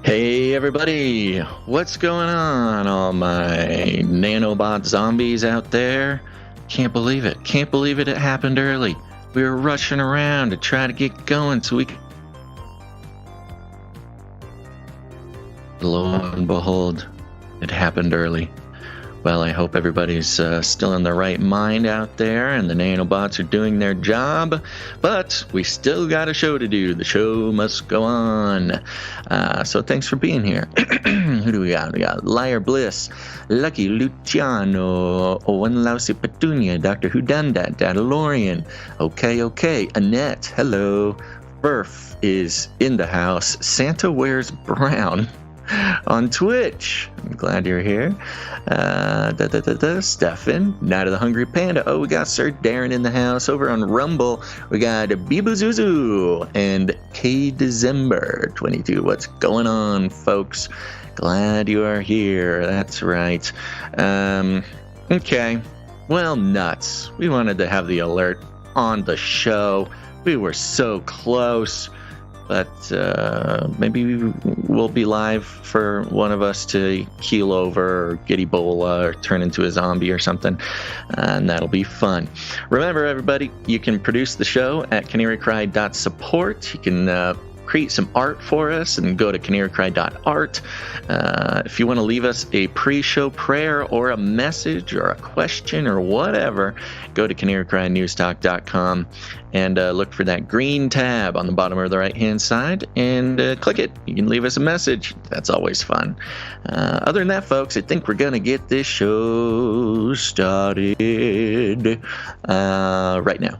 Hey everybody, what's going on, all my nanobot zombies out there? Can't believe it, it happened early. We were rushing around to try to get going so we could... Lo and behold, it happened early. Well, I hope everybody's still in the right mind out there and the nanobots are doing their job, but we still got a show to do. The show must go on. So thanks for being here. Who do we got? We got Liar Bliss, Lucky Luciano, One Lousy Petunia, Dr. Whodundat, Dadalorian, okay, Annette, hello, Burf is in the house, Santa Wears Brown on Twitch. I'm glad you're here. Stefan, Night of the Hungry Panda. Oh, we got Sir Darren in the house. Over on Rumble, we got Bibuzuzu and K December 22. What's going on, folks? Glad you are here. That's right. Okay. Well, nuts. We wanted to have the alert on the show. We were so close. But maybe we'll be live for one of us to keel over or get Ebola or turn into a zombie or something, and that'll be fun. Remember, everybody, you can produce the show at canarycry.support. You can create some art for us and go to canarycry.art. If you want to leave us a pre-show prayer or a message or a question or whatever, go to canarycrynewstalk.com and look for that green tab on the bottom of the right-hand side and click it. You can leave us a message. That's always fun. Other than that, folks, I think we're going to get this show started right now.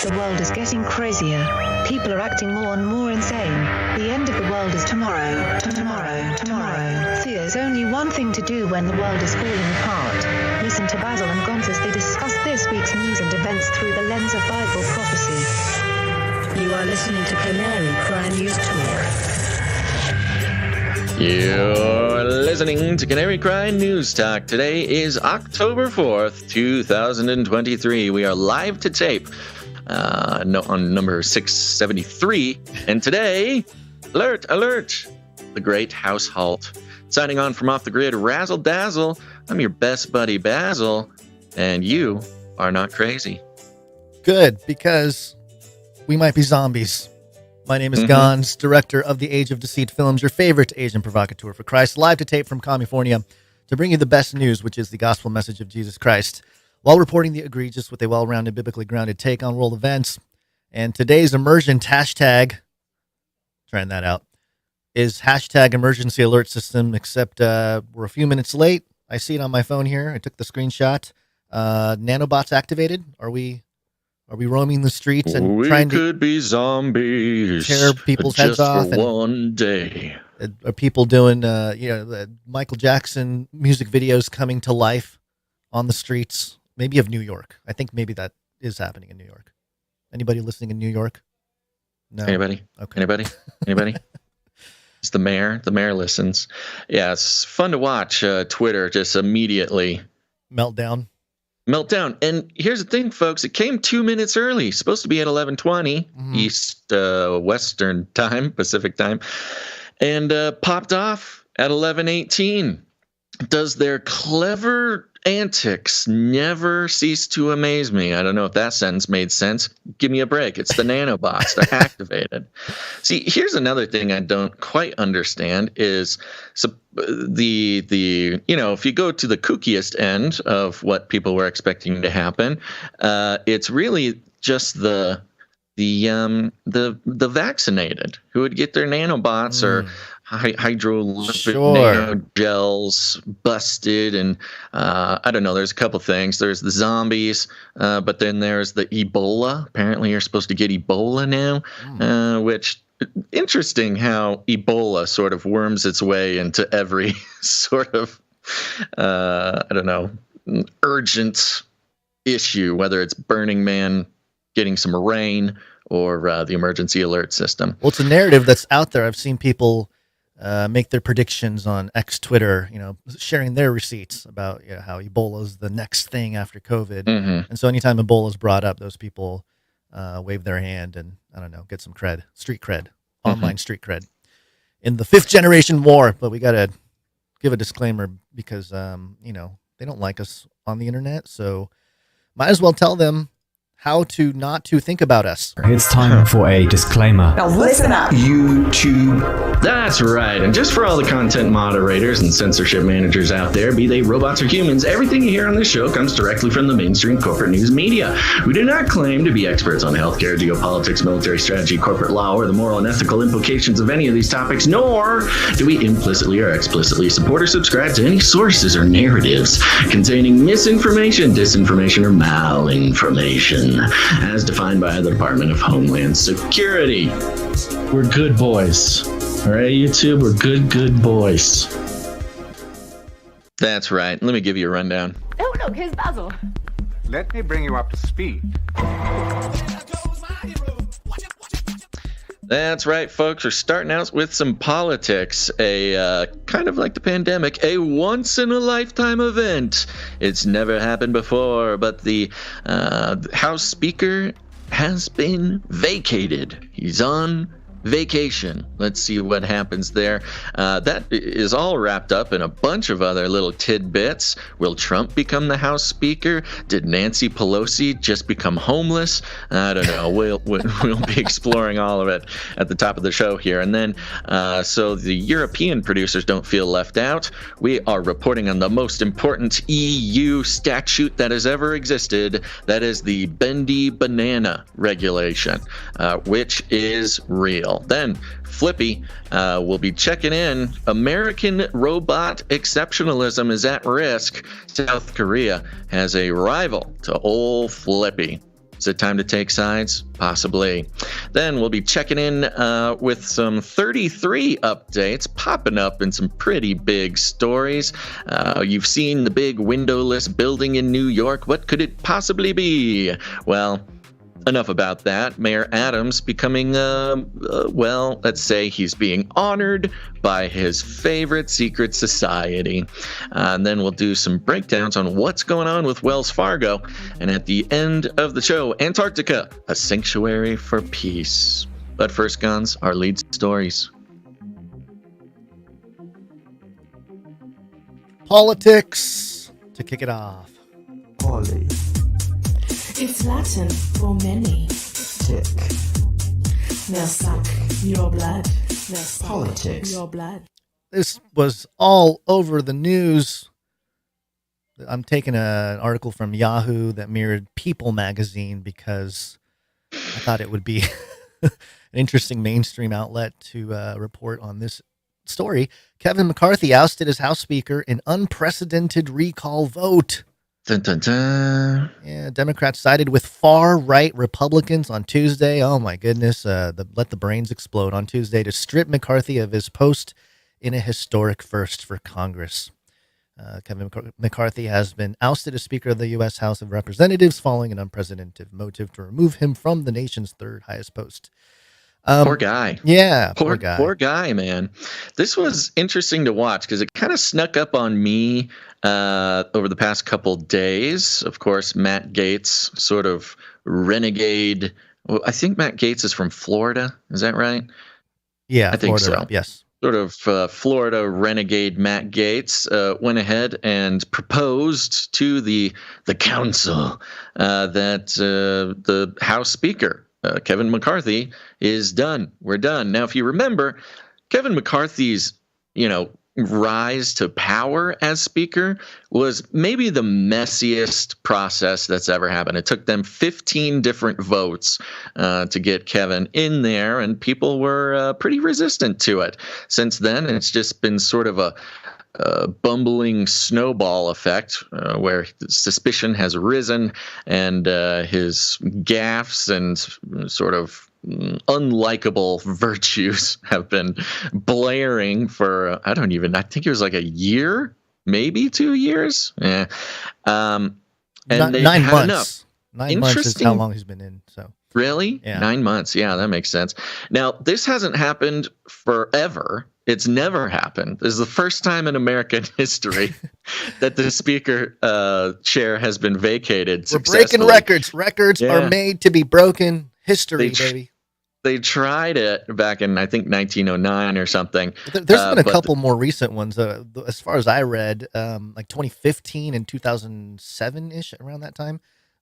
The world is getting crazier. People are acting more and more insane. The end of the world is tomorrow. Tomorrow. There's only one thing to do when the world is falling apart. Listen to Basil and Gonz as they discuss this week's news and events through the lens of Bible prophecy. You are listening to Canary Cry News Talk. You're listening to Canary Cry News Talk. Today is October 4th, 2023. We are live to tape on number 673. And today, alert, the great House HALT. Signing on from Off the Grid, Razzle Dazzle. I'm your best buddy, Basil, and you are not crazy. Good, because we might be zombies. My name is Gonz, director of the Age of Deceit films, your favorite Asian provocateur for Christ, live to tape from California to bring you the best news, which is the gospel message of Jesus Christ, while reporting the egregious with a well-rounded, biblically grounded take on world events. And today's emergent hashtag, trying that out, is hashtag emergency alert system, except we're a few minutes late. I see it on my phone here. I took the screenshot. Nanobots activated. Are we roaming the streets and trying to... We could be zombies. Tear people's heads off. Just for one day. Are people doing, Michael Jackson music videos coming to life on the streets? Maybe of New York. I think maybe that is happening in New York. Anybody listening in New York? No. Anybody? Okay. Anybody? It's the mayor. The mayor listens. Yeah, it's fun to watch Twitter just immediately meltdown. And here's the thing, folks. It came 2 minutes early. Supposed to be at 11:20 East Western time, Pacific time, and popped off at 11:18. Does their clever antics never cease to amaze me? I don't know if that sentence made sense. Give me a break. It's the nanobots. They're activated. See, here's another thing I don't quite understand is if you go to the kookiest end of what people were expecting to happen, it's really just the vaccinated who would get their nanobots or hydrolipid nanogels busted, and I don't know, there's a couple things. There's the zombies, but then there's the Ebola. Apparently you're supposed to get Ebola now, which interesting how Ebola sort of worms its way into every sort of urgent issue, whether it's Burning Man getting some rain or the emergency alert system. Well, it's a narrative that's out there. I've seen people make their predictions on X Twitter, sharing their receipts about how Ebola is the next thing after COVID. Mm-hmm. And so anytime Ebola is brought up, those people wave their hand and, I don't know, get some cred, street cred, online street cred in the 5th generation war. But we got to give a disclaimer because, they don't like us on the internet. So might as well tell them how to not to think about us. It's time for a disclaimer. Now listen up, YouTube. That's right. And just for all the content moderators and censorship managers out there, be they robots or humans, everything you hear on this show comes directly from the mainstream corporate news media. We do not claim to be experts on healthcare, geopolitics, military strategy, corporate law, or the moral and ethical implications of any of these topics, nor do we implicitly or explicitly support or subscribe to any sources or narratives containing misinformation, disinformation, or malinformation, as defined by the Department of Homeland Security. We're good boys. All right, YouTube, we're good boys. That's right. Let me give you a rundown. Oh, look, here's Basil. Let me bring you up to speed. That's right, folks. We're starting out with some politics. A kind of like the pandemic, a once-in-a-lifetime event. It's never happened before, but the House Speaker has been vacated. He's on vacation. Let's see what happens there. That is all wrapped up in a bunch of other little tidbits. Will Trump become the House Speaker? Did Nancy Pelosi just become homeless? I don't know. We'll be exploring all of it at the top of the show here. And then, so the European producers don't feel left out, we are reporting on the most important EU statute that has ever existed. That is the bendy banana regulation, which is real. Then Flippy will be checking in. American robot exceptionalism is at risk. South Korea has a rival to old Flippy. Is it time to take sides? Possibly. Then we'll be checking in with some 33 updates popping up in some pretty big stories. You've seen the big windowless building in New York. What could it possibly be? Well, enough about that. Mayor Adams becoming, let's say he's being honored by his favorite secret society. And then we'll do some breakdowns on what's going on with Wells Fargo. And at the end of the show, Antarctica, a sanctuary for peace. But first, Guns, our lead stories. Politics to kick it off. Poly. It's Latin for many. Tick. Now suck your blood. Now suck Politics. your blood. This was all over the news. I'm taking an article from Yahoo that mirrored People magazine because I thought it would be an interesting mainstream outlet to report on this story. Kevin McCarthy ousted as House Speaker in unprecedented recall vote. Dun, dun, dun. Yeah, Democrats sided with far-right Republicans on Tuesday. Oh, my goodness. Let the brains explode on Tuesday to strip McCarthy of his post in a historic first for Congress. Kevin McCarthy has been ousted as Speaker of the U.S. House of Representatives following an unprecedented motive to remove him from the nation's third highest post. Poor guy. Yeah, poor guy. Poor guy, man. This was interesting to watch because it kind of snuck up on me over the past couple days. Of course, Matt Gaetz, sort of renegade. Well, I think Matt Gaetz is from Florida. Is that right? Yeah, I think Florida, so. Yes. Sort of Florida renegade Matt Gaetz went ahead and proposed to the council that the House Speaker, Kevin McCarthy, is done. We're done. Now, if you remember, Kevin McCarthy's, rise to power as Speaker was maybe the messiest process that's ever happened. It took them 15 different votes to get Kevin in there, and people were pretty resistant to it. Since then, it's just been sort of a bumbling snowball effect where suspicion has risen and his gaffes and sort of unlikable virtues have been blaring for I think it was like a year, maybe 2 years. Yeah. And 9 months. 9 months is how long he's been in. So really? Yeah. 9 months. Yeah, that makes sense. Now, this hasn't happened forever. It's never happened. This is the first time in American history that the speaker chair has been vacated. We're breaking records. Records are made to be broken. History, baby. They tried it back in, I think, 1909 or something. There's been a couple more recent ones. As far as I read, like 2015 and 2007-ish, around that time.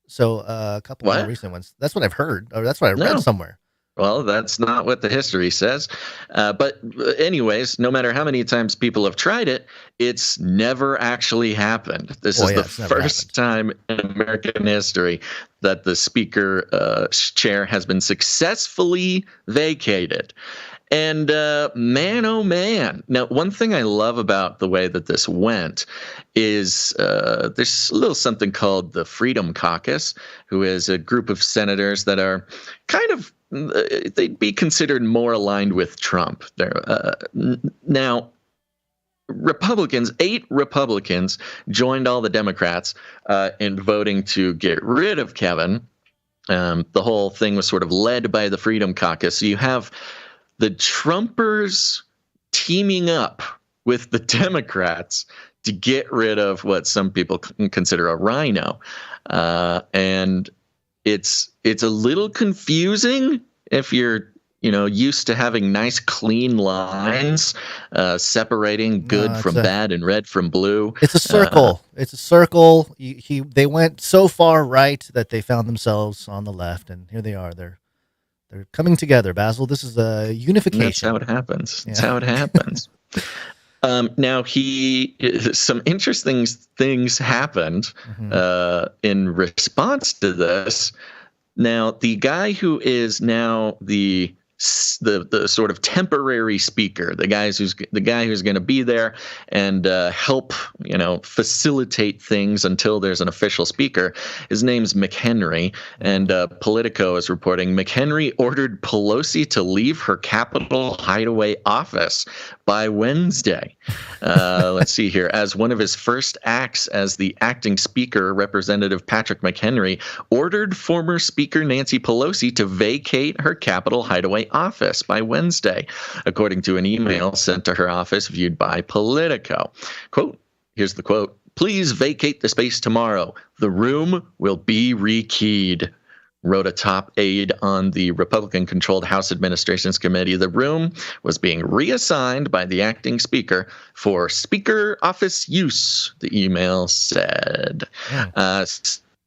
So a couple more recent ones. That's what I've heard, or that's what I read somewhere. Well, that's not what the history says. But anyways, no matter how many times people have tried it, it's never actually happened. This is the first time in American history that the speaker chair has been successfully vacated. And man, oh man. Now, one thing I love about the way that this went is there's a little something called the Freedom Caucus, who is a group of senators that are kind of, they'd be considered more aligned with Trump. Now, Republicans, 8 Republicans joined all the Democrats in voting to get rid of Kevin. The whole thing was sort of led by the Freedom Caucus. So you have the Trumpers teaming up with the Democrats to get rid of what some people consider a rhino. And it's a little confusing if you're, used to having nice, clean lines separating good from bad and red from blue. It's a circle. It's a circle. They went so far right that they found themselves on the left, and here they are. They're coming together, Basil. This is a unification. That's how it happens. That's how it happens. Now, some interesting things happened in response to this. Now, the guy who is now the sort of temporary speaker, the guy who's going to be there and help facilitate things until there's an official speaker. His name's McHenry, and Politico is reporting McHenry ordered Pelosi to leave her Capitol hideaway office by Wednesday. Let's see here. As one of his first acts as the acting speaker, Representative Patrick McHenry ordered former Speaker Nancy Pelosi to vacate her Capitol hideaway office by Wednesday, according to an email sent to her office viewed by Politico. Quote, here's the quote: "Please vacate the space tomorrow. The room will be rekeyed," wrote a top aide on the Republican-controlled House Administrations Committee. The room was being reassigned by the acting speaker for speaker office use, the email said.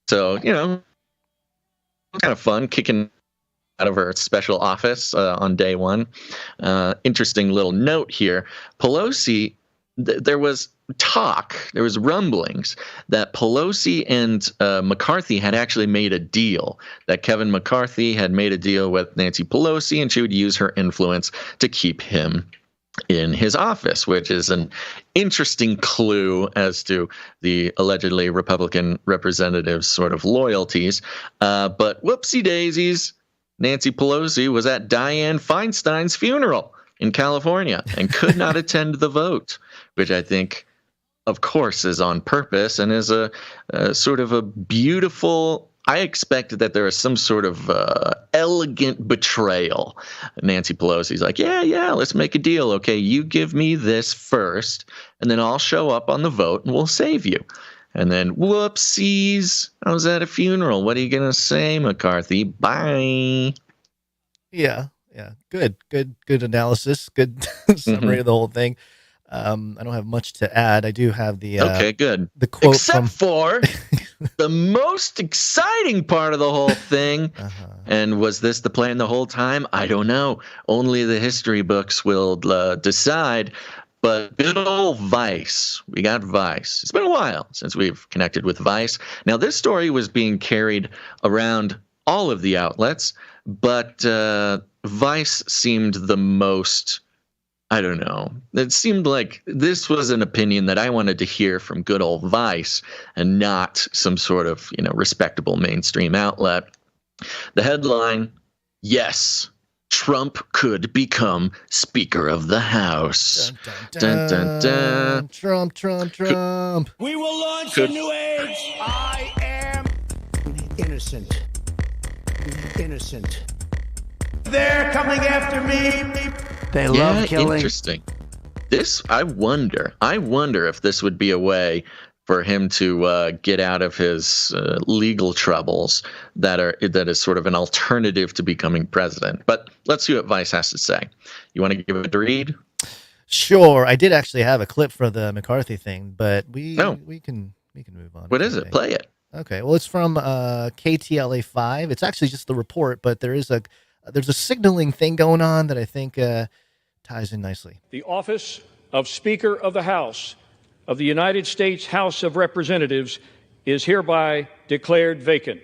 So, kind of fun, kicking out of her special office on day one. Interesting little note here. Pelosi, there was rumblings that Pelosi and McCarthy had actually made a deal, that Kevin McCarthy had made a deal with Nancy Pelosi, and she would use her influence to keep him in his office, which is an interesting clue as to the allegedly Republican representatives' sort of loyalties. But whoopsie daisies, Nancy Pelosi was at Dianne Feinstein's funeral in California and could not attend the vote, which I think, of course, is on purpose and is a sort of a beautiful. I expected that there is some sort of elegant betrayal. Nancy Pelosi's like, yeah, let's make a deal. Okay, you give me this first, and then I'll show up on the vote and we'll save you. And then, whoopsies, I was at a funeral. What are you going to say, McCarthy? Bye. Yeah. Good analysis. Good summary of the whole thing. I don't have much to add. I do have the okay, good. The quote except for the most exciting part of the whole thing. And was this the plan the whole time? I don't know. Only the history books will decide. But good old Vice. We got Vice. It's been a while since we've connected with Vice. Now, this story was being carried around all of the outlets, but Vice seemed the most, I don't know. It seemed like this was an opinion that I wanted to hear from good old Vice and not some sort of, respectable mainstream outlet. The headline, yes, Trump could become Speaker of the House. Dun, dun, dun. Trump. We will launch a new age. I am innocent. They're coming after me. They love killing. Interesting. I wonder if this would be a way for him to get out of his legal troubles that is sort of an alternative to becoming president. But let's see what Vice has to say. You want to give it a read? Sure. I did actually have a clip for the McCarthy thing, but we can move on. What is it? Play it. Okay. Well, it's from KTLA 5. It's actually just the report, but there's a signaling thing going on that I think ties in nicely. The office of Speaker of the House of the United States House of Representatives is hereby declared vacant.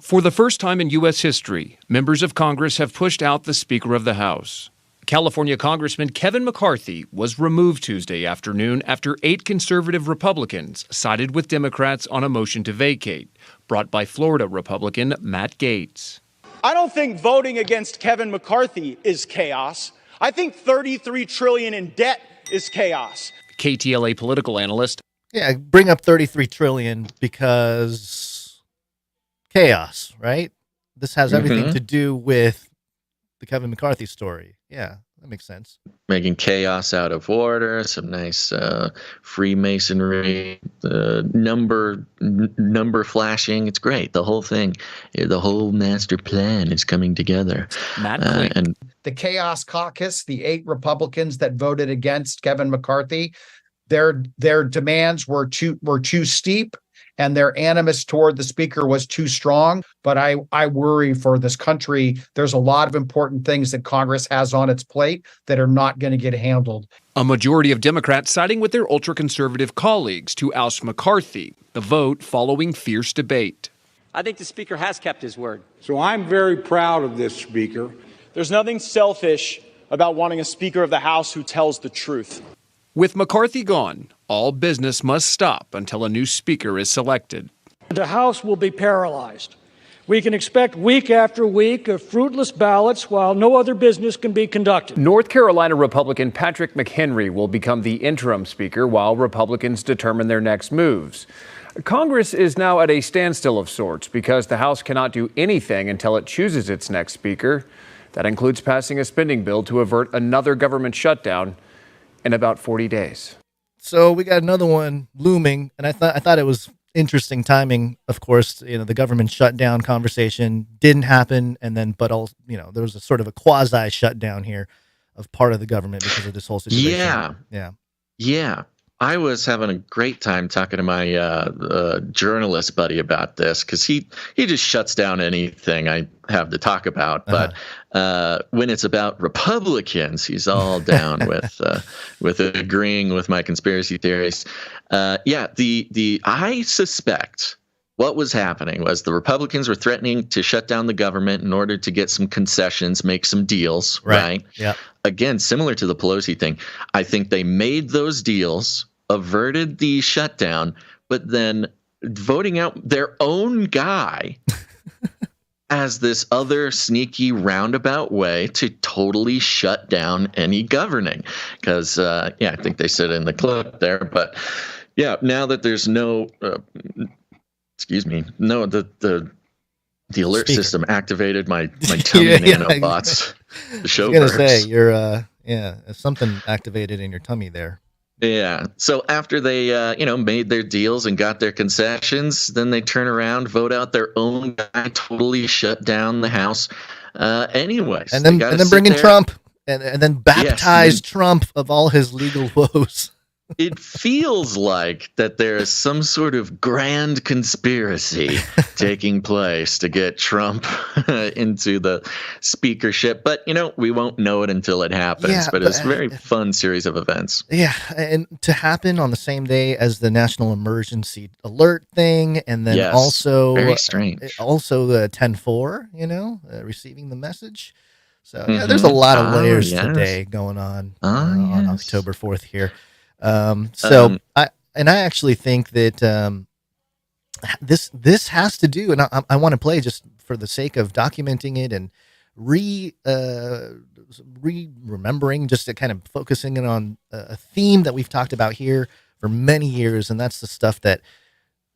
For the first time in U.S. history, members of Congress have pushed out the Speaker of the House. California Congressman Kevin McCarthy was removed Tuesday afternoon after 8 conservative Republicans sided with Democrats on a motion to vacate, brought by Florida Republican Matt Gaetz. I don't think voting against Kevin McCarthy is chaos. I think $33 trillion in debt is chaos. KTLA political analyst. Yeah, I bring up $33 trillion because chaos, right? This has everything to do with the Kevin McCarthy story. Yeah, that makes sense. Making chaos out of order, some nice Freemasonry, number flashing. It's great. The whole thing, the whole master plan is coming together. And the Chaos Caucus, the 8 Republicans that voted against Kevin McCarthy, their demands were too steep, and their animus toward the speaker was too strong. But I worry for this country. There's a lot of important things that Congress has on its plate that are not going to get handled. A majority of Democrats siding with their ultra-conservative colleagues to oust McCarthy, the vote following fierce debate. I think the speaker has kept his word. So I'm very proud of this speaker. There's nothing selfish about wanting a Speaker of the House who tells the truth. With McCarthy gone, all business must stop until a new speaker is selected. The House will be paralyzed. We can expect week after week of fruitless ballots while no other business can be conducted. North Carolina Republican Patrick McHenry will become the interim speaker while Republicans determine their next moves. Congress is now at a standstill of sorts because the House cannot do anything until it chooses its next speaker. That includes passing a spending bill to avert another government shutdown in about 40 days. So we got another one looming, and I thought it was interesting timing. Of course, the government shutdown conversation didn't happen, and then there was a sort of a quasi shutdown here of part of the government because of this whole situation. Yeah. I was having a great time talking to my journalist buddy about this because he just shuts down anything I have to talk about. But when it's about Republicans, he's all down with agreeing with my conspiracy theories. I suspect what was happening was the Republicans were threatening to shut down the government in order to get some concessions, make some deals. Right? Yeah. Again, similar to the Pelosi thing, I think they made those deals, averted the shutdown, but then voting out their own guy as this other sneaky roundabout way to totally shut down any governing. Because, I think they said in the clip there, but now that there's no, the alert system activated my tummy nanobots. The show I was going to say, you're, something activated in your tummy there. Yeah. So after they, made their deals and got their concessions, then they turn around, vote out their own guy, totally shut down the House. Anyways, and then bring in Trump and then baptize Trump of all his legal woes. It feels like that there is some sort of grand conspiracy taking place to get Trump into the speakership. But, we won't know it until it happens. Yeah, but it's a very fun series of events. Yeah. And to happen on the same day as the national emergency alert thing. And then also very strange. Also the 10-4, receiving the message. So there's a lot of layers today going on on October 4th here. I actually think that this has to do, and I want to play just for the sake of documenting it and remembering, just to kind of focusing in on a theme that we've talked about here for many years, and that's the stuff that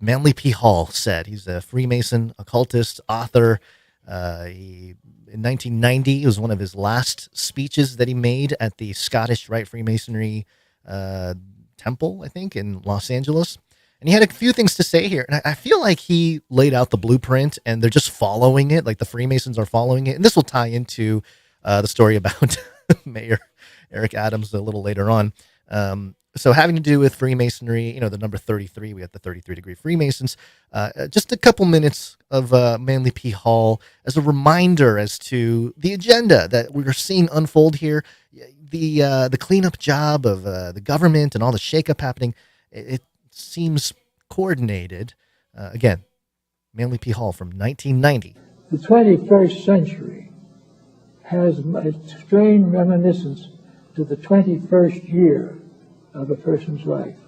Manly P. Hall said. He's a Freemason, occultist, author, In 1990, it was one of his last speeches that he made at the Scottish Rite Freemasonry temple, I think, in Los Angeles. And he had a few things to say here. And I feel like he laid out the blueprint and they're just following it, like the Freemasons are following it. And this will tie into the story about Mayor Eric Adams a little later on. So having to do with Freemasonry, the number 33, we have the 33-degree Freemasons. Just a couple minutes of Manly P. Hall as a reminder as to the agenda that we're seeing unfold here. The cleanup job of the government and all the shakeup happening, it seems coordinated. Again, Manly P. Hall from 1990. The 21st century has a strange reminiscence to the 21st year of a person's life.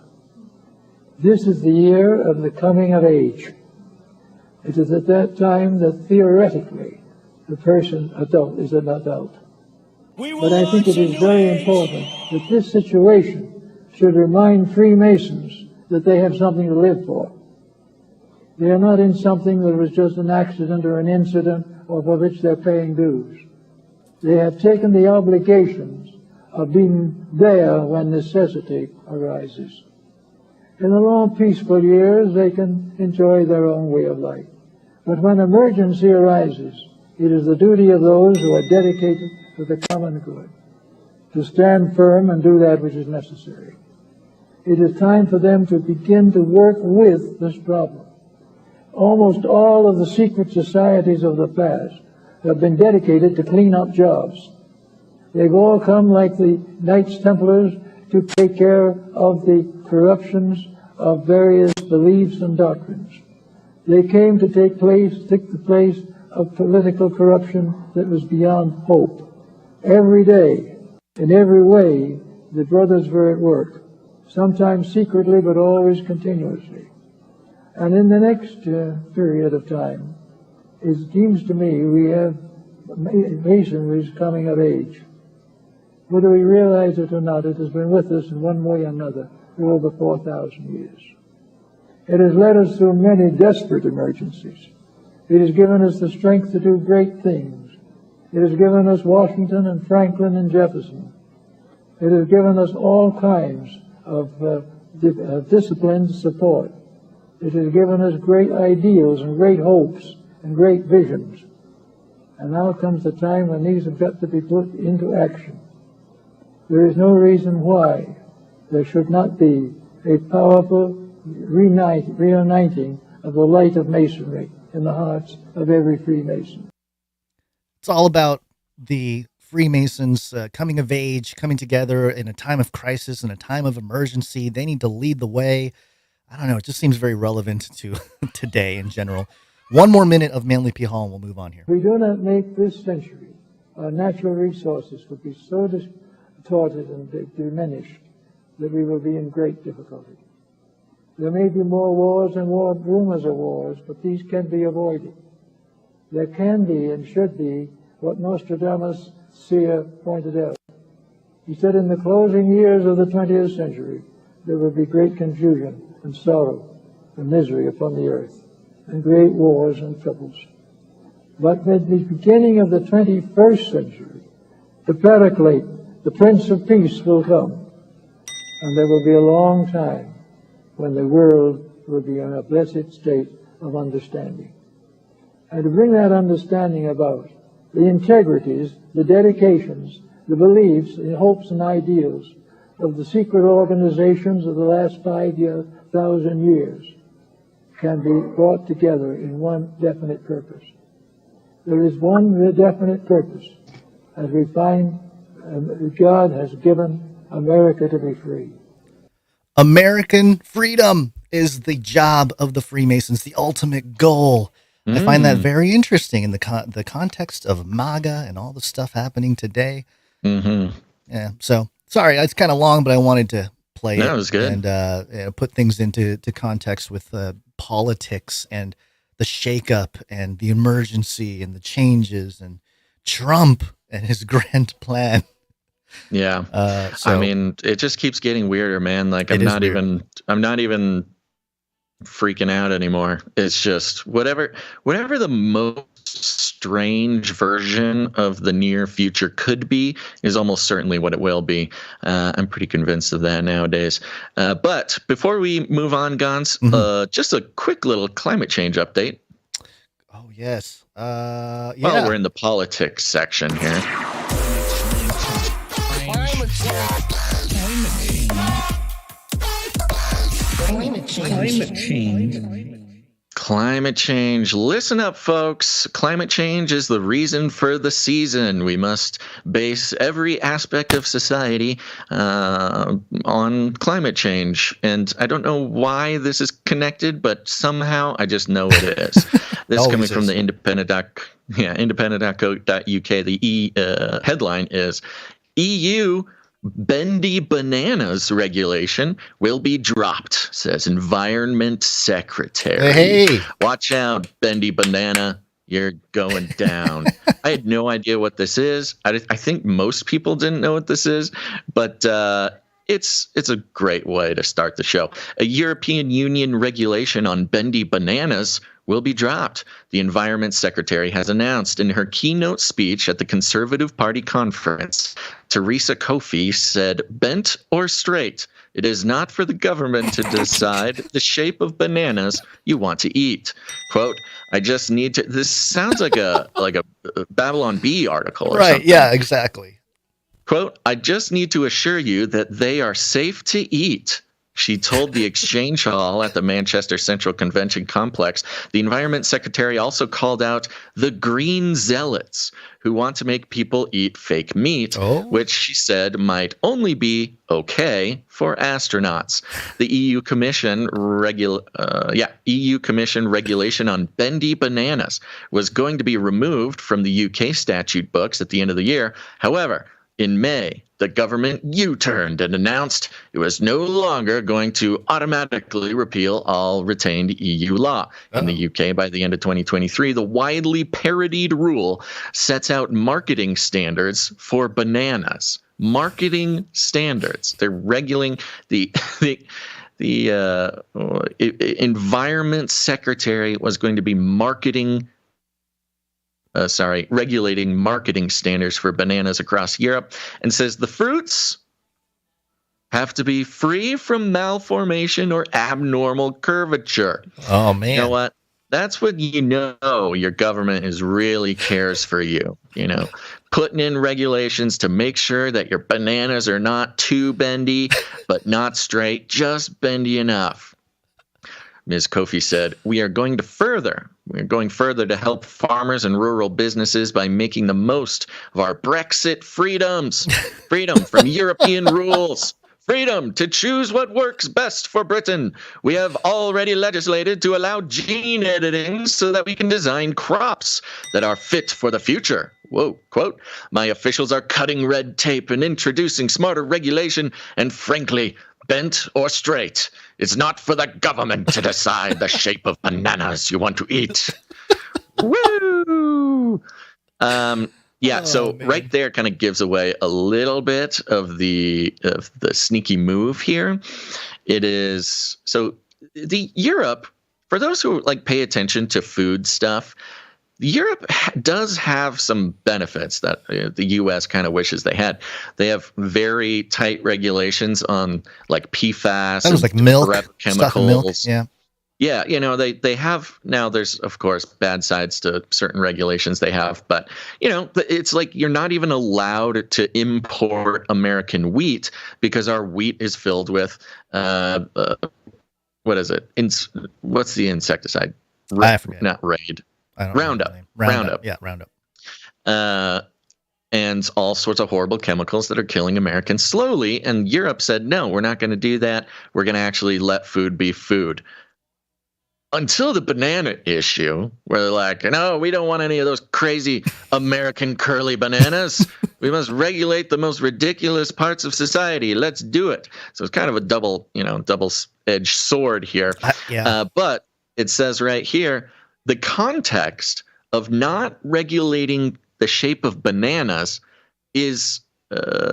This is the year of the coming of age. It is at that time that theoretically the person adult is an adult. But I think it is very important that this situation should remind Freemasons that they have something to live for. They are not in something that was just an accident or an incident or for which they're paying dues. They have taken the obligations of being there when necessity arises. In the long peaceful years, they can enjoy their own way of life. But when emergency arises, it is the duty of those who are dedicated to the common good to stand firm and do that which is necessary. It is time for them to begin to work with this problem. Almost all of the secret societies of the past have been dedicated to clean up jobs. They've all come like the Knights Templars to take care of the corruptions of various beliefs and doctrines. They came to take the place of political corruption that was beyond hope. Every day, in every way, the brothers were at work, sometimes secretly but always continuously. And in the next period of time, it seems to me we have Masonry's coming of age. Whether we realize it or not, it has been with us in one way or another for over 4,000 years. It has led us through many desperate emergencies. It has given us the strength to do great things. It has given us Washington and Franklin and Jefferson. It has given us all kinds of disciplined support. It has given us great ideals and great hopes and great visions. And now comes the time when these have got to be put into action. There is no reason why there should not be a powerful reuniting of the light of Masonry in the hearts of every Freemason. It's all about the Freemasons coming of age, coming together in a time of crisis, in a time of emergency. They need to lead the way. I don't know. It just seems very relevant to today in general. One more minute of Manly P. Hall and we'll move on here. If we do not make this century, our natural resources will be so distorted and diminished that we will be in great difficulty. There may be more wars and rumors of wars, but these can be avoided. There can be and should be what Nostradamus seer pointed out. He said in the closing years of the 20th century, there will be great confusion and sorrow and misery upon the earth, and great wars and troubles. But at the beginning of the 21st century, the Paraclete, the Prince of Peace, will come, and there will be a long time when the world will be in a blessed state of understanding. And to bring that understanding about, the integrities, the dedications, the beliefs, the hopes and ideals of the secret organizations of the last 5,000 years can be brought together in one definite purpose. There is one definite purpose, as we find God has given America to be free. American freedom is the job of the Freemasons, the ultimate goal. I find that very interesting in the context of MAGA and all the stuff happening today. Mm-hmm. Yeah. So sorry, it's kind of long, but I wanted to play it. That was good. And put things into context with politics and the shakeup and the emergency and the changes and Trump and his grand plan. Yeah. So, I mean, it just keeps getting weirder, man. Like I'm not even freaking out anymore. It's just whatever the most strange version of the near future could be is almost certainly what it will be. I'm pretty convinced of that nowadays. But before we move on, Gons, just a quick little climate change update. Oh, yes. Well, we're in the politics section here. Climate change. Listen up, folks. Climate change is the reason for the season. We must base every aspect of society on climate change. And I don't know why this is connected, but somehow I just know it is. This is coming from the independent.co.uk. The headline is EU bendy bananas regulation will be dropped, says Environment Secretary. Hey. Watch out, bendy banana. You're going down. I had no idea what this is. I think most people didn't know what this is, but it's a great way to start the show. A European Union regulation on bendy bananas will be dropped. The Environment Secretary has announced in her keynote speech at the Conservative Party conference. Theresa Coffey said, "Bent or straight, it is not for the government to decide the shape of bananas you want to eat." Quote, "I just need to." This sounds like a Babylon Bee article or something. Yeah, exactly. Quote, "I just need to assure you that they are safe to eat," she told the Exchange Hall at the Manchester Central Convention Complex. The Environment Secretary also called out the green zealots who want to make people eat fake meat, which she said might only be okay for astronauts. The EU Commission regulation on bendy bananas was going to be removed from the UK statute books at the end of the year. However, in May, the government U-turned and announced it was no longer going to automatically repeal all retained EU law. In the UK, by the end of 2023, the widely parodied rule sets out marketing standards for bananas. Marketing standards. They're regulating the Environment Secretary was going to be regulating marketing standards for bananas across Europe, and says the fruits have to be free from malformation or abnormal curvature. Oh, man. You know what? That's what you know your government is really cares for you, putting in regulations to make sure that your bananas are not too bendy, but not straight, just bendy enough. Ms. Coffey said, we are going further to help farmers and rural businesses by making the most of our Brexit freedoms. Freedom from European rules. Freedom to choose what works best for Britain. We have already legislated to allow gene editing so that we can design crops that are fit for the future. Whoa, quote, "My officials are cutting red tape and introducing smarter regulation, and frankly, bent or straight, it's not for the government to decide the shape of bananas you want to eat." Woo! Right there kind of gives away a little bit of the sneaky move here. It is so the Europe, for those who pay attention to food stuff, Europe does have some benefits that the U.S. kind of wishes they had. They have very tight regulations on PFAS, that was milk, chemicals. Stuff in milk. Yeah, they have now. There's of course bad sides to certain regulations they have, but it's you're not even allowed to import American wheat because our wheat is filled with what is it? What's the insecticide? I forget. Not Raid. Roundup. Yeah, Roundup. And all sorts of horrible chemicals that are killing Americans slowly. And Europe said, no, we're not going to do that. We're going to actually let food be food. Until the banana issue, where they're like, no, we don't want any of those crazy American curly bananas. We must regulate the most ridiculous parts of society. Let's do it. So it's kind of a double-edged sword here. But it says right here, the context of not regulating the shape of bananas is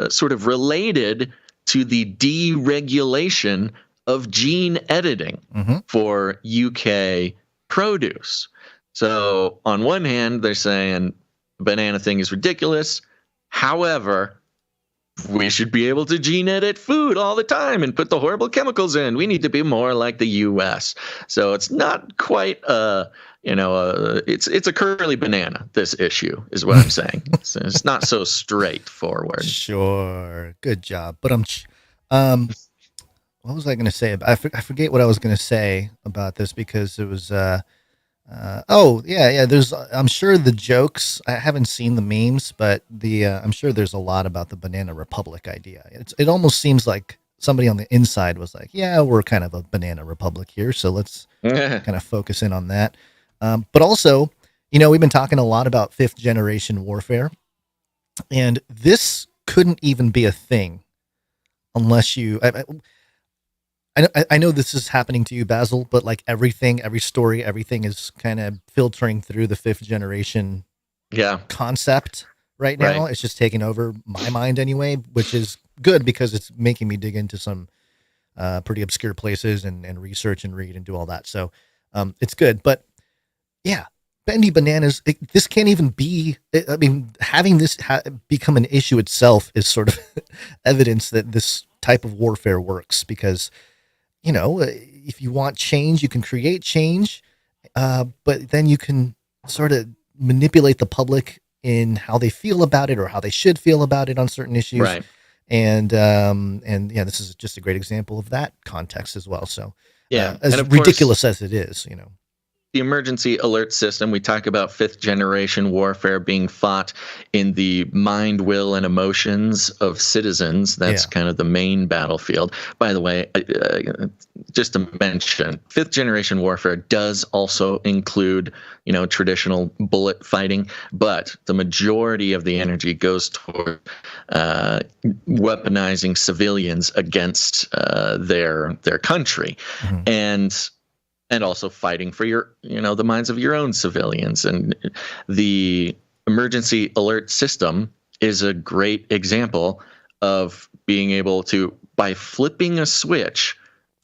sort of related to the deregulation of gene editing for UK produce. So on one hand, they're saying the banana thing is ridiculous. However, we should be able to gene edit food all the time and put the horrible chemicals in. We need to be more like the U.S. So it's not quite it's a curly banana. This issue is what I'm saying. It's not so straightforward. Sure, good job. But what was I going to say? I forget what I was going to say about this because it was. There's. I'm sure the jokes. I haven't seen the memes, but I'm sure there's a lot about the banana republic idea. It almost seems like somebody on the inside was like, "Yeah, we're kind of a banana republic here, so let's kind of focus in on that." But also, we've been talking a lot about fifth generation warfare, and this couldn't even be a thing unless you. I know this is happening to you, Basil, but like every story, everything is kind of filtering through the fifth generation concept right now. Right. It's just taking over my mind anyway, which is good because it's making me dig into some pretty obscure places and research and read and do all that. So it's good. But yeah, bendy bananas, this can't even be, I mean, having this become an issue itself is sort of evidence that this type of warfare works because if you want change, you can create change, but then you can sort of manipulate the public in how they feel about it or how they should feel about it on certain issues. Right. And this is just a great example of that context as well. So as ridiculous as it is, the emergency alert system, we talk about fifth generation warfare being fought in the mind, will, and emotions of citizens. That's kind of the main battlefield. By the way, just to mention, fifth generation warfare does also include, traditional bullet fighting, but the majority of the energy goes toward weaponizing civilians against their country. Mm-hmm. And also fighting for the minds of your own civilians. And the emergency alert system is a great example of being able to, by flipping a switch,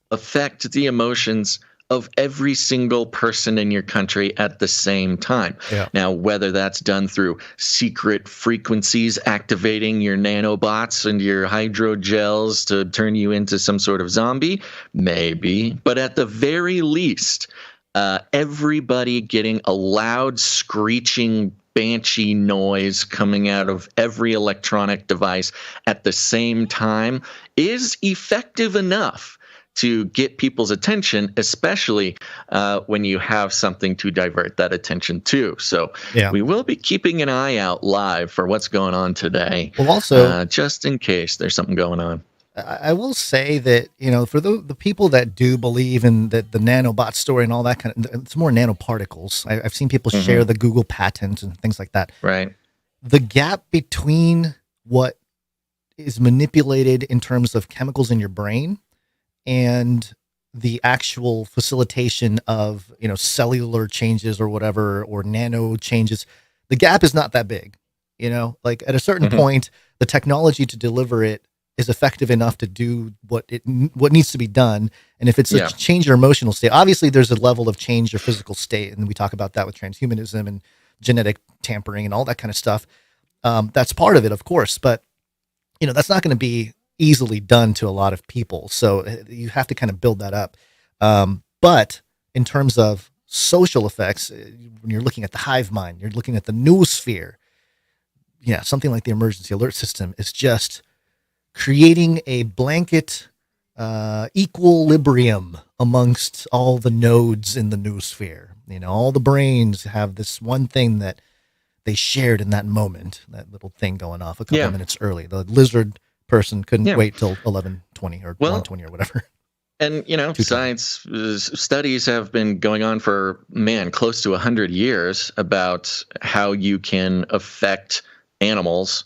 affect the emotions of every single person in your country at the same time. Yeah. Now, whether that's done through secret frequencies activating your nanobots and your hydrogels to turn you into some sort of zombie, maybe. But at the very least, everybody getting a loud, screeching, banshee noise coming out of every electronic device at the same time is effective enough to get people's attention, especially when you have something to divert that attention to. So we will be keeping an eye out live for what's going on today. Well, also, just in case there's something going on. I will say that, for the people that do believe in the nanobot story and all that it's more nanoparticles. I've seen people share the Google patent and things like that. Right. The gap between what is manipulated in terms of chemicals in your brain and the actual facilitation of, cellular changes or whatever, or nano changes, the gap is not that big, like at a certain point, the technology to deliver it is effective enough to do what needs to be done. And if it's a change your emotional state, obviously there's a level of change your physical state. And we talk about that with transhumanism and genetic tampering and all that kind of stuff. That's part of it, of course, but that's not going to be easily done to a lot of people. So you have to kind of build that up. But in terms of social effects, when you're looking at the hive mind, you're looking at the noosphere, something like the emergency alert system is just creating a blanket equilibrium amongst all the nodes in the noosphere. All the brains have this one thing that they shared in that moment, that little thing going off a couple of minutes early. The lizard person couldn't wait till 11:20 or 1:20 or whatever. And, science studies have been going on for, close to 100 years about how you can affect animals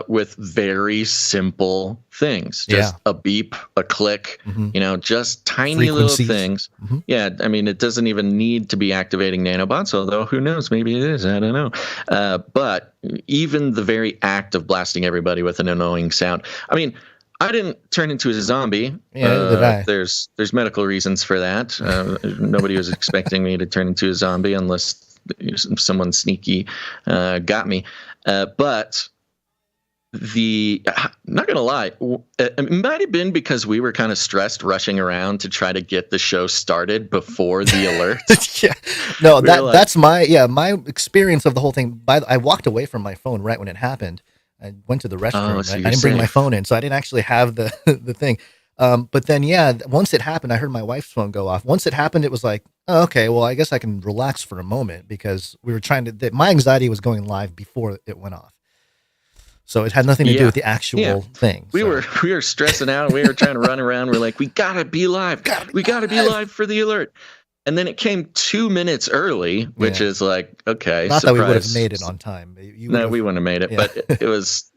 with very simple things. Just a beep, a click, just tiny little things. Yeah, I mean, it doesn't even need to be activating nanobots, although who knows, maybe it is, I don't know. But even the very act of blasting everybody with an annoying sound, I mean, I didn't turn into a zombie. Yeah, neither did I. There's medical reasons for that. Nobody was expecting me to turn into a zombie unless someone sneaky got me. But I'm not gonna lie, it might have been because we were kind of stressed rushing around to try to get the show started before the alert. Yeah, no, that's my experience of the whole thing. I walked away from my phone right when it happened. I went to the restroom. So I didn't bring my phone in, so I didn't actually have the thing. But then, once it happened, I heard my wife's phone go off. Once it happened, it was like, oh, okay, well, I guess I can relax for a moment because we were trying to. My anxiety was going live before it went off. So it had nothing to do with the actual thing. We were stressing out. We were trying to run around. We're like, we gotta be live. We gotta be live for the alert. And then it came 2 minutes early, which is like, okay. Not that we would have made it on time. No, we wouldn't have made it. But it was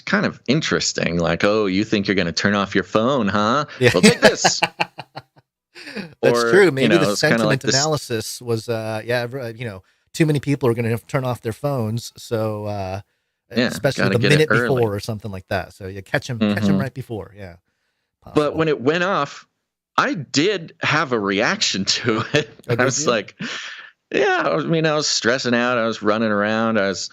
kind of interesting. Like, oh, you think you're going to turn off your phone, huh? Yeah. Well, take this. That's true. Maybe the sentiment analysis was, too many people are going to turn off their phones. So, especially the minute before or something like that. So you catch them right before. Yeah. Possible. But when it went off, I did have a reaction to it. I was like, I was stressing out. I was running around. I was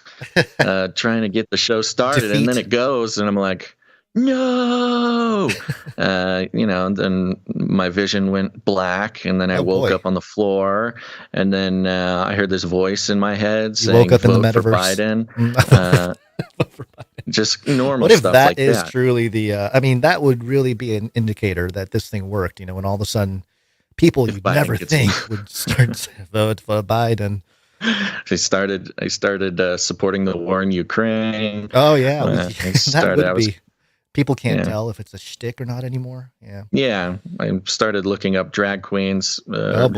trying to get the show started. And then it goes, and I'm like, no. And then my vision went black, and then I woke up on the floor, and then I heard this voice in my head saying, vote in the for metaverse. Biden. Just normal what if stuff that like is that. Truly the that would really be an indicator that this thing worked, when all of a sudden people you'd never think would start to vote for Biden. I started supporting the war in Ukraine. Oh yeah. That would be. People can't tell if it's a shtick or not anymore. Yeah. I started looking up drag queens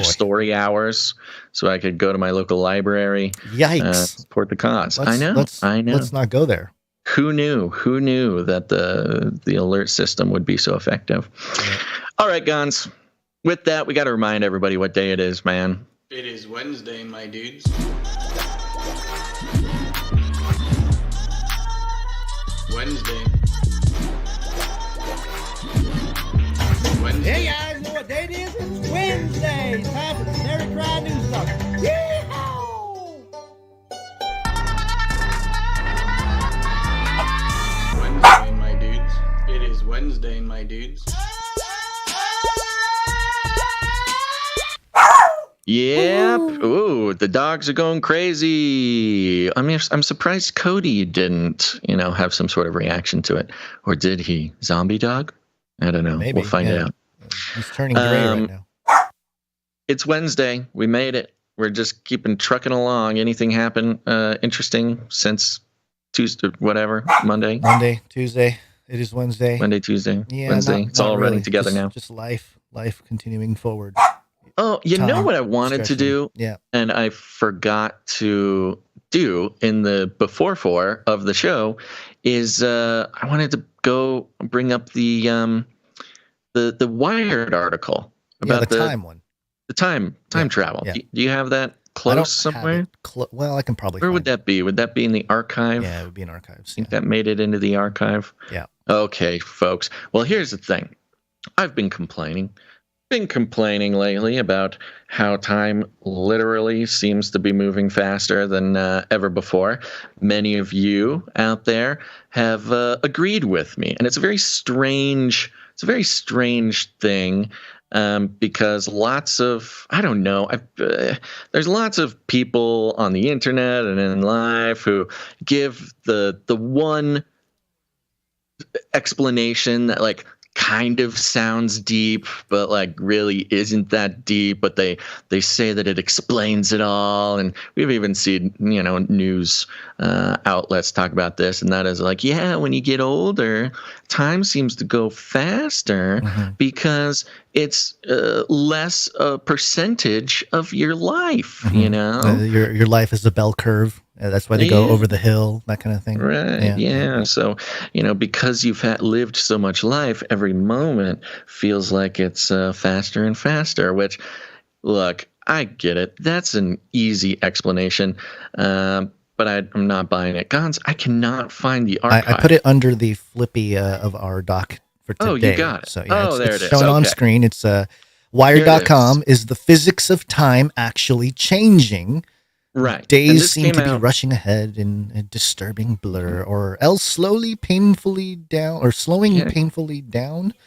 story hours so I could go to my local library. Yikes. Support the cause. I know. Let's not go there. Who knew that the alert system would be so effective? Yeah. All right, Gons. With that, we got to remind everybody what day it is, man. It is Wednesday, my dudes. Wednesday. Hey guys, know what day it is? It's Wednesday. It's time for the Canary Cry News Talk. Yeehaw! Wednesday, my dudes. It is Wednesday, my dudes. Yep. Ooh, the dogs are going crazy. I mean, I'm surprised Cody didn't, have some sort of reaction to it. Or did he? Zombie dog? I don't know. Maybe, we'll find out. He's turning gray right now. It's Wednesday. We made it. We're just keeping trucking along. Anything happen interesting since Tuesday, whatever, Monday? Monday, Tuesday. It is Wednesday. Monday, Tuesday, yeah, Wednesday. It's all running together now. Just life continuing forward. Oh, you know what I wanted to do? Yeah. And I forgot to do in the before four of the show is I wanted to go bring up the Wired article about the time one. The time travel. Yeah. Do you have that close somewhere? Well, I can probably. Where would that be? Would that be in the archive? Yeah, it would be in archives. I think that made it into the archive. Yeah. Okay, folks. Well, here's the thing. I've been complaining lately about how time literally seems to be moving faster than ever before. Many of you out there have agreed with me, and it's a very strange thing because lots of there's lots of people on the internet and in life who give the one explanation that kind of sounds deep, but really isn't that deep. But they say that it explains it all, and we've even seen news outlets talk about this, and that is when you get older, time seems to go faster because it's less a percentage of your life. Your life is a bell curve. That's why they go over the hill, that kind of thing. Right. Yeah. So, because you've lived so much life, every moment feels like it's faster and faster, which, look, I get it. That's an easy explanation. But I'm not buying it. Gons, I cannot find the archive. I put it under the Flippy of our doc for today. Oh, you got it. So, yeah, there it's it is. showing on Okay. screen. It's Wired.com. Is the physics of time actually changing? Right. Days seem to be rushing ahead in a disturbing blur, or else slowing painfully down.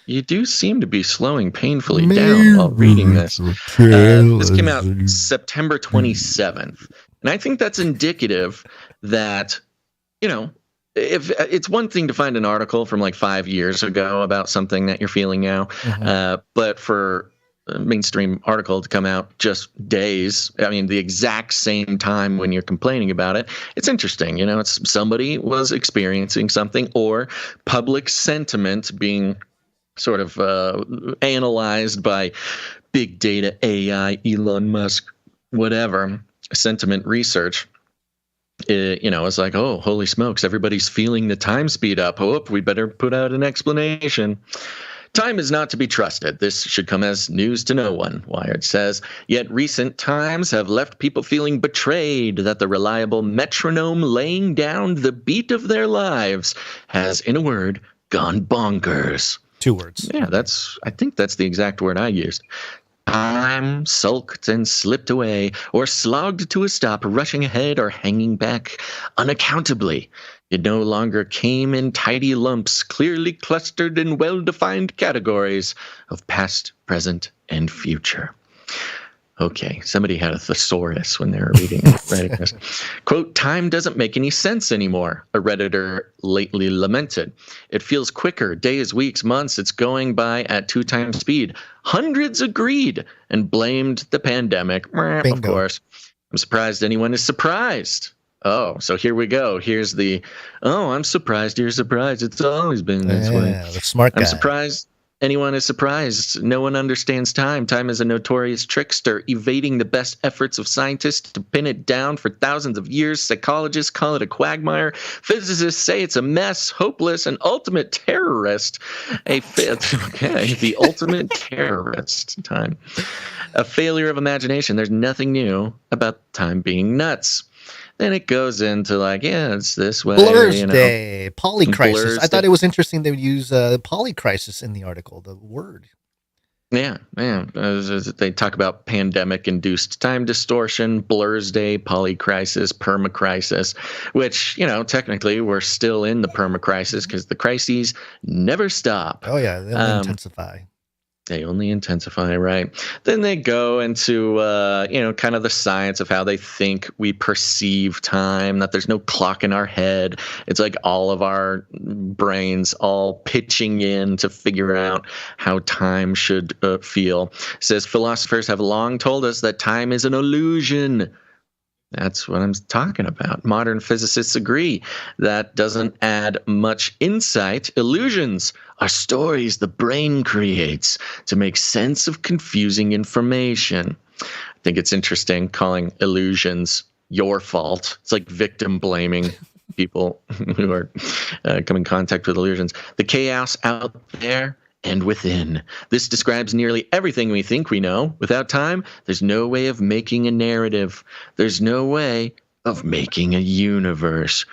You do seem to be slowing painfully down while reading this. This came out September 27th. And I think that's indicative that, if it's one thing to find an article from like 5 years ago about something that you're feeling now, but for a mainstream article to come out just days, the exact same time when you're complaining about it, it's interesting. It's somebody was experiencing something, or public sentiment being sort of analyzed by big data, AI, Elon Musk, whatever, sentiment research. It's like, oh, holy smokes, everybody's feeling the time speed up. Oh, we better put out an explanation. Time is not to be trusted. This should come as news to no one, Wired says. Yet recent times have left people feeling betrayed that the reliable metronome laying down the beat of their lives has, in a word, gone bonkers. 2 words. Yeah, I think that's the exact word I used. Time sulked and slipped away, or slogged to a stop, rushing ahead or hanging back unaccountably. It no longer came in tidy lumps, clearly clustered in well-defined categories of past, present, and future. Okay, somebody had a thesaurus when they were writing this. Quote, time doesn't make any sense anymore, a Redditor lately lamented. It feels quicker, days, weeks, months, it's going by at 2 times speed. Hundreds agreed and blamed the pandemic. Bingo. Of course. I'm surprised anyone is surprised. Oh, so here we go. Here's the, I'm surprised you're surprised. It's always been this way. The smart guy. I'm surprised anyone is surprised. No one understands time. Time is a notorious trickster, evading the best efforts of scientists to pin it down for thousands of years. Psychologists call it a quagmire. Physicists say it's a mess, hopeless, and ultimate terrorist. The ultimate terrorist, time. A failure of imagination. There's nothing new about time being nuts. Then it goes into like, it's this way. Blur's Day, polycrisis. Blur's I thought Day. it was interesting they would use polycrisis in the article, the word. Yeah. They talk about pandemic-induced time distortion, Blur's Day, polycrisis, permacrisis, which, technically we're still in the permacrisis because the crises never stop. Oh, yeah, they only intensify. They only intensify, right? Then they go into, kind of the science of how they think we perceive time, that there's no clock in our head. It's like all of our brains all pitching in to figure out how time should feel. It says philosophers have long told us that time is an illusion. That's what I'm talking about. Modern physicists agree. That doesn't add much insight. Illusions are stories the brain creates to make sense of confusing information. I think it's interesting calling illusions your fault. It's like victim blaming people who are come in contact with illusions. The chaos out there and within. This describes nearly everything we think we know. Without time, there's no way of making a narrative. There's no way of making a universe.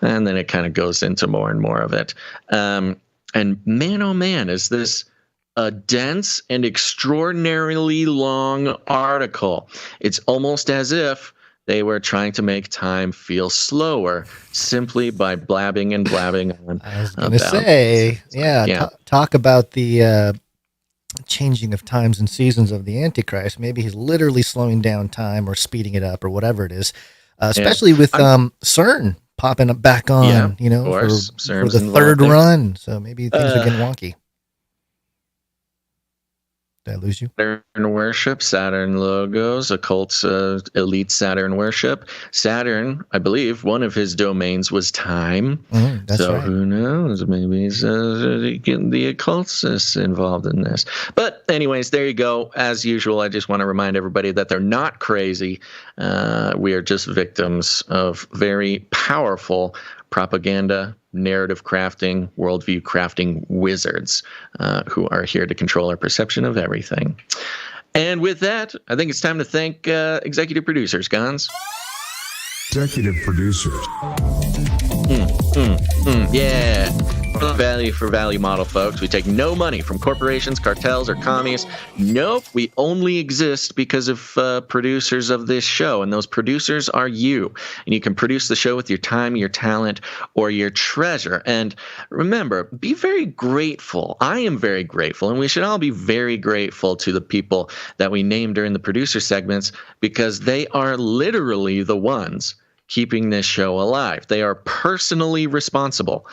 And then it kind of goes into more and more of it. And man, oh man, is this a dense and extraordinarily long article. It's almost as if they were trying to make time feel slower simply by blabbing and blabbing on. I was going to say, talk about the changing of times and seasons of the Antichrist. Maybe he's literally slowing down time or speeding it up or whatever it is, especially with CERN popping up back on, for the third run. So maybe things are getting wonky. Did I lose you? Saturn worship, Saturn logos, occult elite Saturn worship. Saturn, I believe, one of his domains was time. That's so right. who knows? Maybe he's getting the occultists involved in this. But anyways, there you go. As usual, I just want to remind everybody that they're not crazy. We are just victims of very powerful propaganda, narrative crafting, worldview crafting wizards who are here to control our perception of everything. And with that, I think it's time to thank executive producers, Gons. Executive producers. Yeah. Value for value model, folks. We take no money from corporations, cartels, or commies. Nope. We only exist because of producers of this show, and those producers are you. And you can produce the show with your time, your talent, or your treasure. And remember, be very grateful. I am very grateful, and we should all be very grateful to the people that we name during the producer segments, because they are literally the ones keeping this show alive. They are personally responsible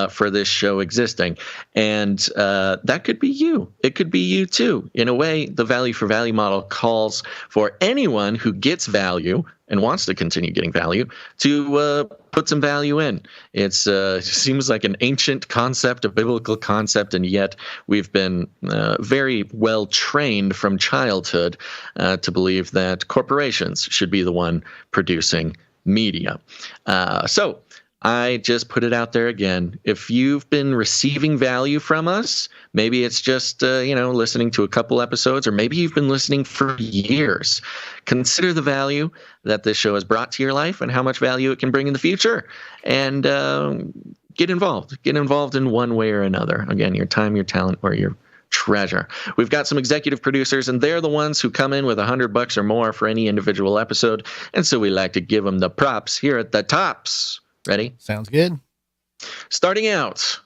for this show existing. And that could be you. It could be you too. In a way, the value for value model calls for anyone who gets value and wants to continue getting value to put some value in. It seems like an ancient concept, a biblical concept, and yet we've been very well trained from childhood to believe that corporations should be the one producing media. So I just put it out there again. If you've been receiving value from us, maybe it's just, listening to a couple episodes, or maybe you've been listening for years. Consider the value that this show has brought to your life and how much value it can bring in the future. And get involved. Get involved in one way or another. Again, your time, your talent, or your treasure. We've got some executive producers, and they're the ones who come in with $100 or more for any individual episode, and so we like to give them the props here at the tops. Ready? Sounds good. Starting out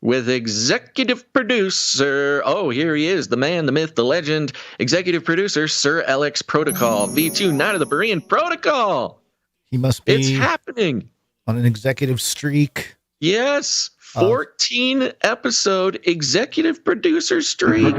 with executive producer. Oh, here he is, the man, the myth, the legend, executive producer, Sir Alex Protocol, V2, Knight of the Berean Protocol. He must be. It's happening. On an executive streak. Yes. 14 episode executive producer streak.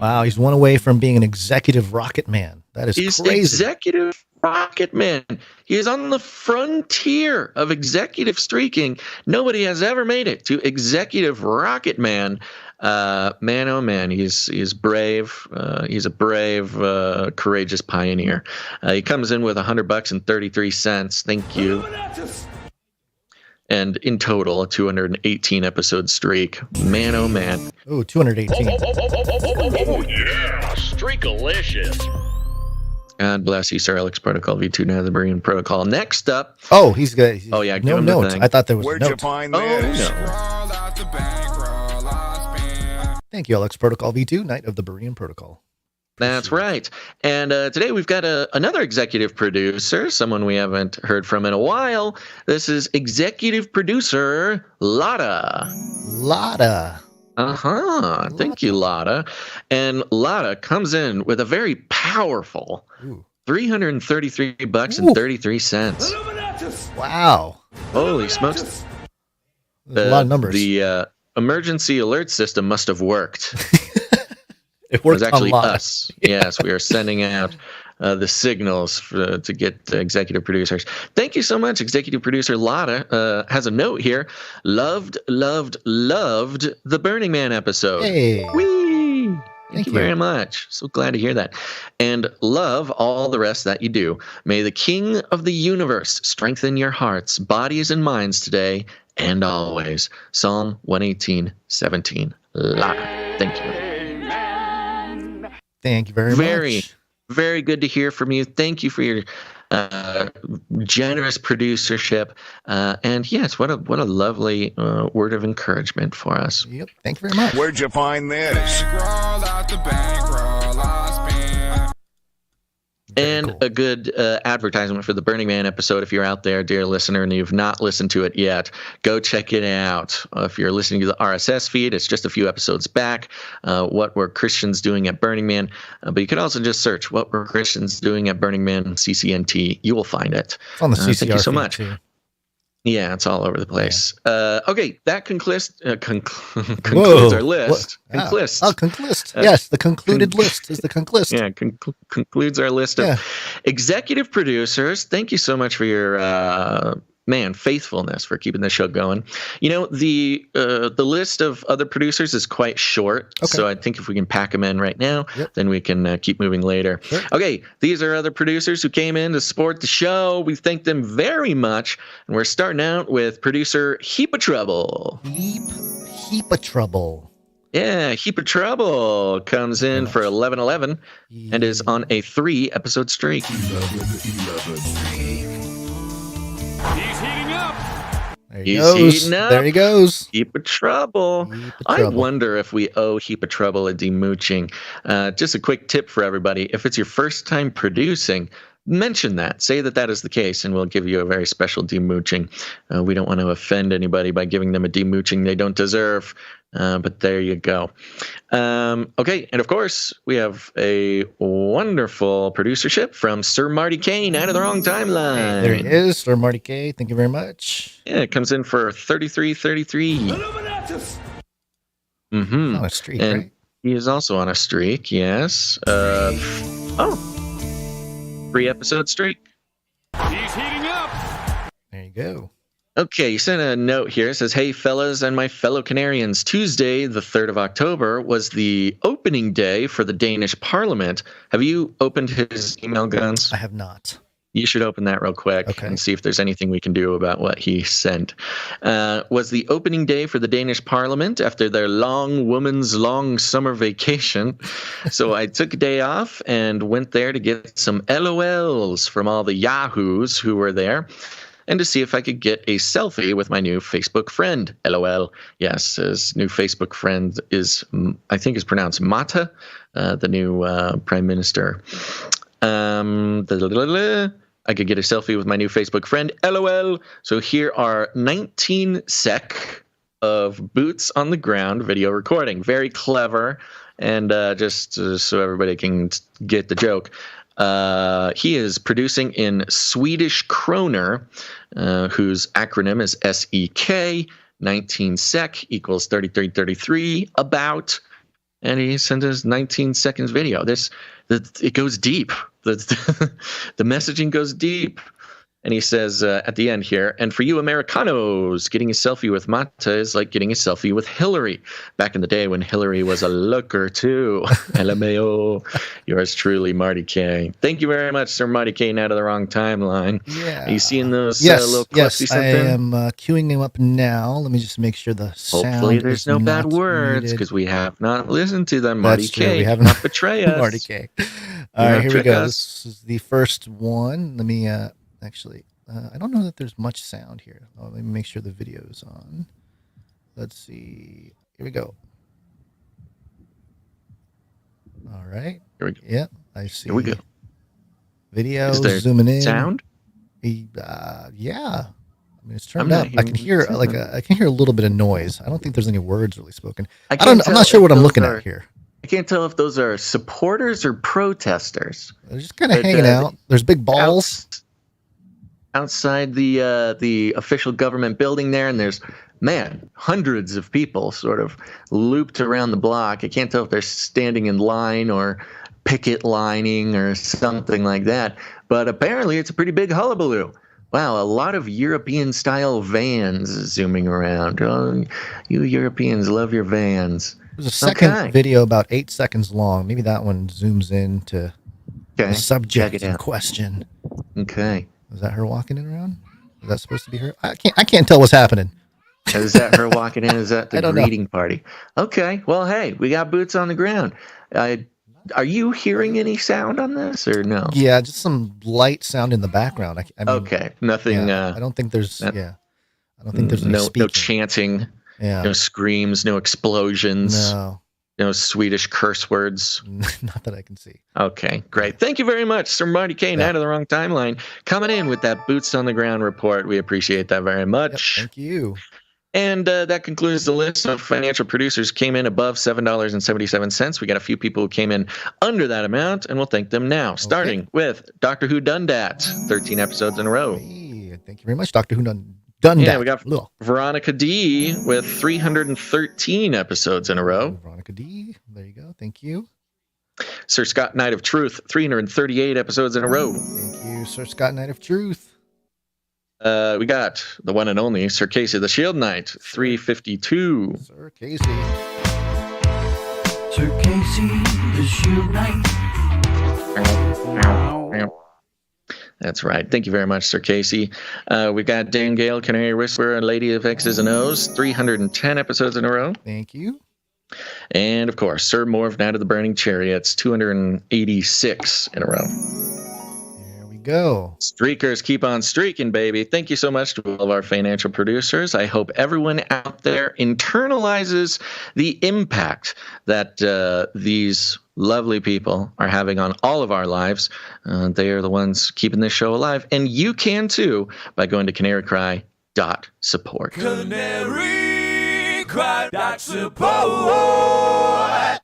Wow, he's one away from being an executive rocket man. That is crazy. Executive rocket man. He is on the frontier of executive streaking. Nobody has ever made it to executive rocket man. Man, oh man, he's brave. He's a brave, courageous pioneer. He comes in with $100 and 33 cents. Thank you. And in total, a 218 episode streak. Man, oh man. Oh, 218. Oh, yeah. Streakalicious. God bless you, Sir Alex Protocol, V2, Knight of the Berean Protocol. Next up. Oh, he's good. Oh, yeah. No notes. I thought there was Where'd a you note. find this? Thank you, Alex Protocol, V2, Knight of the Berean Protocol. That's right. And today we've got another executive producer, someone we haven't heard from in a while. This is executive producer Lotta. Lotta. Uh-huh. Thank you, Lotta. And Lotta comes in with a very powerful $333 and 33 cents. Wow. Holy smokes. There's a lot of numbers. The emergency alert system must have worked. It worked was actually a lot. us. Yes, we are sending out the signals to get executive producers. Thank you so much, executive producer Lotta. Has a note here. Loved the Burning Man episode. Hey. Whee! Thank you very much. So glad to hear that. And love all the rest that you do. May the King of the universe strengthen your hearts, bodies, and minds today and always. Psalm 118:17. Lotta. Thank you. Thank you very much. Very good to hear from you. Thank you for your generous producership. And yes, what a lovely word of encouragement for us. Yep. Thank you very much. Where'd you find this? And a good advertisement for the Burning Man episode. If you're out there, dear listener, and you've not listened to it yet, go check it out. If you're listening to the RSS feed, it's just a few episodes back. What were Christians doing at Burning Man? But you could also just search what were Christians doing at Burning Man CCNT. You will find it. It's on the CCR thank you so feed much. Too. Yeah, it's all over the place. Yeah. Okay, that concludes our list. Conclist. Yes, the concluded list is the conclist. Yeah, concludes our list of executive producers. Thank you so much for your faithfulness for keeping the show going. You know, the list of other producers is quite short, so I think if we can pack them in right now, then we can keep moving later. Sure. Okay, these are other producers who came in to support the show. We thank them very much, and we're starting out with producer Heap of Trouble. Heap of Trouble. Yeah, Heap of Trouble comes in for 11/11 and is on a 3-episode streak. 11. He's heating There he He's goes. heating up. There he goes. Heap of trouble. Heap of I trouble. wonder if we owe Heap of Trouble a demooching. Just a quick tip for everybody. If it's your first time producing, mention that. Say that is the case, and we'll give you a very special demooching. We don't want to offend anybody by giving them a demooching they don't deserve. But there you go. Okay, and of course, we have a wonderful producership from Sir Marty Kane out of the wrong timeline. Hey, there he is, Sir Marty K. Thank you very much. Yeah, it comes in for 3333. Mm-hmm. On a streak, and right? he is also on a streak, yes. 3-episode streak. He's heating up. There you go. Okay, you sent a note here. It says, hey, fellas and my fellow Canarians, Tuesday, the 3rd of October, was the opening day for the Danish Parliament. Have you opened his email, Guns? I have not. You should open that real quick and see if there's anything we can do about what he sent. Was the opening day for the Danish Parliament after their woman's long summer vacation. So I took a day off and went there to get some LOLs from all the Yahoos who were there, and to see if I could get a selfie with my new Facebook friend. LOL. Yes, his new Facebook friend is, I think is pronounced Mata, the new prime minister. I could get a selfie with my new Facebook friend. LOL. So here are 19 sec of boots on the ground video recording. Very clever. And just so everybody can get the joke. He is producing in Swedish kroner, whose acronym is SEK. 19 sec equals 3333 about. And he sent us 19 seconds video. It goes deep. The messaging goes deep. And he says at the end here, and for you Americanos, getting a selfie with Mata is like getting a selfie with Hillary. Back in the day when Hillary was a looker too. LMAO. Yours truly, Marty K. Thank you very much, Sir Marty K. Out of the wrong timeline. Yeah. Are you seeing those little clips he Yes, sent I in? am queuing them up now. Let me just make sure the sound Hopefully there's is no not bad words muted. because we have not listened to them. Marty That's true. K. We have not betray us. Marty K. All right, here we go. This is the first one. Let me actually, I don't know that there's much sound here. Let me make sure the video is on. Let's see. Here we go. All right. Here we go. Yeah, I see. Here we go. Video Is there zooming in. sound? Yeah. I mean, it's turned not up. I can hear hearing I can hear a little bit of noise. I don't think there's any words really spoken. I'm I'm not sure what I'm looking at here. I can't tell if those are supporters or protesters. They're just kind of hanging out. There's big balls outside the official government building there, and there's hundreds of people sort of looped around the block. I can't tell if they're standing in line or picket lining or something like that, but apparently it's a pretty big hullabaloo. Wow, a lot of European-style vans zooming around. Oh, you Europeans love your vans. There's a second video about 8 seconds long. Maybe that one zooms in to the subject in question. Okay. Is that her walking in around? Is that supposed to be her? I can't tell what's happening. Is that her walking in? Is that the greeting know. party? Okay. Well, hey, we got boots on the ground. Are you hearing any sound on this or no? Yeah, just some light sound in the background. I mean, okay. Nothing. Yeah, I don't think there's. I don't think there's no chanting. Yeah. No screams. No explosions. No Swedish curse words. Not that I can see. Okay, great. Thank you very much, Sir Marty Kane, out of the wrong timeline, coming in with that boots on the ground report. We appreciate that very much. Yep, thank you. And that concludes the list of financial producers came in above $7.77. We got a few people who came in under that amount, and we'll thank them now. Starting with Doctor Who Dundat, 13 episodes in a row. Hey, thank you very much, Doctor Who Dundat. Yeah, we got Veronica D with 313 episodes in a row. Veronica D, there you go. Thank you. Sir Scott Knight of Truth, 338 episodes in a row. Thank you, Sir Scott Knight of Truth. We got the one and only Sir Casey the Shield Knight, 352. Sir Casey. Sir Casey the Shield Knight. That's right. Thank you very much, Sir Casey. We got Dan Gale, Canary Whisperer, and Lady of X's and O's, 310 episodes in a row. Thank you. And, of course, Sir Morv, Knight of the Burning Chariots, 286 in a row. There we go. Streakers keep on streaking, baby. Thank you so much to all of our financial producers. I hope everyone out there internalizes the impact that these lovely people are having on all of our lives. They are the ones keeping this show alive. And you can too by going to canarycry.support. Canarycry.support.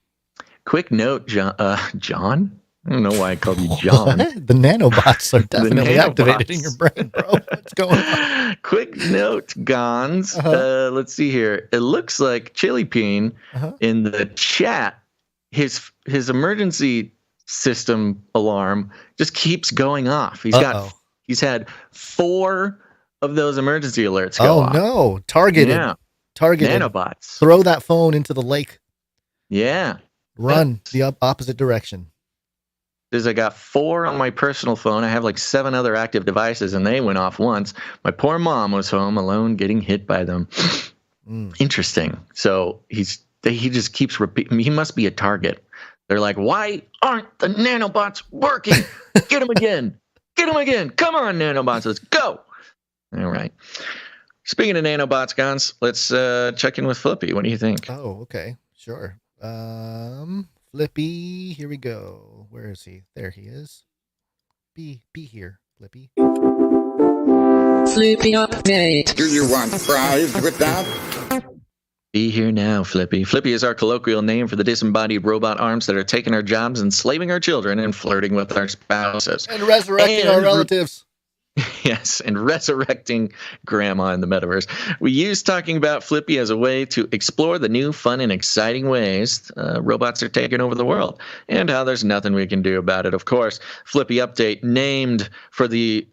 Quick note, John? I don't know why I called you John. The nanobots are definitely activated in your brain, bro. What's going on? Quick note, Gons. Let's see here. It looks like Chili Peen in the chat, his emergency system alarm just keeps going off. He's had 4 of those emergency alerts go off. Oh no. Targeted. Yeah. Targeted. Nanobots. Throw that phone into the lake. Yeah. Run the opposite direction. Is I got 4 on my personal phone. I have like 7 other active devices, and they went off once. My poor mom was home alone, getting hit by them. Interesting. So he just keeps repeating. He must be a target. They're like, why aren't the nanobots working? Get them again. Get them again. Come on, nanobots. Let's go. All right. Speaking of nanobots, Gons, let's check in with Flippy. What do you think? Oh, okay. Sure. Flippy, here we go. Where is he? There he is. Be here, Flippy. Flippy update. Do you want fries with that? Be here now, Flippy. Flippy is our colloquial name for the disembodied robot arms that are taking our jobs, enslaving our children, and flirting with our spouses. And resurrecting our relatives. Yes, and resurrecting grandma in the metaverse. We use talking about Flippy as a way to explore the new, fun, and exciting ways robots are taking over the world, and how there's nothing we can do about it, of course. Flippy Update, named for the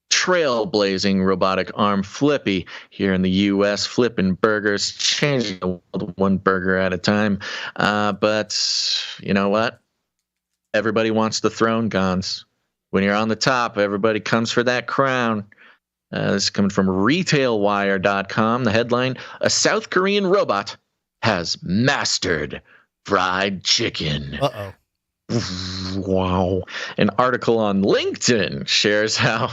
trailblazing robotic arm Flippy here in the U.S., flipping burgers, changing the world one burger at a time. But you know what? Everybody wants the throne, Gons. When you're on the top, everybody comes for that crown. This is coming from RetailWire.com. The headline, a South Korean robot has mastered fried chicken. Uh-oh. Wow. An article on LinkedIn shares how,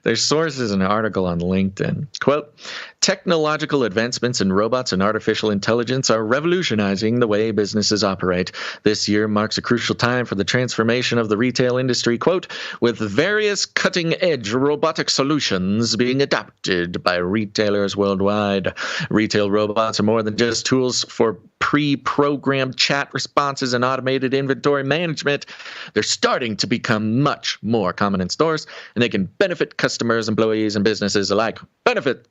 there's sources in an article on LinkedIn. Quote, technological advancements in robots and artificial intelligence are revolutionizing the way businesses operate. This year marks a crucial time for the transformation of the retail industry, quote, with various cutting-edge robotic solutions being adopted by retailers worldwide. Retail robots are more than just tools for pre-programmed chat responses and automated inventory management. They're starting to become much more common in stores, and they can benefit customers, employees, and businesses alike. Benefit.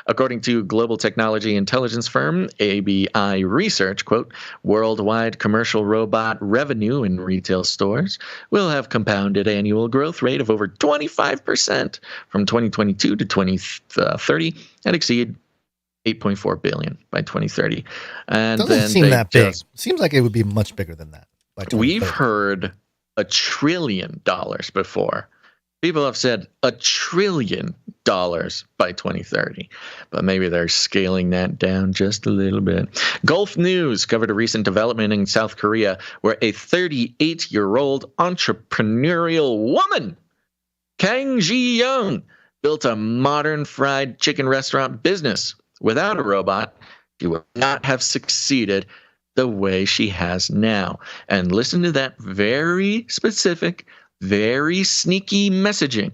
According to global technology intelligence firm ABI Research, quote, worldwide commercial robot revenue in retail stores will have compounded annual growth rate of over 25% from 2022 to 2030 and exceed $8.4 billion by 2030. And doesn't then seem that big. Seems like it would be much bigger than that by 2030. We've heard $1 trillion before. People have said $1 trillion by 2030, but maybe they're scaling that down just a little bit. Gulf News covered a recent development in South Korea where a 38-year-old entrepreneurial woman, Kang Ji-young, built a modern fried chicken restaurant business. Without a robot, she would not have succeeded the way she has now. And listen to that very specific, very sneaky messaging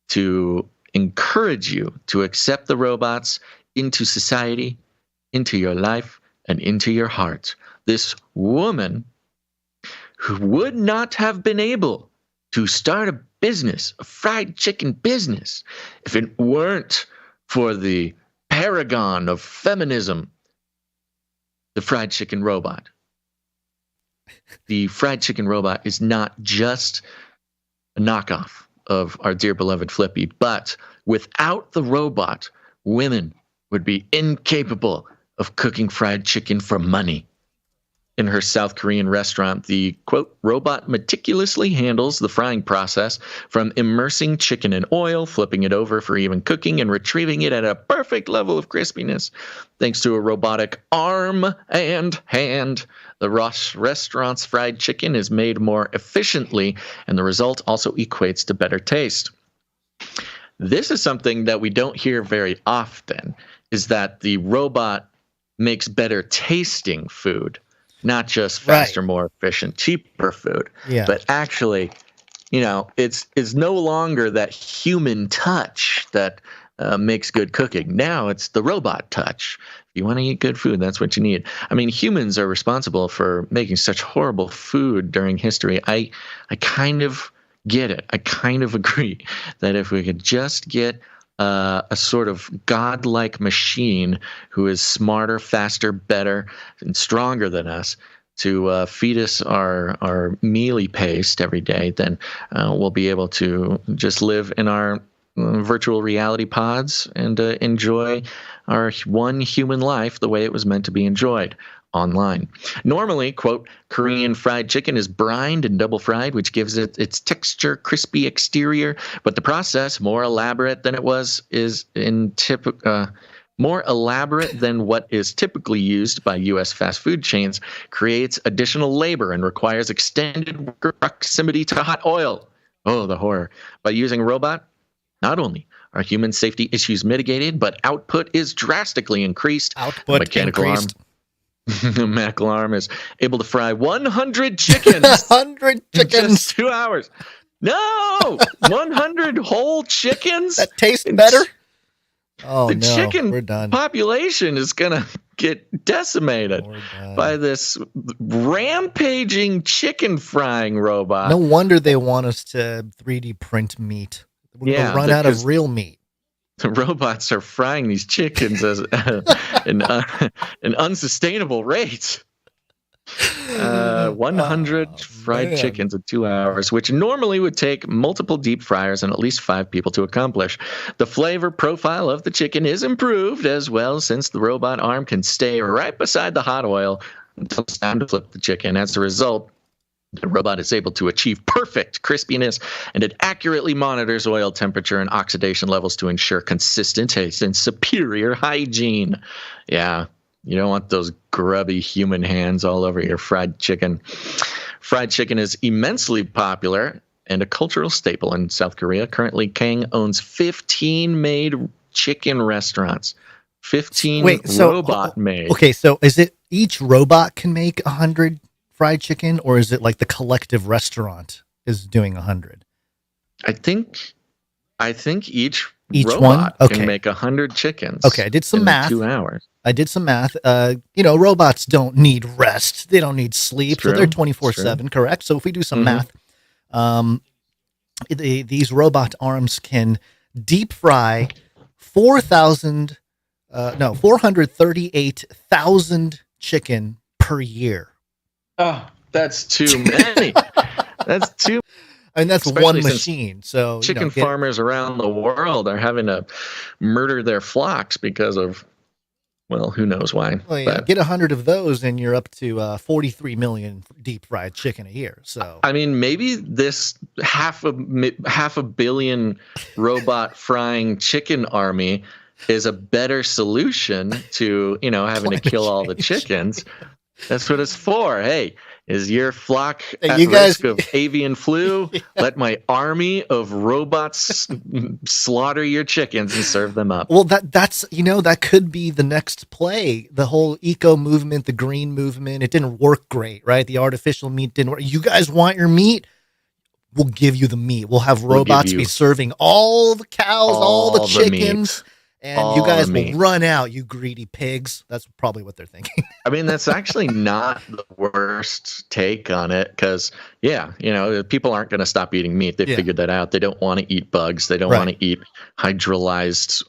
to encourage you to accept the robots into society, into your life, and into your heart. This woman who would not have been able to start a business, a fried chicken business, if it weren't for the paragon of feminism, the fried chicken robot. The fried chicken robot is not just a knockoff of our dear beloved Flippy, but without the robot, women would be incapable of cooking fried chicken for money. in her South Korean restaurant. The, quote, robot meticulously handles the frying process, from immersing chicken in oil, flipping it over for even cooking, and retrieving it at a perfect level of crispiness. Thanks to a robotic arm and hand, the restaurant's fried chicken is made more efficiently, and the result also equates to better taste. This is something that we don't hear very often, is that the robot makes better tasting food. Not just faster, more efficient, cheaper food, but actually, it's no longer that human touch that makes good cooking. Now it's the robot touch. If you want to eat good food, that's what you need. I mean, humans are responsible for making such horrible food during history. I kind of get it. I kind of agree that if we could just get a sort of godlike machine who is smarter, faster, better, and stronger than us to feed us our mealy paste every day, then we'll be able to just live in our virtual reality pods and enjoy our one human life the way it was meant to be enjoyed online. Normally, quote, Korean fried chicken is brined and double fried, which gives it its texture, crispy exterior, but the process, more elaborate than what is typically used by U.S. fast food chains, creates additional labor and requires extended worker proximity to hot oil. Oh, the horror. By using a robot, not only are human safety issues mitigated, but output is drastically increased. Mechanical arm is able to fry 100 chickens. 100 chickens. In just 2 hours. No! 100 whole chickens? That tastes better? Oh, the no. chicken We're done. population is going to get decimated by this rampaging chicken frying robot. No wonder they want us to 3D print meat. We're going to run out of real meat. The robots are frying these chickens as an unsustainable rate. 100 fried chickens in 2 hours, which normally would take multiple deep fryers and at least 5 people to accomplish. The flavor profile of the chicken is improved as well, since the robot arm can stay right beside the hot oil until it's time to flip the chicken. As a result, the robot is able to achieve perfect crispiness, and it accurately monitors oil temperature and oxidation levels to ensure consistent taste and superior hygiene. Yeah, you don't want those grubby human hands all over your fried chicken. Fried chicken is immensely popular and a cultural staple in South Korea. Currently, Kang owns 15 made chicken restaurants. 15 robot made. Okay, so is it each robot can make 100 fried chicken, or is it like the collective restaurant is doing 100? I think each one robot can make 100 chickens. Okay, I did some math. 2 hours. I did some math. Robots don't need rest. They don't need sleep. So they're 24/7, correct? So if we do some math, these robot arms can deep fry 438,000 chicken per year. Oh, that's too many. That's too. I mean, that's one machine. So chicken farmers around the world are having to murder their flocks because of, well, who knows why. Well, yeah, get 100 of those, and you're up to 43 million deep fried chicken a year. So I mean, maybe this half a billion robot frying chicken army is a better solution to having to kill all the chickens. That's what it's for. Hey, is your flock at risk of avian flu? Let my army of robots slaughter your chickens and serve them up. Well, that's that could be the next play. The whole eco movement, the green movement, it didn't work great, right? The artificial meat didn't work. You guys want your meat? We'll give you the meat. We'll have robots be serving all the cows, all the chickens. And you guys will run out, you greedy pigs. That's probably what they're thinking. I mean, that's actually not the worst take on it because, people aren't going to stop eating meat. They figured that out. They don't want to eat bugs. They don't want to eat hydrolyzed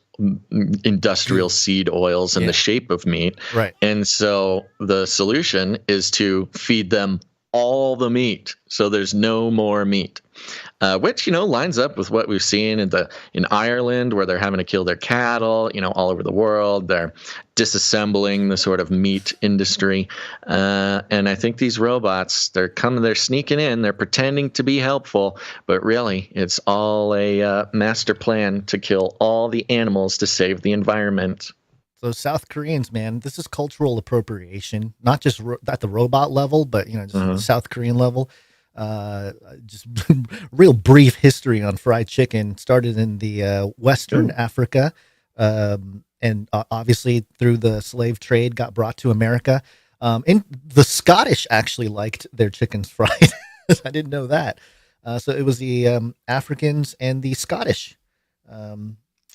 industrial seed oils in the shape of meat. Right. And so the solution is to feed them all the meat, so there's no more meat. Which, lines up with what we've seen in Ireland, where they're having to kill their cattle, all over the world. They're disassembling the sort of meat industry. And I think these robots, they're sneaking in, they're pretending to be helpful, but really it's all a master plan to kill all the animals to save the environment. So South Koreans, man, this is cultural appropriation, not just at the robot level, but, just the South Korean level. Just real brief history on fried chicken. Started in the Western Africa, and obviously through the slave trade got brought to America. And the Scottish actually liked their chickens fried. I didn't know that. So it was the Africans and the Scottish.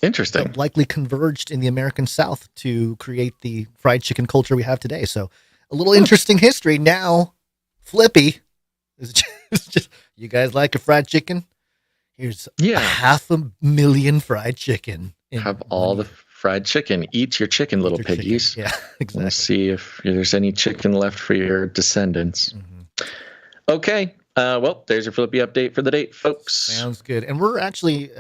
Interesting. That likely converged in the American South to create the fried chicken culture we have today. So a little interesting history. Now, Flippy is just, you guys like a fried chicken? Here's 500,000 fried chicken. Have all the fried chicken. Eat your chicken, little piggies. Chicken. Yeah, exactly. We'll see if there's any chicken left for your descendants. Mm-hmm. Okay. Well, there's your Flippy update for the date, folks. Sounds good. And we're actually,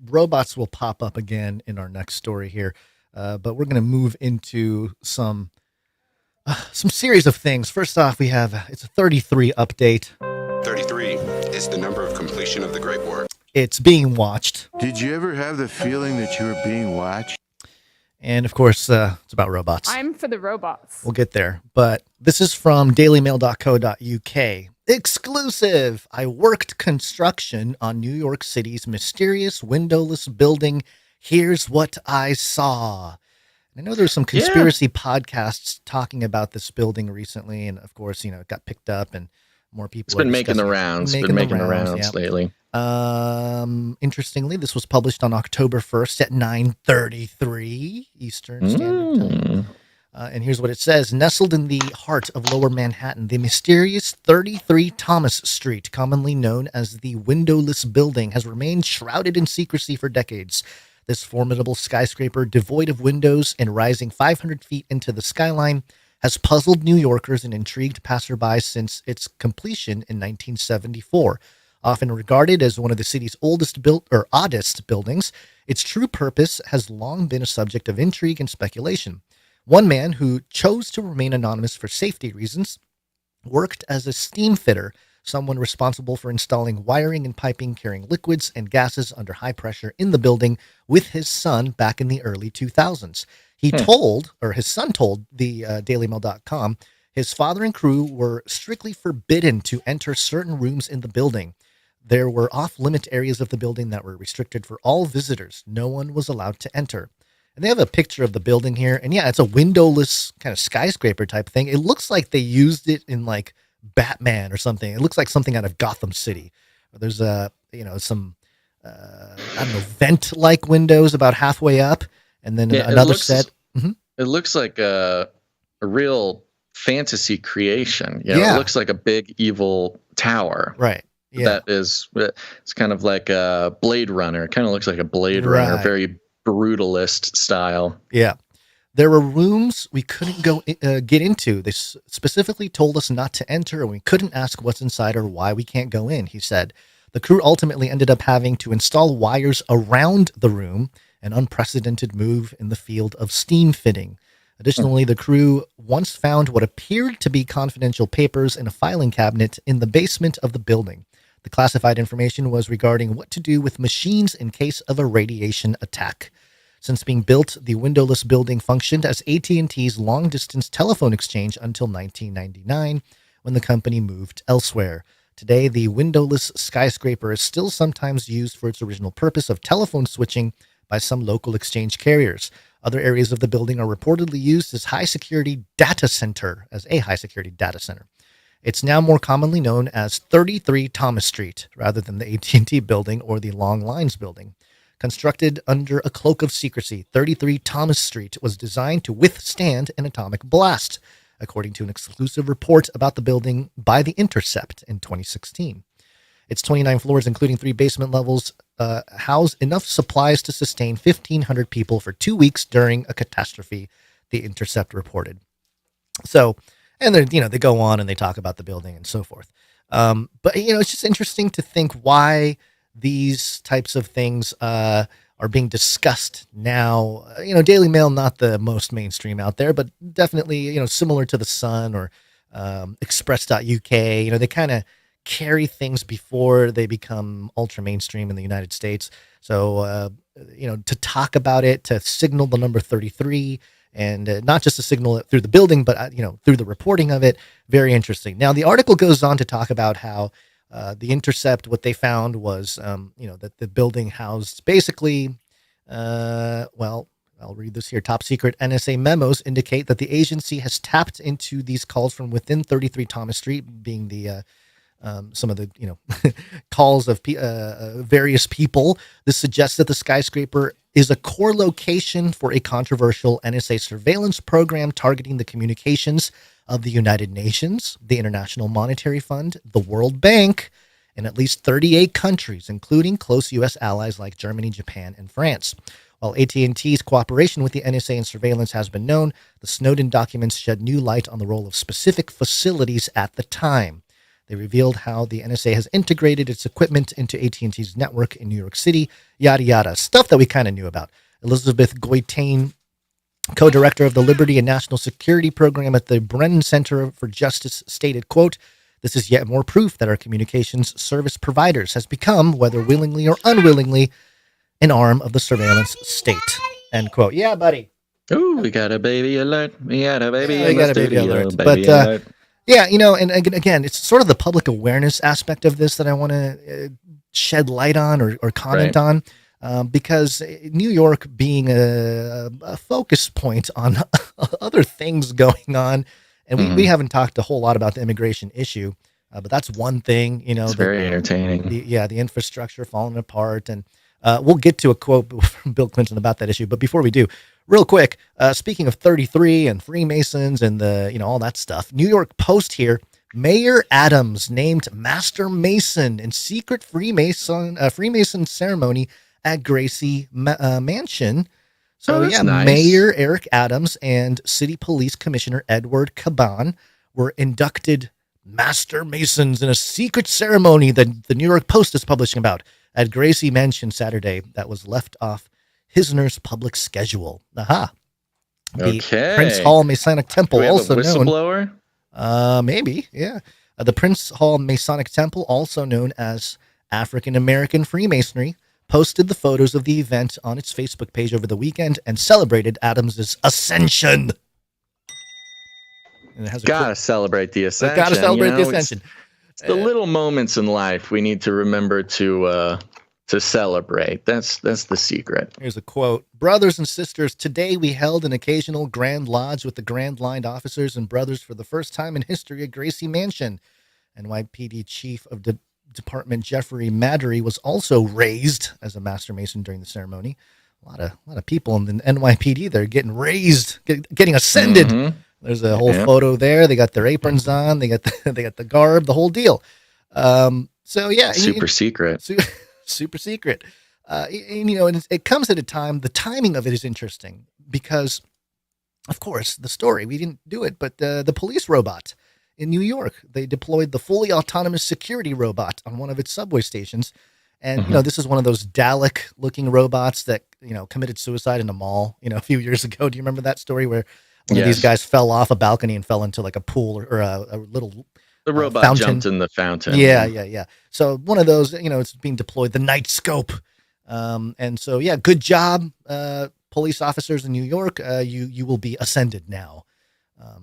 robots will pop up again in our next story here. But we're going to move into some series of things. First off, we have, it's a 33 update. 33 is the number of completion of the Great War. It's being watched. Did you ever have the feeling that you were being watched? And of course, it's about robots. I'm for the robots. We'll get there. But this is from dailymail.co.uk. Exclusive. I worked construction on New York City's mysterious windowless building. Here's what I saw. I know there's some conspiracy podcasts talking about this building recently. And of course, it got picked up and more people. It's been making the rounds. Been making the rounds lately. Interestingly, this was published on October 1st at 9:33 Eastern Standard Time. And here's what it says. Nestled in the heart of Lower Manhattan, the mysterious 33 Thomas Street, commonly known as the Windowless Building, has remained shrouded in secrecy for decades. This formidable skyscraper, devoid of windows and rising 500 feet into the skyline, has puzzled New Yorkers and intrigued passersby since its completion in 1974. Often regarded as one of the city's oddest buildings, its true purpose has long been a subject of intrigue and speculation. One man, who chose to remain anonymous for safety reasons, worked as a steam fitter, someone responsible for installing wiring and piping carrying liquids and gases under high pressure in the building with his son back in the early 2000s. His son told the dailymail.com, his father and crew were strictly forbidden to enter certain rooms in the building. There were off-limit areas of the building that were restricted for all visitors. No one was allowed to enter. And they have a picture of the building here. And yeah, it's a windowless kind of skyscraper type thing. It looks like they used it in like Batman or something. It looks like something out of Gotham City. There's some vent-like windows about halfway up, and then another set. Mm-hmm. It looks like a real fantasy creation. It looks like a big evil tower. Right. Yeah. It's kind of like a Blade Runner. It kind of looks like a Blade Runner, very brutalist style. Yeah. There were rooms we couldn't get into. They specifically told us not to enter, and we couldn't ask what's inside or why we can't go in, he said. The crew ultimately ended up having to install wires around the room, an unprecedented move in the field of steam fitting. Additionally, the crew once found what appeared to be confidential papers in a filing cabinet in the basement of the building. The classified information was regarding what to do with machines in case of a radiation attack. Since being built, the windowless building functioned as AT&T's long-distance telephone exchange until 1999, when the company moved elsewhere. Today, the windowless skyscraper is still sometimes used for its original purpose of telephone switching by some local exchange carriers. Other areas of the building are reportedly used as a high-security data center. It's now more commonly known as 33 Thomas Street, rather than the AT&T building or the Long Lines building. Constructed under a cloak of secrecy, 33 Thomas Street was designed to withstand an atomic blast, according to an exclusive report about the building by The Intercept in 2016. Its 29 floors, including 3 basement levels, house enough supplies to sustain 1,500 people for 2 weeks during a catastrophe, The Intercept reported. So, And then, they go on and they talk about the building and so forth. But, it's just interesting to think why these types of things are being discussed now. Daily Mail, not the most mainstream out there, but definitely, similar to The Sun or Express.uk. They kind of carry things before they become ultra mainstream in the United States. So, to talk about it, to signal the number 33, and not just to signal it through the building, but, through the reporting of it. Very interesting. Now, the article goes on to talk about how The Intercept, what they found was, that the building housed basically, well, I'll read this here. Top secret NSA memos indicate that the agency has tapped into these calls from within 33 Thomas Street, being the some of the calls of various people. This suggests that the skyscraper is a core location for a controversial NSA surveillance program targeting the communications of the United Nations, the International Monetary Fund, the World Bank, and at least 38 countries, including close U.S. allies like Germany, Japan, and France. While AT&T's cooperation with the NSA in surveillance has been known, the Snowden documents shed new light on the role of specific facilities at the time. They revealed how the NSA has integrated its equipment into AT&T's network in New York City, yada, yada, stuff that we kind of knew about. Elizabeth Goitain, co-director of the Liberty and National Security Program at the Brennan Center for Justice, stated, quote, "This is yet more proof that our communications service providers has become, whether willingly or unwillingly, an arm of the surveillance state," end quote. Yeah, buddy. Ooh, we got a baby alert. We got a baby alert. We got a baby alert. But, alert. Yeah, and again, it's sort of the public awareness aspect of this that I want to shed light on or comment on, because New York being a focus point on other things going on, and we haven't talked a whole lot about the immigration issue, but that's one thing. It's very entertaining. The infrastructure falling apart, and we'll get to a quote from Bill Clinton about that issue. But before we do, real quick, speaking of 33 and Freemasons and all that stuff, New York Post here, Mayor Adams named Master Mason in secret Freemason ceremony at Gracie Mansion. So nice. Mayor Eric Adams and City Police Commissioner Edward Caban were inducted Master Masons in a secret ceremony that the New York Post is publishing about at Gracie Mansion Saturday that was left off Hisner's public schedule. Aha. The Prince Hall Masonic Temple, also known. Whistleblower? Maybe, yeah. The Prince Hall Masonic Temple, also known as African American Freemasonry, posted the photos of the event on its Facebook page over the weekend and celebrated Adams's ascension. And it has gotta celebrate the ascension. Gotta celebrate the ascension. It's the little moments in life we need to remember to celebrate. That's the secret. Here's a quote. "Brothers and sisters, today we held an occasional Grand Lodge with the Grand Line officers and brothers for the first time in history at Gracie Mansion. NYPD Chief of Department Jeffrey Madry was also raised as a Master Mason during the ceremony." A lot of people in the NYPD, they're getting raised, getting ascended. Mm-hmm. There's a whole photo there. They got their aprons on. They got the garb, the whole deal. So yeah, super secret. Super secret. And it comes at a time, the timing of it is interesting because, of course, the story, we didn't do it, but the police robot in New York, they deployed the fully autonomous security robot on one of its subway stations. And, this is one of those Dalek looking robots that, committed suicide in a mall, a few years ago. Do you remember that story where one of these guys fell off a balcony and fell into like a pool or a little The robot fountain. jumped in the fountain. Yeah. So one of those, it's being deployed, the night scope. And so, good job, police officers in New York. You will be ascended now.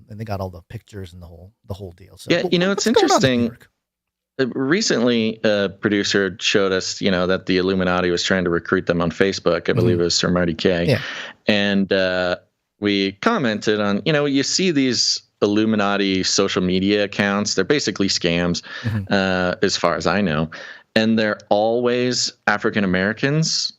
And they got all the pictures and the whole deal. So it's interesting. Recently, a producer showed us, that the Illuminati was trying to recruit them on Facebook. I believe it was Sir Marty K. Yeah. And we commented on, you see these Illuminati social media accounts. They're basically scams, as far as I know. And they're always African Americans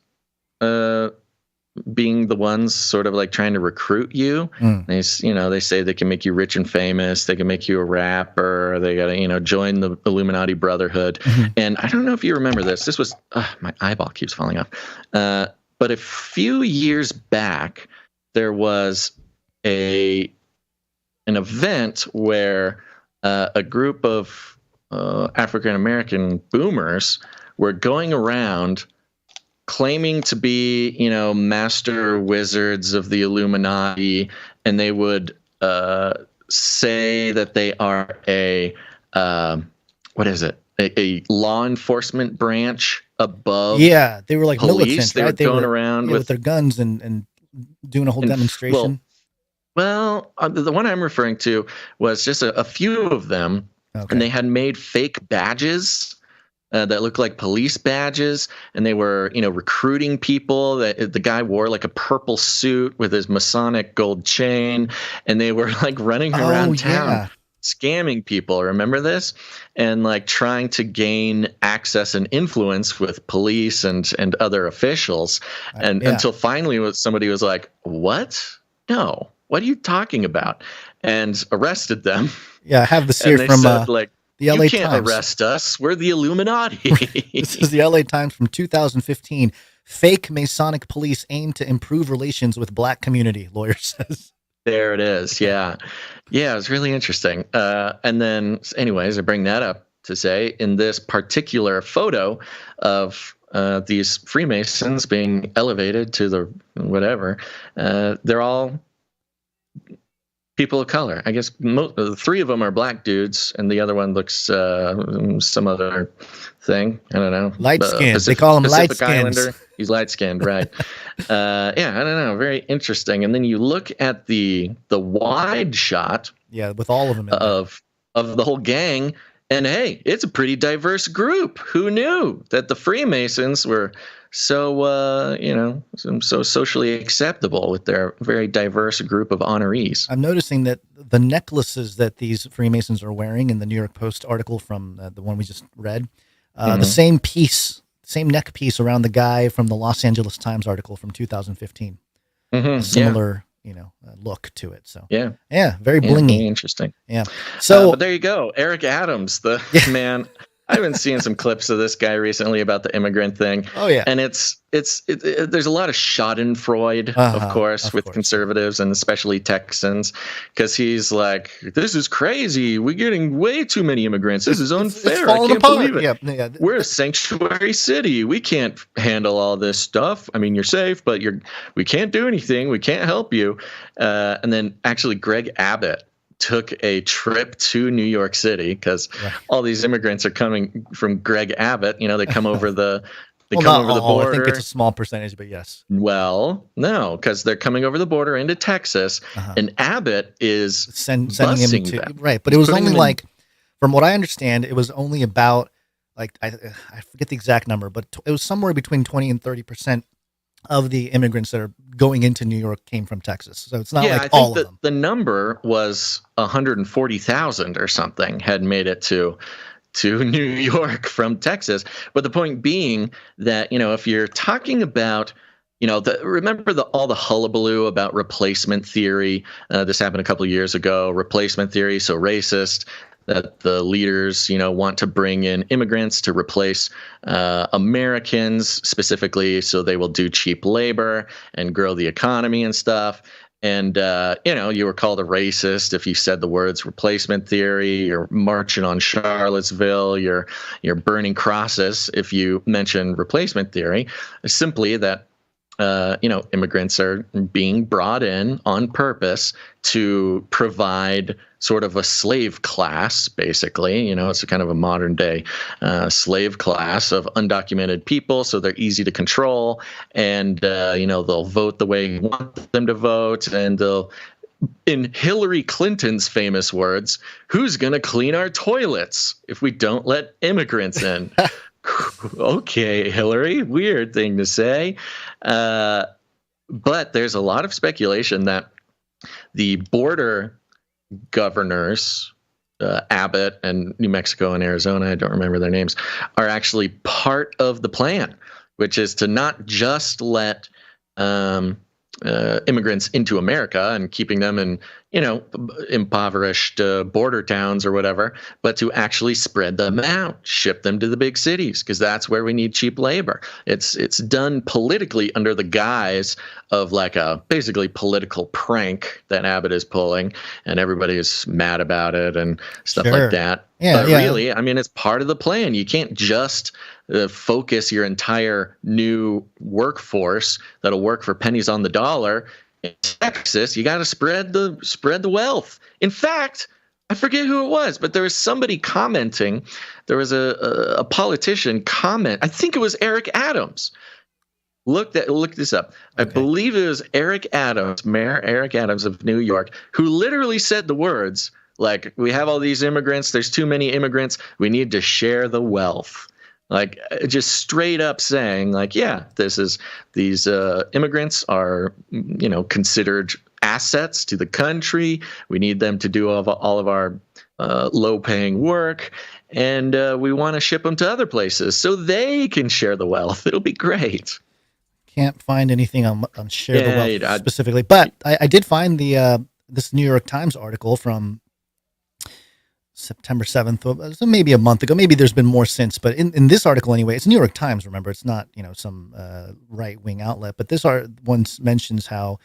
being the ones sort of like trying to recruit you. They say they can make you rich and famous. They can make you a rapper. They got to, join the Illuminati Brotherhood. And I don't know if you remember this. This was, my eyeball keeps falling off. But a few years back, there was an an event where a group of African American boomers were going around claiming to be, master wizards of the Illuminati, and they would say that they are a law enforcement branch above. Yeah, they were like police. Militant, They right? were going around with their guns and doing a whole demonstration. Well, the one I'm referring to was just a few of them, and they had made fake badges that looked like police badges, and they were, recruiting people. That the guy wore like a purple suit with his Masonic gold chain, and they were like running around town scamming people. Remember this? And like trying to gain access and influence with police and other officials, and until finally somebody was like, "What? No, what are you talking about?" And arrested them. Yeah, I have this here from said, the LA you can't Times. arrest us. We're the Illuminati. This is the LA Times from 2015. Fake Masonic police aim to improve relations with black community, lawyer says. There it is. Yeah. Yeah, it was really interesting. And then, anyways, I bring that up to say in this particular photo of these Freemasons being elevated to the whatever, they're all people of color. I guess three of them are black dudes, and the other one looks some other thing. I don't know. Light skinned. They call him light skinned. He's light skinned, right? I don't know. Very interesting. And then you look at the wide shot. Yeah, with all of them of the whole gang. And hey, it's a pretty diverse group. Who knew that the Freemasons were so so socially acceptable with their very diverse group of honorees? I'm noticing that the necklaces that these Freemasons are wearing in the New York Post article from the one we just read, the same neck piece around the guy from the Los Angeles Times article from 2015. Similar, look to it. So yeah, very blingy. Very interesting. Yeah. So but there you go, Eric Adams, the man. I've been seeing some clips of this guy recently about the immigrant thing. Oh yeah, and it's there's a lot of Schadenfreude, of course, with conservatives and especially Texans, because he's like, "This is crazy. We're getting way too many immigrants. This is unfair. I can't believe it. Yeah. We're a sanctuary city. We can't handle all this stuff. I mean, you're safe, but we can't do anything. We can't help you." And then actually, Greg Abbott took a trip to New York City because all these immigrants are coming from Greg Abbott. They come over the over the border. I think it's a small percentage, but yes. Well, no, because they're coming over the border into Texas, and Abbott is sending him to them. Right, but it was only like, from what I understand, it was only about like I forget the exact number, but it was somewhere between 20 and 30% of the immigrants that are going into New York came from Texas. So it's not like all of them. The number was 140,000 or something had made it to New York from Texas. But the point being that, if you're talking about, remember all the hullabaloo about replacement theory? This happened a couple of years ago. Replacement theory, so racist, that the leaders, want to bring in immigrants to replace Americans specifically, so they will do cheap labor and grow the economy and stuff. And, you were called a racist if you said the words replacement theory. You're marching on Charlottesville. You're burning crosses if you mention replacement theory. Simply that, immigrants are being brought in on purpose to provide sort of a slave class, basically. It's a kind of a modern day slave class of undocumented people, so they're easy to control, and they'll vote the way you want them to vote, and they'll, in Hillary Clinton's famous words, "Who's going to clean our toilets if we don't let immigrants in?" Okay, Hillary, weird thing to say. But there's a lot of speculation that the border governors, Abbott and New Mexico and Arizona, I don't remember their names, are actually part of the plan, which is to not just let immigrants into America and keeping them in, impoverished border towns or whatever, but to actually spread them out, ship them to the big cities, because that's where we need cheap labor. It's done politically under the guise of like a basically political prank that Abbott is pulling, and everybody is mad about it and stuff like that. Yeah, but really, I mean, it's part of the plan. You can't just focus your entire new workforce that'll work for pennies on the dollar in Texas. You got to spread the wealth. In fact, I forget who it was, but there was somebody commenting. There was a politician comment. I think it was Eric Adams. Look this up. I believe it was Eric Adams, Mayor Eric Adams of New York, who literally said the words like, "We have all these immigrants. There's too many immigrants. We need to share the wealth." Like, just straight up saying, like, yeah, these immigrants are, considered assets to the country. We need them to do all of our low-paying work, and we want to ship them to other places so they can share the wealth. It'll be great. Can't find anything on share the wealth specifically, but I did find this New York Times article from September 7th, so maybe a month ago. Maybe there's been more since, but in this article anyway, it's New York Times, remember, it's not, some right-wing outlet, but this one mentions how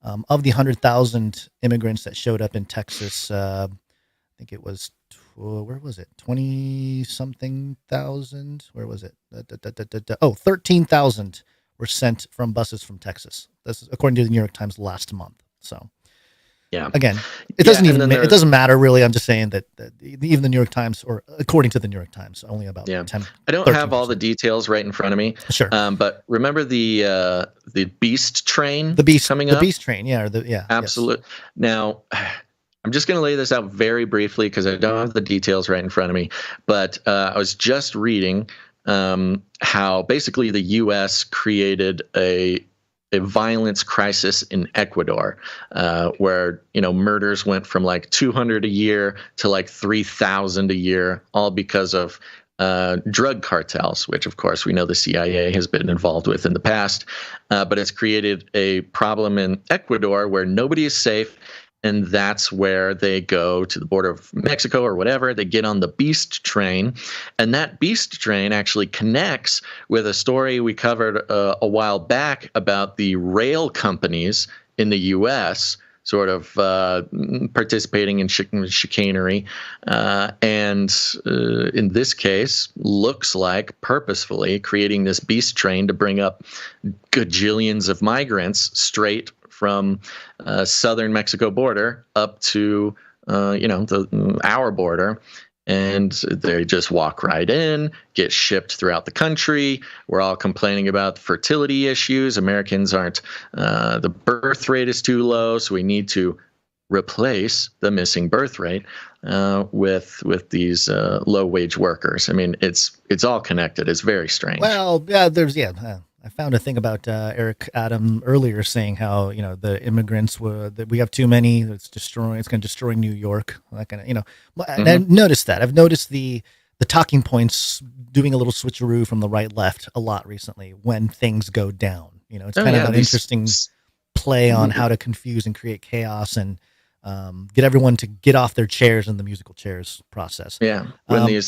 of the 100,000 immigrants that showed up in Texas, I think it was, where was it? 20-something thousand? Where was it? 13,000 were sent from buses from Texas. This is according to the New York Times last month. So, yeah. Again, it doesn't matter really. I'm just saying that even the New York Times, or according to the New York Times, only about 10. I don't have all the details right in front of me. Sure. But remember the Beast train coming up? The Beast train, Absolutely. Yes. Now, I'm just going to lay this out very briefly because I don't have the details right in front of me. But I was just reading how basically the U.S. created a violence crisis in Ecuador, where murders went from like 200 a year to like 3,000 a year, all because of drug cartels, which of course we know the CIA has been involved with in the past. But it's created a problem in Ecuador where nobody is safe. And that's where they go to the border of Mexico or whatever. They get on the Beast train. And that Beast train actually connects with a story we covered a while back about the rail companies in the U.S. sort of participating in chicanery. And in this case, looks like purposefully creating this Beast train to bring up gajillions of migrants straight from southern Mexico border up to our border, and they just walk right in, get shipped throughout the country. We're all complaining about fertility issues. Americans aren't the birth rate is too low, so we need to replace the missing birth rate with these low wage workers. I mean, it's all connected. It's very strange. Well, yeah, I found a thing about Eric Adam earlier saying how the immigrants that we have too many. It's going to destroy New York. That kind of And I've noticed that. I've noticed the talking points doing a little switcheroo from the right left a lot recently when things go down. It's kind of an interesting play on how to confuse and create chaos and get everyone to get off their chairs in the musical chairs process. Yeah, when the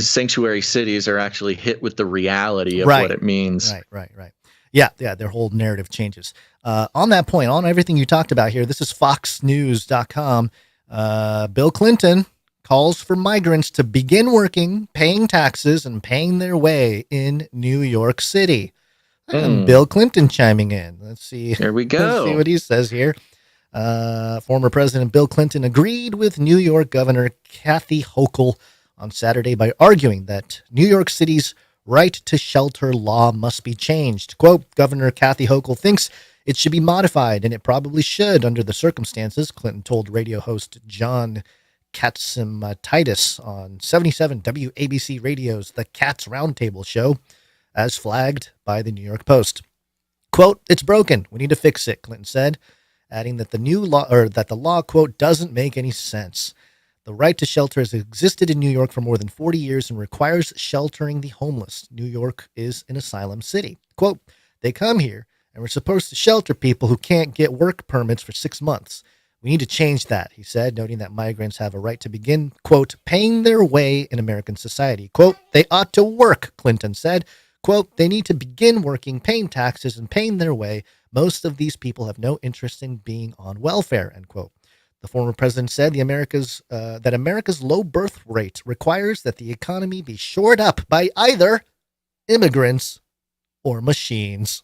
sanctuary cities are actually hit with the reality of what it means. Right. Yeah, their whole narrative changes. On that point, on everything you talked about here, this is foxnews.com. Bill Clinton calls for migrants to begin working, paying taxes, and paying their way in New York City. And Bill Clinton chiming in. Let's see. Here we go. Let's see what he says here. Former President Bill Clinton agreed with New York Governor Kathy Hochul on Saturday by arguing that New York City's right to shelter law must be changed. Quote, Governor Kathy Hochul thinks it should be modified, and it probably should under the circumstances, Clinton told radio host John Katsimatidis on 77 WABC Radio's The Cats Roundtable show, as flagged by the New York Post. Quote, it's broken. We need to fix it, Clinton said, adding that the law, quote, doesn't make any sense. The right to shelter has existed in New York for more than 40 years and requires sheltering the homeless. New York is an asylum city. Quote, they come here and we're supposed to shelter people who can't get work permits for 6 months. We need to change that, he said, noting that migrants have a right to begin, quote, paying their way in American society. Quote, they ought to work, Clinton said. Quote, they need to begin working, paying taxes, and paying their way. Most of these people have no interest in being on welfare, end quote. The former president said that America's low birth rate requires that the economy be shored up by either immigrants or machines.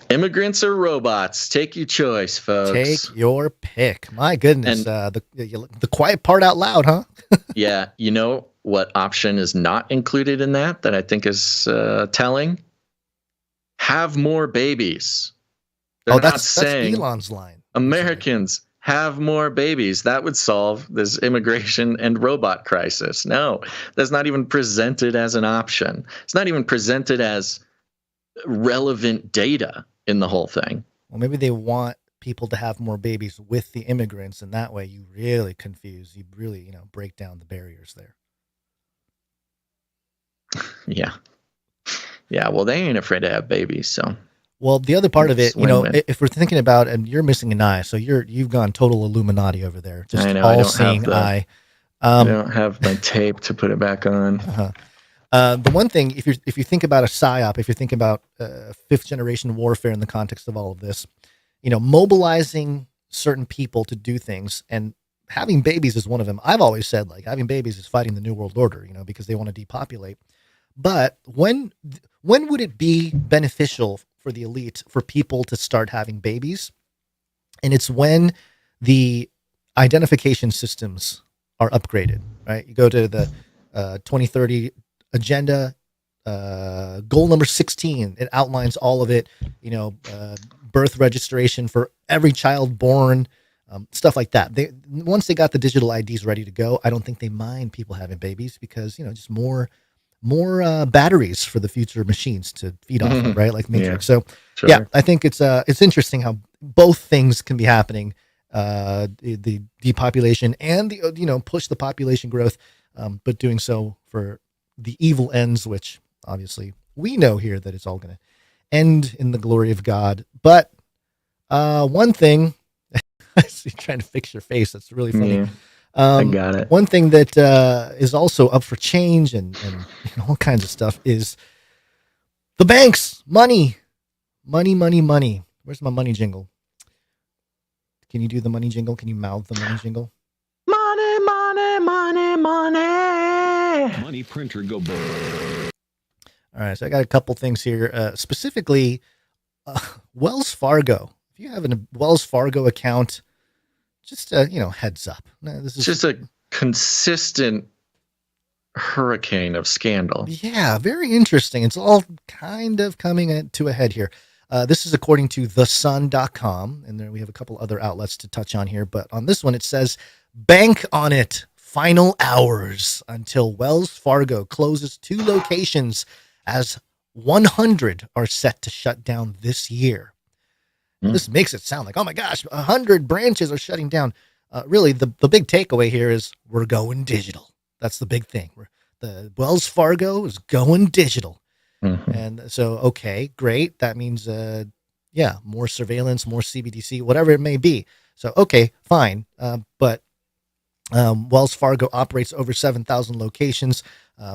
Immigrants or robots? Take your choice, folks. Take your pick. My goodness. And, the quiet part out loud, huh? Yeah. You know what option is not included in that I think is telling? Have more babies. They're that's Elon's line. Americans have more babies. That would solve this immigration and robot crisis. No, that's not even presented as an option. It's not even presented as relevant data in the whole thing. Well, maybe they want people to have more babies with the immigrants, and that way you really confuse. You really, break down the barriers there. Yeah. Yeah. Well, they ain't afraid to have babies, so. Well, the other part of it, win-win. if we're thinking about, and you're missing an eye, so you've gone total Illuminati over there, just I know, all-seeing eye. I don't have my tape to put it back on. The one thing, if you think about a psyop, if you think about fifth generation warfare in the context of all of this, mobilizing certain people to do things, and having babies is one of them. I've always said, like, having babies is fighting the New World Order, because they want to depopulate. But when would it be beneficial for the elite, for people to start having babies? And it's when the identification systems are upgraded, right? You go to the 2030 agenda, goal number 16. It outlines all of it, birth registration for every child born, stuff like that. Once they got the digital IDs ready to go, I don't think they mind people having babies because, just more batteries for the future machines to feed off of, right? Like Matrix. Yeah, so sure. Yeah, I think it's interesting how both things can be happening. The depopulation and the, push the population growth, but doing so for the evil ends, which obviously we know here that it's all going to end in the glory of God. But one thing, I see you trying to fix your face. That's really funny. Yeah. I got it. One thing that is also up for change and all kinds of stuff is the banks. Money. Where's my money jingle? Can you do the money jingle? Can you mouth the money jingle? Money. Money printer go burr. All right, so I got a couple things here. Specifically, Wells Fargo. If you have a Wells Fargo account, just heads up. This is just a consistent hurricane of scandal. Yeah, very interesting. It's all kind of coming to a head here. This is according to thesun.com, and then we have a couple other outlets to touch on here. But on this one, it says, bank on it. Final hours until Wells Fargo closes 2 locations as 100 are set to shut down this year. This makes it sound like, oh my gosh, 100 branches are shutting down. Really, the big takeaway here is we're going digital. That's the big thing. The Wells Fargo is going digital. And so, okay, great. That means, more surveillance, more CBDC, whatever it may be. So, okay, fine. But Wells Fargo operates over 7,000 locations.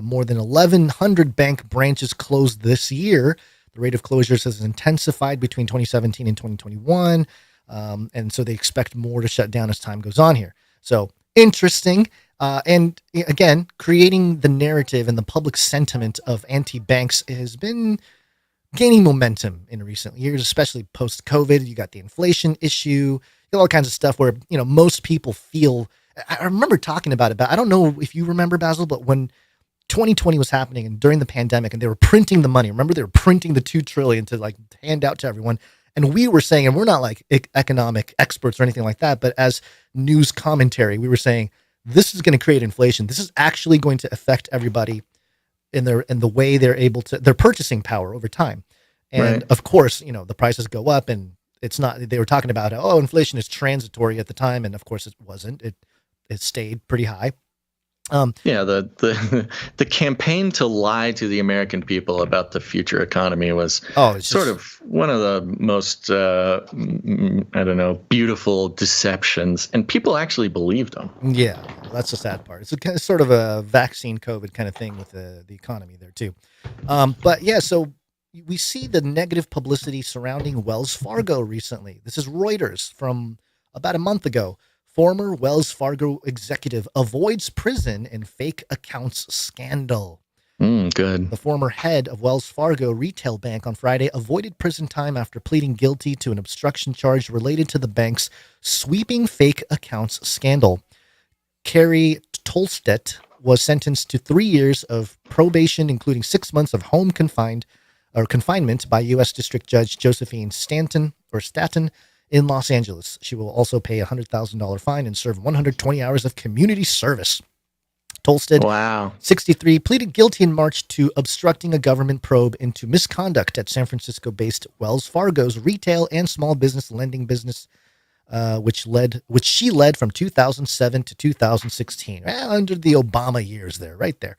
More than 1,100 bank branches closed this year. The rate of closures has intensified between 2017 and 2021. And so they expect more to shut down as time goes on here. So interesting. And again, creating the narrative and the public sentiment of anti-banks has been gaining momentum in recent years, especially post-COVID. You got the inflation issue, you got all kinds of stuff where, most people feel. I remember talking about it, but I don't know if you remember, Basil, but when 2020 was happening and during the pandemic and they were printing the money, remember they were printing the $2 trillion to hand out to everyone. And we were saying, and we're not like economic experts or anything like that, but as news commentary, we were saying, this is going to create inflation. This is actually going to affect everybody in the way they're able to, their purchasing power over time. And of course, the prices go up and it's not, they were talking about, inflation is transitory at the time. And of course it wasn't, it stayed pretty high. Yeah, the campaign to lie to the American people about the future economy was sort of one of the most, beautiful deceptions, and people actually believed them. Yeah, that's the sad part. It's kind of sort of a vaccine COVID kind of thing with the economy there too. But yeah, so we see the negative publicity surrounding Wells Fargo recently. This is Reuters from about a month ago. Former Wells Fargo executive avoids prison in fake accounts scandal. Good. The former head of Wells Fargo retail bank on Friday avoided prison time after pleading guilty to an obstruction charge related to the bank's sweeping fake accounts scandal. Carrie Tolstedt was sentenced to 3 years of probation, including 6 months of home confinement by U.S. District Judge Josephine Staten in Los Angeles. She will also pay a $100,000 fine and serve 120 hours of community service. Tolstedt, 63, pleaded guilty in March to obstructing a government probe into misconduct at San Francisco-based Wells Fargo's retail and small business lending business, which she led from 2007 to 2016, under the Obama years there, right there,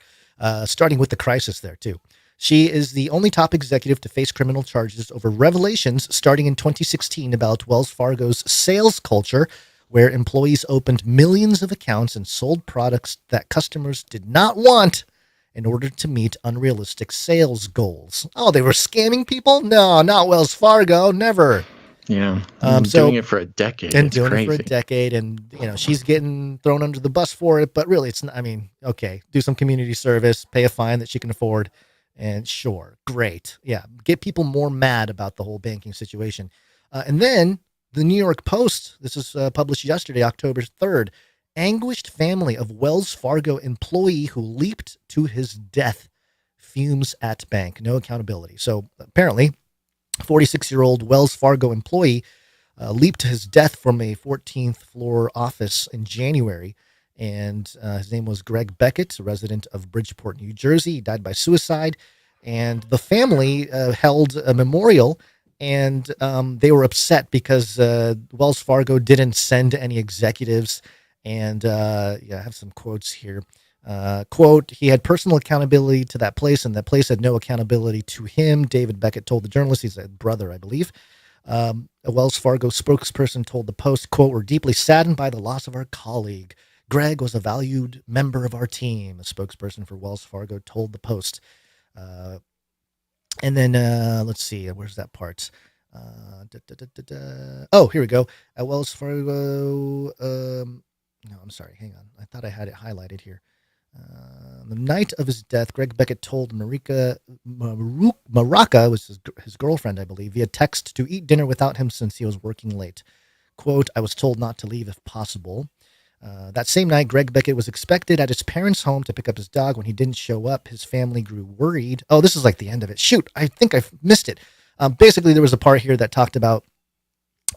starting with the crisis there too. She is the only top executive to face criminal charges over revelations starting in 2016 about Wells Fargo's sales culture, where employees opened millions of accounts and sold products that customers did not want in order to meet unrealistic sales goals. Oh, they were scamming people? No, not Wells Fargo, never. Yeah, doing it for a decade. And it's doing crazy. it for a decade, and she's getting thrown under the bus for it. But really, it's not. I mean, okay, do some community service, pay a fine that she can afford. And sure, great. Yeah, get people more mad about the whole banking situation. And then the New York Post, this is published yesterday, October 3rd, anguished family of Wells Fargo employee who leaped to his death, fumes at bank, no accountability. So apparently, 46-year-old Wells Fargo employee leaped to his death from a 14th floor office in January. And his name was Greg Beckett, a resident of Bridgeport, New Jersey. He died by suicide. And the family held a memorial, and they were upset because Wells Fargo didn't send any executives. And I have some quotes here. Quote, he had personal accountability to that place, and that place had no accountability to him. David Beckett told the journalist, he's a brother, I believe. A Wells Fargo spokesperson told the Post, quote, we're deeply saddened by the loss of our colleague. Greg was a valued member of our team, a spokesperson for Wells Fargo told the Post. And then let's see, where's that part? Oh, here we go. At Wells Fargo. No, I'm sorry. Hang on. I thought I had it highlighted here. The night of his death, Greg Beckett told Maraca, was his girlfriend, I believe, via text to eat dinner without him since he was working late. Quote, I was told not to leave if possible. That same night, Greg Beckett was expected at his parents' home to pick up his dog. When he didn't show up, his family grew worried. Oh, this is like the end of it. Shoot, I think I missed it. Basically, there was a part here that talked about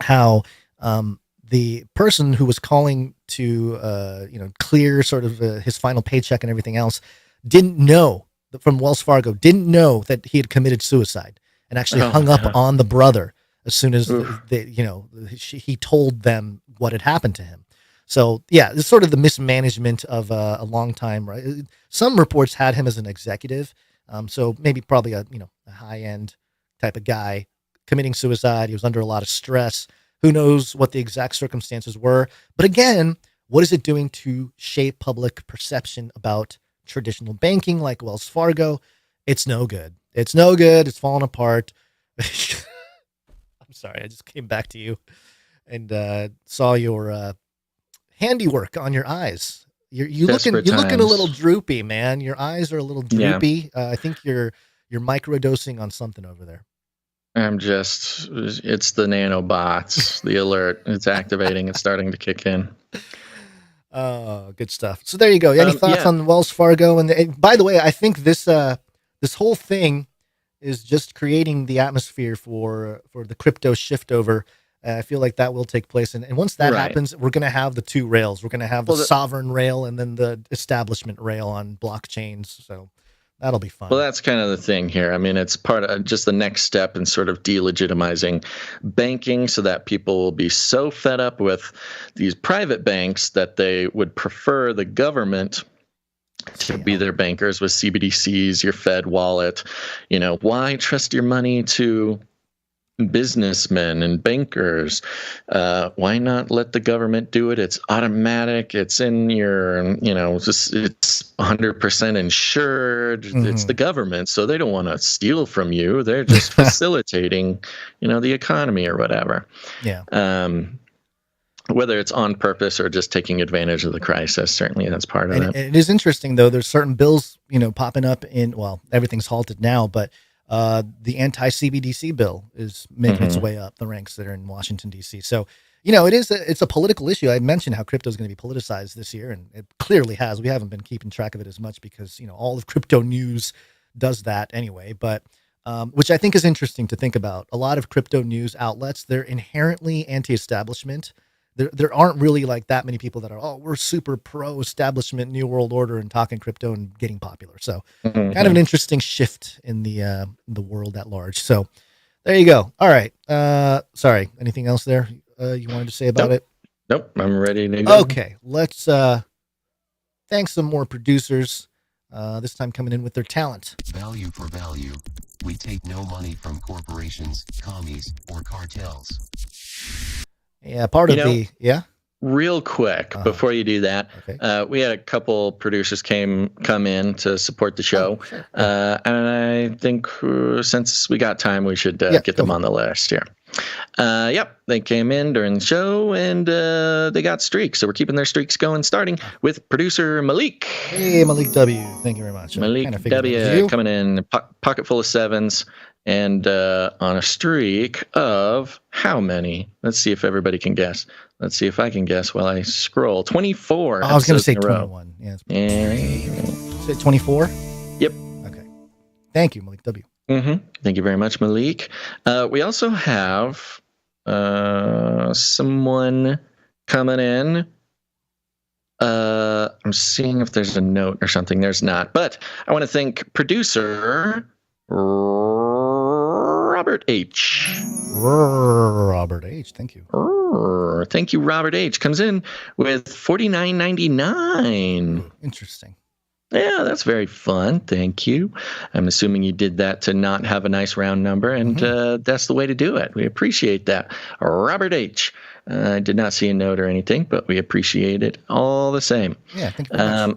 how the person who was calling to clear sort of his final paycheck and everything else didn't know, from Wells Fargo, didn't know that he had committed suicide, and actually hung up on the brother as soon as he told them what had happened to him. So, yeah, it's sort of the mismanagement of a long time, right? Some reports had him as an executive. So probably a high-end type of guy committing suicide. He was under a lot of stress. Who knows what the exact circumstances were? But again, what is it doing to shape public perception about traditional banking like Wells Fargo? It's no good. It's no good. It's falling apart. I'm sorry. I just came back to you and saw your handiwork on your eyes. You're looking a little droopy, man. Your eyes are a little droopy. Yeah. I think you're microdosing on something over there. It's the nanobots, the alert. It's activating. It's starting to kick in. Oh, good stuff. So there you go. Any thoughts on Wells Fargo? And by the way, I think this whole thing is just creating the atmosphere for the crypto shift over. I feel like that will take place. And once that happens, we're going to have the two rails. We're going to have the sovereign rail and then the establishment rail on blockchains. So that'll be fun. Well, that's kind of the thing here. I mean, it's part of just the next step in sort of delegitimizing banking so that people will be so fed up with these private banks that they would prefer the government to be their bankers with CBDCs, your Fed wallet. Why trust your money to businessmen and bankers? Why not let the government do it? It's automatic. It's in your, it's 100% insured. It's the government, so they don't want to steal from you. They're just facilitating, the economy or whatever. Yeah. Whether it's on purpose or just taking advantage of the crisis, certainly that's part of it. It is interesting, though. There's certain bills, popping up everything's halted now, but the anti-CBDC bill is making its way up the ranks that are in Washington, D.C. So, it's a political issue. I mentioned how crypto is going to be politicized this year, and it clearly has. We haven't been keeping track of it as much because, all of crypto news does that anyway, but which I think is interesting to think about. A lot of crypto news outlets, they're inherently anti-establishment. There aren't really like that many people that are, we're super pro-establishment, New World Order, and talking crypto and getting popular. So kind of an interesting shift in the world at large. So there you go. All right. Sorry. Anything else there you wanted to say about it? Nope. I'm ready to go. Okay. Let's thank some more producers, this time coming in with their talent. Value for value. We take no money from corporations, commies, or cartels. Yeah, part of real quick before you do that, we had a couple producers come in to support the show. Sure. And I think since we got time, we should get them on the list here. They came in during the show and they got streaks. So we're keeping their streaks going, starting with producer Malik. Hey, Malik W. Thank you very much. Malik W. coming in, pocket full of sevens. And on a streak of how many? Let's see if everybody can guess. Let's see if I can guess while I scroll. 24. I was going to say 21. Yeah. Is it 24? Yep. Okay. Thank you, Malik W. Thank you very much, Malik. We also have someone coming in. I'm seeing if there's a note or something. There's not. But I want to thank producer Robert H. Robert H. Thank you. Thank you, Robert H. Comes in with $49.99. Interesting. Yeah, that's very fun. Thank you. I'm assuming you did that to not have a nice round number, and that's the way to do it. We appreciate that. Robert H. I did not see a note or anything, but we appreciate it all the same. Yeah, thank you very much.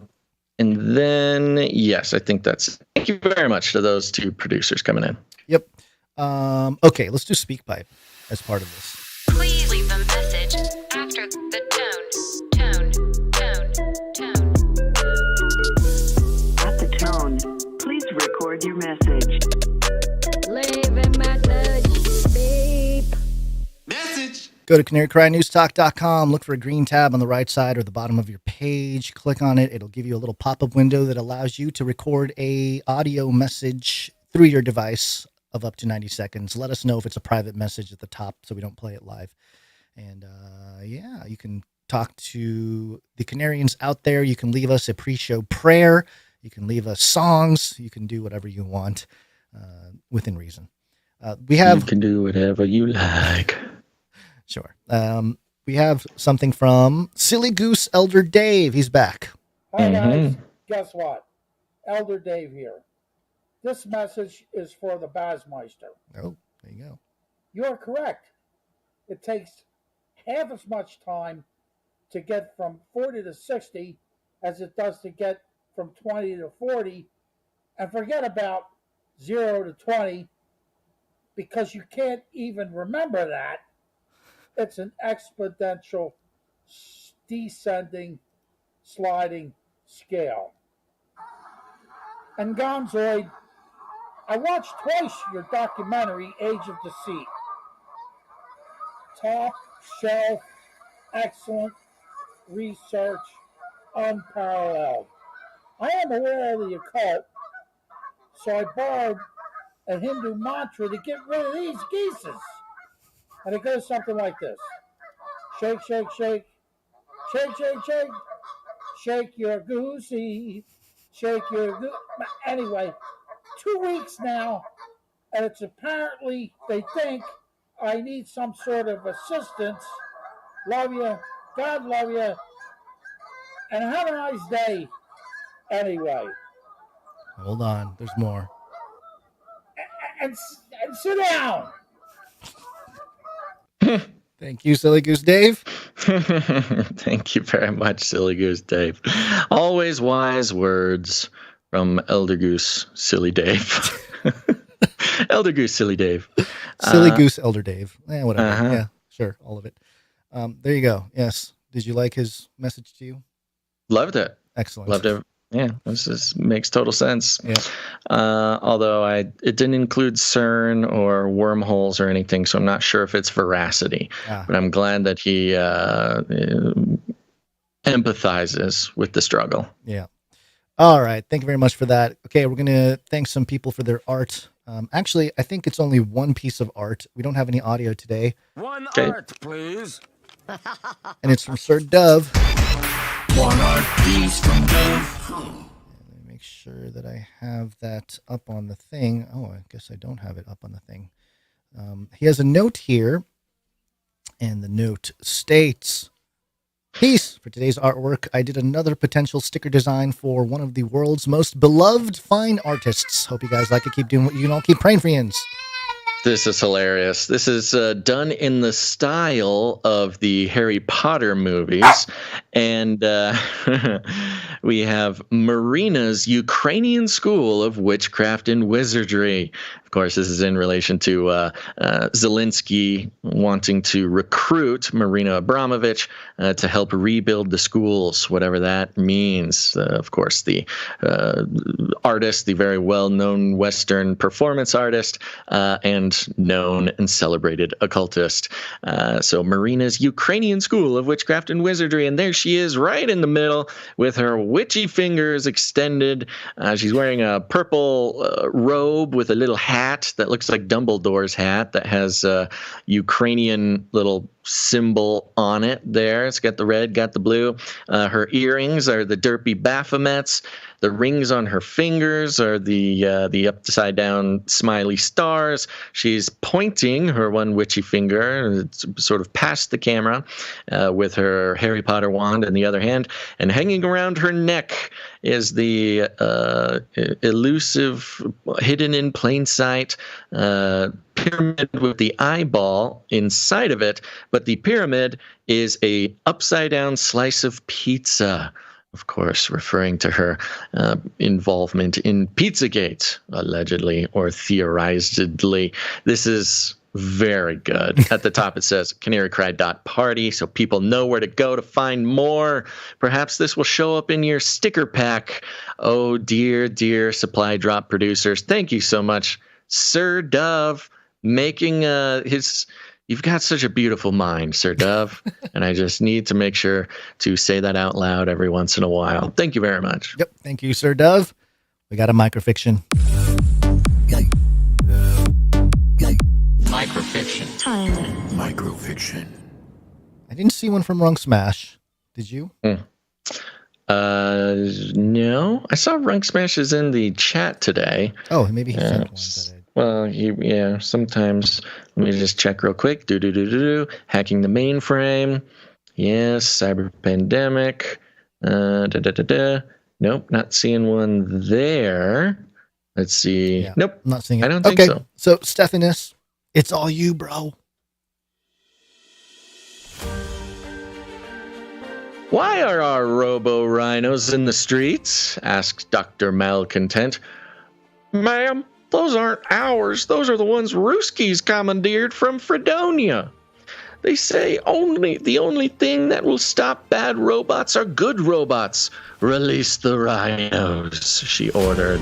And then, yes, I think that's. Thank you very much to those two producers coming in. Yep. Okay, let's do SpeakPipe as part of this. Please leave a message after the tone. At the tone, please record your message. Leave a message. Beep. Message. Go to canarycrynewstalk.com, look for a green tab on the right side or the bottom of your page. Click on it. It'll give you a little pop-up window that allows you to record a audio message through your device of up to 90 seconds. Let us know if it's a private message at the top so we don't play it live. And you can talk to the Canarians out there. You can leave us a pre-show prayer. You can leave us songs. You can do whatever you want within reason. You can do whatever you like. Sure. We have something from Silly Goose Elder Dave. He's back. Hi, guys. Guess what? Elder Dave here. This message is for the Bazmeister. Oh, there you go. You are correct. It takes half as much time to get from 40 to 60 as it does to get from 20 to 40. And forget about 0 to 20 because you can't even remember that. It's an exponential descending, sliding scale. And Gonzoid, I watched twice your documentary, Age of Deceit. Top shelf, excellent research, unparalleled. I am aware of the occult, so I borrowed a Hindu mantra to get rid of these geeses. And it goes something like this. Shake, shake, shake. Shake, shake, shake. Shake your goosey. Shake your goose. Anyway, 2 weeks now, and it's apparently, they think, I need some sort of assistance. Love you. God love you. And have a nice day. Anyway, Hold on. There's more. and sit down. Thank you, Silly Goose Dave. Thank you very much, Silly Goose Dave. Always wise words from Elder Goose Silly Dave. Elder Goose Silly Dave. Silly Goose Elder Dave. Whatever. Uh-huh. Yeah, sure. All of it. There you go. Yes. Did you like his message to you? Loved it. Excellent. Loved it. Yeah, this makes total sense. Yeah. Although it didn't include CERN or wormholes or anything, so I'm not sure if it's veracity. But I'm glad that he empathizes with the struggle. Yeah. All right. Thank you very much for that. Okay, we're going to thank some people for their art. Actually, I think it's only one piece of art. We don't have any audio today. One art, please. And it's from Sir Dove. One art, please, from Dove. Let me make sure that I have that up on the thing. Oh, I guess I don't have it up on the thing. He has a note here, and the note states, "Peace. For today's artwork, I did another potential sticker design for one of the world's most beloved fine artists. Hope you guys like it. Keep doing what you can. All keep praying for yins." This is hilarious. This is done in the style of the Harry Potter movies. And we have Marina's Ukrainian School of Witchcraft and Wizardry. Of course, this is in relation to Zelensky wanting to recruit Marina Abramovich to help rebuild the schools, whatever that means. Of course, the artist, the very well-known Western performance artist, and known and celebrated occultist. So Marina's Ukrainian School of Witchcraft and Wizardry, and there she is right in the middle with her witchy fingers extended. She's wearing a purple robe with a little hat that looks like Dumbledore's hat that has a Ukrainian little symbol on it there. It's got the red, got the blue. Her earrings are the derpy Baphomets. The rings on her fingers are the upside down smiley stars. She's pointing her one witchy finger, it's sort of past the camera, with her Harry Potter wand in the other hand, and hanging around her neck is the elusive, hidden in plain sight pyramid with the eyeball inside of it, but the pyramid is a upside down slice of pizza. Of course, referring to her involvement in Pizzagate, allegedly or theorizedly. This is very good. At the top it says canarycry.party, so people know where to go to find more. Perhaps this will show up in your sticker pack. Oh, dear, dear supply drop producers. Thank you so much, Sir Dove, making his... You've got such a beautiful mind, Sir Dove, and I just need to make sure to say that out loud every once in a while. Thank you very much. Yep. Thank you, Sir Dove. We got a microfiction. Microfiction. Microfiction. I didn't see one from Runk Smash. Did you? No. I saw Runk Smash is in the chat today. Oh, maybe he sent one. Well, yeah, sometimes. Let me just check real quick. Hacking the mainframe. Yes, cyber pandemic. Nope, not seeing one there. Let's see. Yeah, nope, not seeing it. I don't think so. So, Stephanus, it's all you, bro. Why are our robo-rhinos in the streets? Asked Dr. Malcontent. Ma'am, those aren't ours. Those are the ones Ruski's commandeered from Fredonia. They say the only thing that will stop bad robots are good robots. Release the rhinos, she ordered.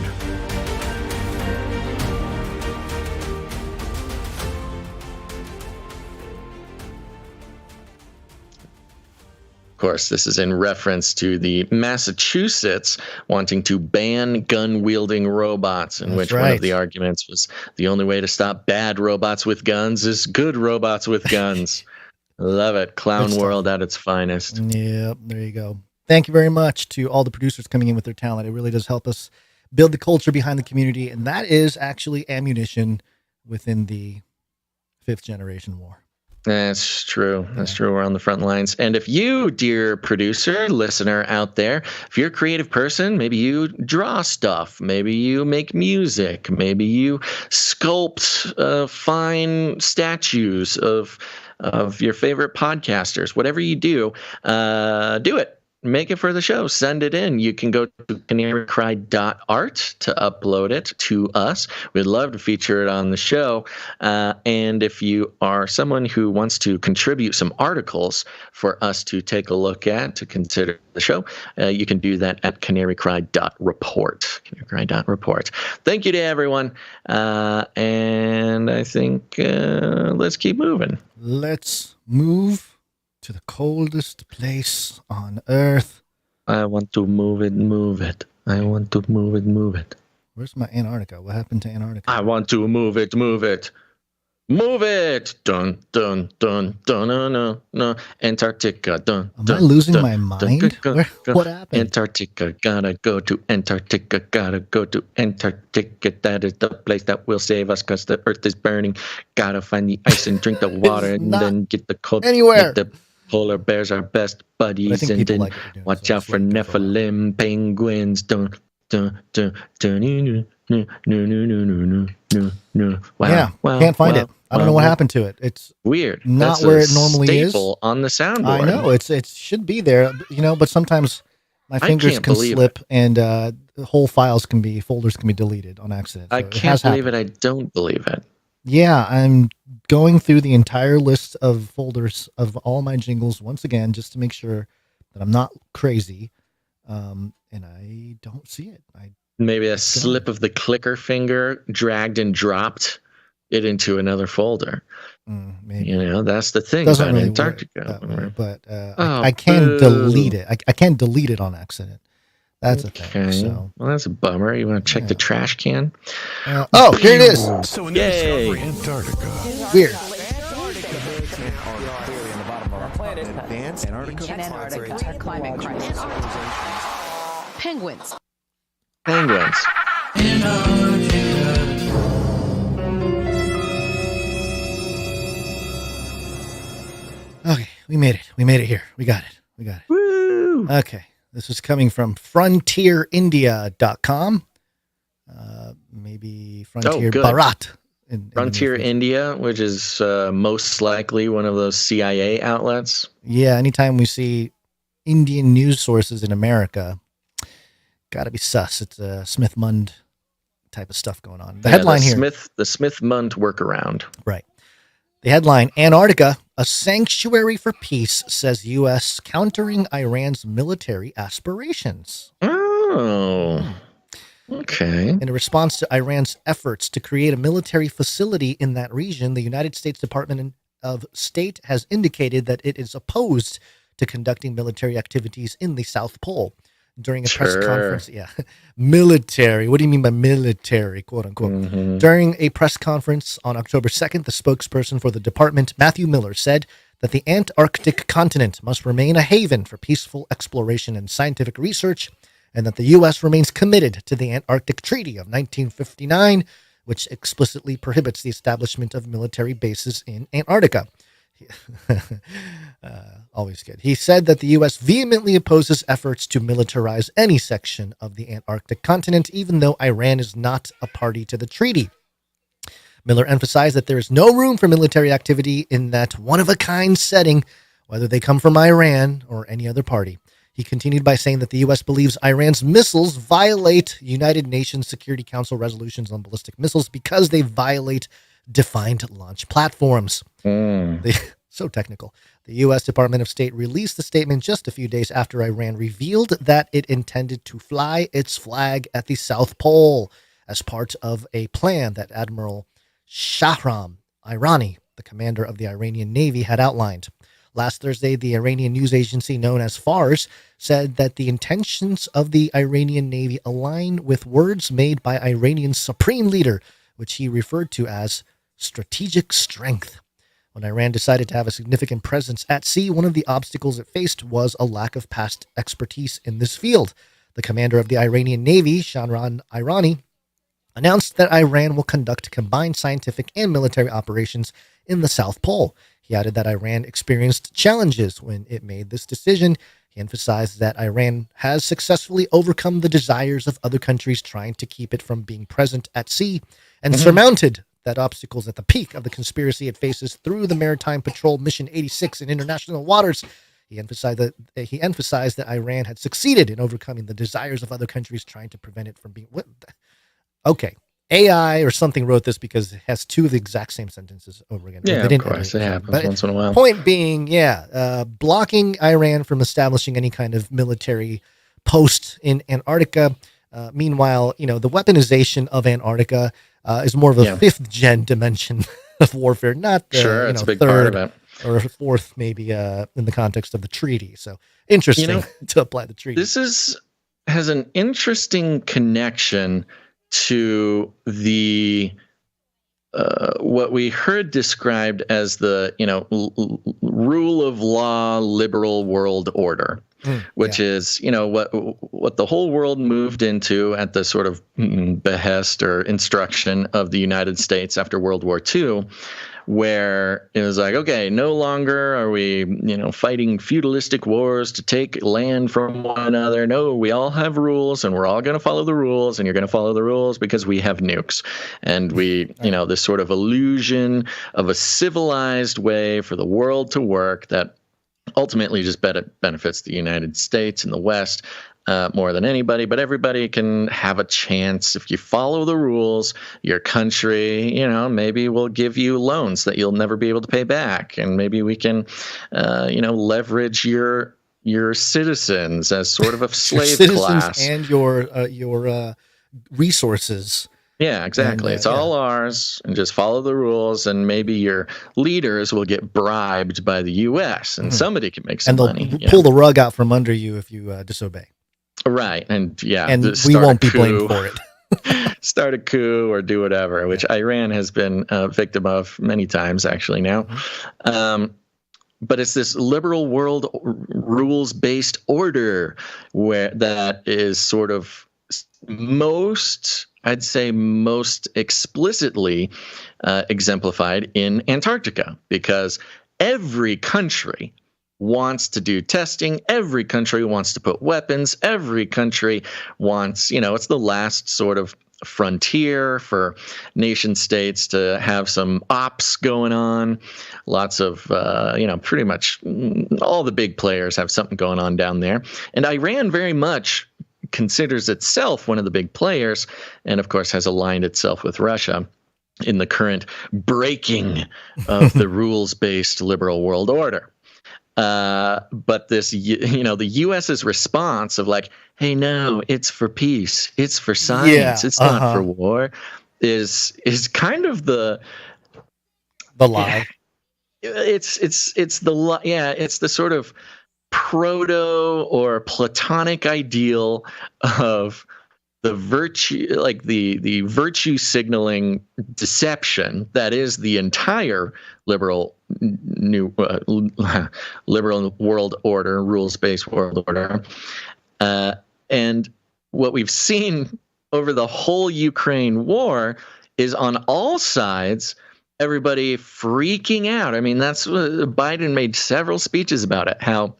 Of course, this is in reference to the Massachusetts wanting to ban gun-wielding robots, in which one of the arguments was the only way to stop bad robots with guns is good robots with guns. Love it. Clown world at its finest. Yep, there you go. Thank you very much to all the producers coming in with their talent. It really does help us build the culture behind the community, and that is actually ammunition within the 5th generation war. That's true. That's true. We're on the front lines. And if you, dear producer, listener out there, if you're a creative person, maybe you draw stuff, maybe you make music, maybe you sculpt fine statues of your favorite podcasters, whatever you do it. Make it for the show. Send it in. You can go to canarycry.art to upload it to us. We'd love to feature it on the show. And if you are someone who wants to contribute some articles for us to take a look at, to consider the show, you can do that at canarycry.report. Canarycry.report. Thank you to everyone. And I think let's keep moving. Let's move to the coldest place on earth. I want to move it. I want to move it. Where's my Antarctica? What happened to Antarctica? I want to move it. Move it. Dun, dun, dun, dun, no, no. Antarctica. Dun, Am dun, I losing dun, my mind? What happened? Antarctica. Gotta go to Antarctica. Gotta go to Antarctica. That is the place that will save us because the earth is burning. Gotta find the ice and drink the water and then get the cold. Anywhere. The polar bears are best buddies, and then watch out for Nephilim penguins. Don't. Wow. Yeah, can't find it. I don't know what happened to it. It's weird. Not That's where it normally is. On the soundboard. I know it should be there, but sometimes my fingers can slip and whole folders can be deleted on accident. So I can't believe it. I don't believe it. Yeah, I'm going through the entire list of folders of all my jingles once again, just to make sure that I'm not crazy. And I don't see it. Maybe a slip of the clicker finger dragged and dropped it into another folder. Maybe. That's the thing Doesn't about really Antarctica. Way, but I can delete it. I can't delete it on accident. That's okay. a thing. So. Well, that's a bummer. You want to check the trash can? Oh, here it is. So in Discovery Antarctica. Weird. Antarctica. Climate crisis. Penguins. Okay, we made it. We made it here. We got it. Woo! Okay, this is coming from frontierindia.com. Maybe Frontier Bharat. Frontier India, which is most likely one of those CIA outlets. Yeah, anytime we see Indian news sources in America, got to be sus. It's a Smith-Mund type of stuff going on. The headline here. The Smith-Mund workaround. Right. The headline, Antarctica, a sanctuary for peace, says U.S. countering Iran's military aspirations. Oh, okay. In response to Iran's efforts to create a military facility in that region, the United States Department of State has indicated that it is opposed to conducting military activities in the South Pole. During a press conference, military. What do you mean by military, quote unquote? Mm-hmm. During a press conference on October 2nd, the spokesperson for the department, Matthew Miller, said that the Antarctic continent must remain a haven for peaceful exploration and scientific research, and that the U.S. remains committed to the Antarctic Treaty of 1959, which explicitly prohibits the establishment of military bases in Antarctica. Always good. He said that the U.S. vehemently opposes efforts to militarize any section of the Antarctic continent, even though Iran is not a party to the treaty. Miller emphasized that there is no room for military activity in that one-of-a-kind setting, whether they come from Iran or any other party. He continued by saying that the U.S. believes Iran's missiles violate United Nations Security Council resolutions on ballistic missiles because they violate defined launch platforms. So technical. The U.S. Department of State released the statement just a few days after Iran revealed that it intended to fly its flag at the South Pole as part of a plan that Admiral Shahram Irani, the commander of the Iranian Navy, had outlined. Last Thursday, the Iranian news agency known as Fars said that the intentions of the Iranian Navy align with words made by Iranian's supreme leader, which he referred to as strategic strength. When Iran decided to have a significant presence at sea, one of the obstacles it faced was a lack of past expertise in this field. The commander of the Iranian Navy, Shahram Irani, announced that Iran will conduct combined scientific and military operations in the South Pole. He added that Iran experienced challenges when it made this decision. He emphasized that Iran has successfully overcome the desires of other countries trying to keep it from being present at sea and surmounted that obstacles at the peak of the conspiracy it faces through the Maritime Patrol Mission 86 in international waters. He emphasized that Iran had succeeded in overcoming the desires of other countries trying to prevent it from being... Okay. AI or something wrote this because it has two of the exact same sentences over again. Yeah, of course. It happens once in a while. Point being, blocking Iran from establishing any kind of military post in Antarctica. Meanwhile, the weaponization of Antarctica is more of a fifth-gen dimension of warfare, not the it's a big third part of it. or fourth, maybe in the context of the treaty. So interesting to apply the treaty. This has an interesting connection to the what we heard described as the rule of law liberal world order, which is what the whole world moved into at the sort of behest or instruction of the United States after World War II, where it was like, okay, no longer are we, fighting feudalistic wars to take land from one another. No, we all have rules and we're all going to follow the rules, and you're going to follow the rules because we have nukes. And we, this sort of illusion of a civilized way for the world to work that ultimately just benefits the United States and the West more than anybody, but everybody can have a chance. If you follow the rules, your country, maybe will give you loans that you'll never be able to pay back. And maybe we can, leverage your citizens as sort of a slave class. And your resources. Yeah, exactly. It's all ours, and just follow the rules, and maybe your leaders will get bribed by the U.S. and somebody can make some money. And they'll pull the rug out from under you if you disobey. Right, and we won't be blamed for it. Start a coup or do whatever, which Iran has been a victim of many times actually now. But it's this liberal world rules-based order that is sort of most explicitly exemplified in Antarctica, because every country wants to do testing. Every country wants to put weapons. Every country wants, it's the last sort of frontier for nation states to have some ops going on. Lots of, pretty much all the big players have something going on down there. And Iran very much considers itself one of the big players, and of course has aligned itself with Russia in the current breaking of the rules-based liberal world order. But this, the U.S.'s response of like, hey, no, it's for peace, it's for science, it's not for war, is kind of the lie. It's the sort of proto or Platonic ideal of the virtue, like the virtue signaling deception that is the entire liberal world order, rules-based world order. And what we've seen over the whole Ukraine war is on all sides, everybody freaking out. I mean, that's what Biden made several speeches about it, how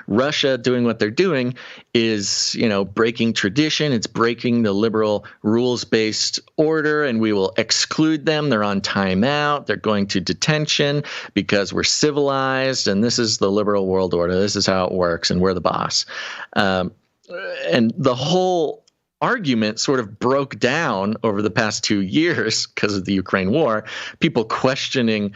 Russia doing what they're doing is, breaking tradition. It's breaking the liberal rules-based order, and we will exclude them. They're on timeout. They're going to detention because we're civilized, and this is the liberal world order. This is how it works, and we're the boss. And the whole argument sort of broke down over the past 2 years because of the Ukraine war, people questioning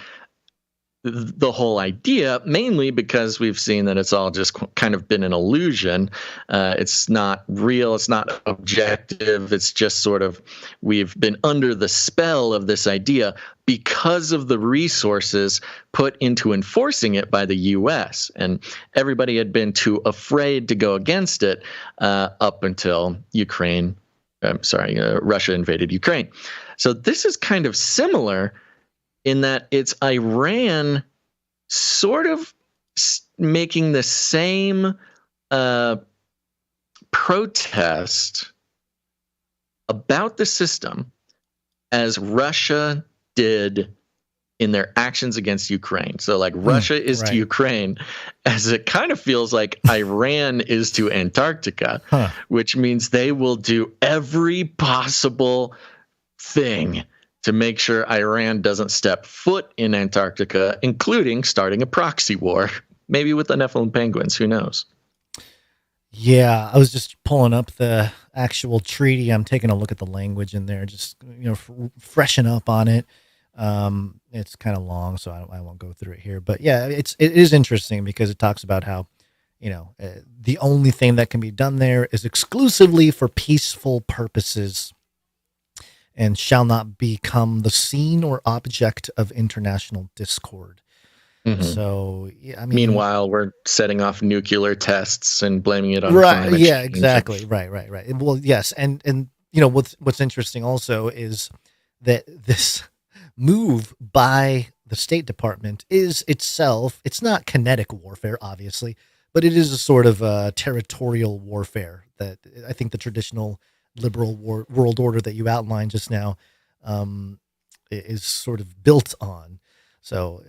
the whole idea, mainly because we've seen that it's all just kind of been an illusion. It's not real. It's not objective. It's just sort of, we've been under the spell of this idea because of the resources put into enforcing it by the U.S. And everybody had been too afraid to go against it up until Russia invaded Ukraine. So this is kind of similar in that it's Iran sort of making the same protest about the system as Russia did in their actions against Ukraine. So like Russia is to Ukraine, as it kind of feels like Iran is to Antarctica, which means they will do every possible thing to make sure Iran doesn't step foot in Antarctica, including starting a proxy war, maybe with the Nephilim penguins, who knows? Yeah, I was just pulling up the actual treaty. I'm taking a look at the language in there, just freshen up on it. It's kind of long, so I won't go through it here. But yeah, it is interesting because it talks about how, the only thing that can be done there is exclusively for peaceful purposes and shall not become the scene or object of international discord. Mm-hmm. So, yeah, I mean, meanwhile, we're setting off nuclear tests and blaming it on climate change. Yeah, exactly. Right. Well, yes. And what's interesting also is that this move by the State Department is itself, it's not kinetic warfare, obviously, but it is a sort of territorial warfare that I think the traditional liberal world order that you outlined just now is sort of built on. So,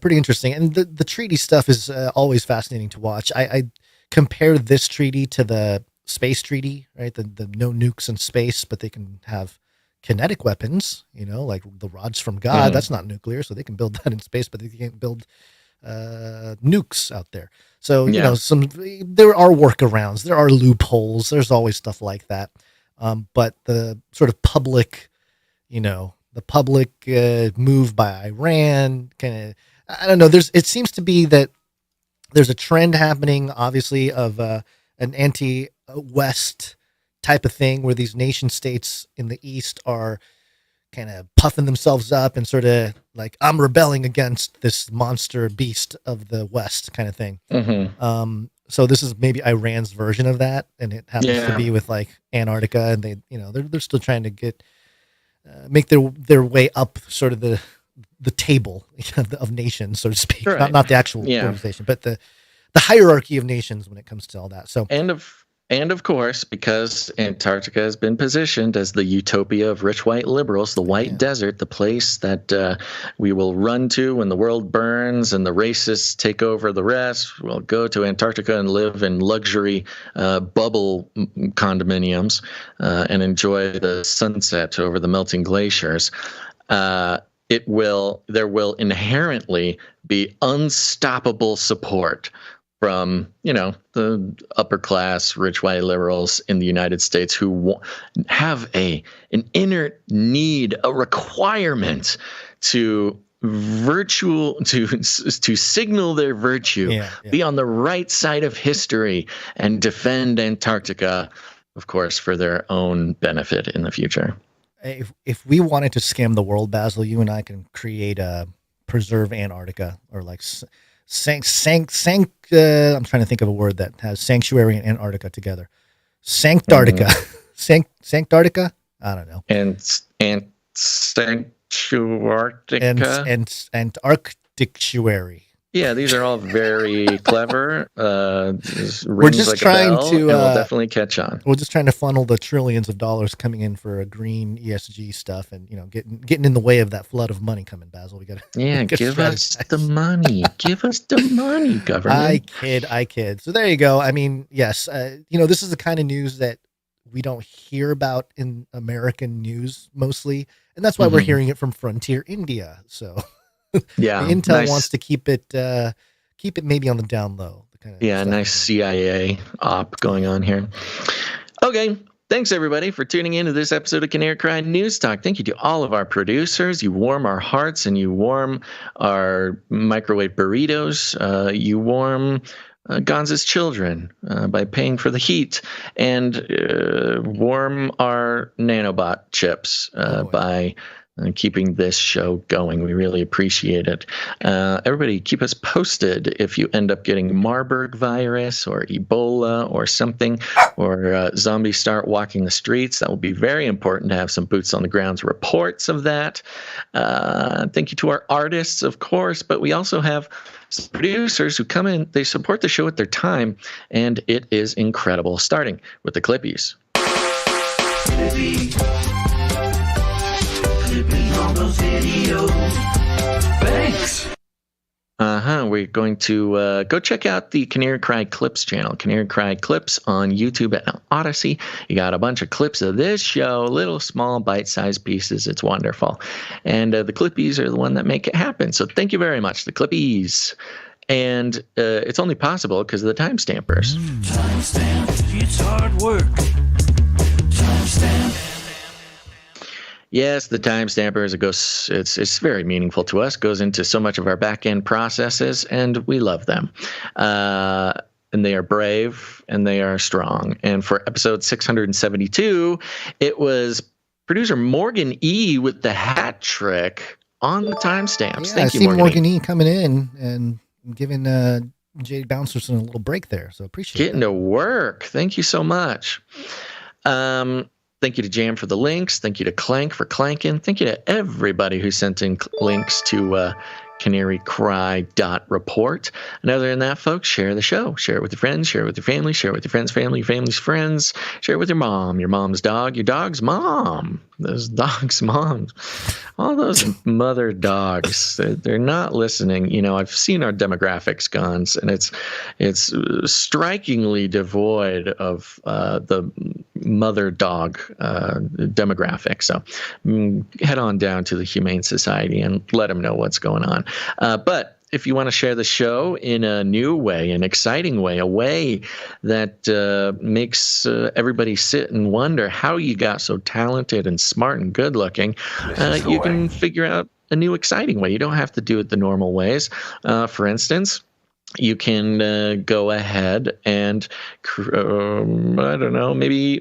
pretty interesting. And the treaty stuff is always fascinating to watch. I compare this treaty to the space treaty, right? The no nukes in space, but they can have kinetic weapons, like the rods from God. That's not nuclear, so they can build that in space, but they can't build nukes out there. So, there are workarounds, there are loopholes, there's always stuff like that. But the sort of public, move by Iran kind of, I don't know. It seems to be that there's a trend happening, obviously, of an anti-West type of thing where these nation states in the East are kind of puffing themselves up and sort of like, I'm rebelling against this monster beast of the West kind of thing. Mm-hmm. So this is maybe Iran's version of that, and it happens to be with like Antarctica, and they, they're still trying to make their way up sort of the table of nations, so to speak. Right. Not the actual organization, but the hierarchy of nations when it comes to all that. So and of course, because Antarctica has been positioned as the utopia of rich white liberals, the white desert, the place that we will run to when the world burns and the racists take over the rest. We'll go to Antarctica and live in luxury bubble condominiums and enjoy the sunset over the melting glaciers. There will inherently be unstoppable support from, the upper class, rich white liberals in the United States who have an inner need, a requirement to signal their virtue, be on the right side of history, and defend Antarctica, of course, for their own benefit in the future. If we wanted to scam the world, Basil, you and I can create a preserve Antarctica, or like I'm trying to think of a word that has sanctuary and Antarctica together. Sanctarctica. Sanctarctica? I don't know. And Sanctuarctica. And Antarctictuary. Yeah, these are all very clever. We're just like trying to. We'll definitely catch on. We're just trying to funnel the trillions of dollars coming in for a green ESG stuff, and getting in the way of that flood of money coming. Basil, we got to. Give us the money. Give us the money, government. I kid. So there you go. I mean, yes, this is the kind of news that we don't hear about in American news mostly, and that's why we're hearing it from Frontier India. So. Yeah, Intel wants to keep it maybe on the down low. Nice CIA op going on here. Okay, thanks everybody for tuning in to this episode of Canary Cry News Talk. Thank you to all of our producers. You warm our hearts and you warm our microwave burritos. You warm Gonza's children by paying for the heat, and warm our nanobot chips by keeping this show going. We really appreciate it. Everybody keep us posted if you end up getting Marburg virus or Ebola or something, or zombies start walking the streets. That will be very important to have some boots on the ground reports of that. Thank you to our artists, of course, but we also have producers who come in, they support the show with their time, and it is incredible, starting with the Clippies. Clipping all those videos. Thanks. We're going to go check out the Canary Cry Clips channel. Canary Cry Clips on YouTube and Odyssey. You got a bunch of clips of this show, little small bite-sized pieces. It's wonderful. And the Clippies are the one that make it happen. So thank you very much, the Clippies. And it's only possible because of the timestampers. Timestamp, it's hard work. Timestamp. Yes, the timestampers, it's very meaningful to us, goes into so much of our back-end processes, and we love them. And they are brave, and they are strong. And for episode 672, it was producer Morgan E. with the hat trick on the timestamps. Yeah, Thank you, I see Morgan E. coming in and giving Jay Bouncerson a little break there, so appreciate it. Getting to work. Thank you so much. Thank you to Jam for the links. Thank you to Clank for clanking. Thank you to everybody who sent in links to canarycry.report. And other than that, folks, share the show. Share it with your friends. Share it with your family. Share it with your friends' family, your family's friends. Share it with your mom, your mom's dog, your dog's mom. Those dogs' moms. All those mother dogs, they're not listening. You know, I've seen our demographics, Guns, and it's strikingly devoid of the mother dog demographic. So head on down to the Humane Society and let them know what's going on. But if you want to share the show in a new way, an exciting way, a way that makes everybody sit and wonder how you got so talented and smart and good looking, you can figure out a new exciting way. You don't have to do it the normal ways. For instance, you can go ahead and, I don't know, maybe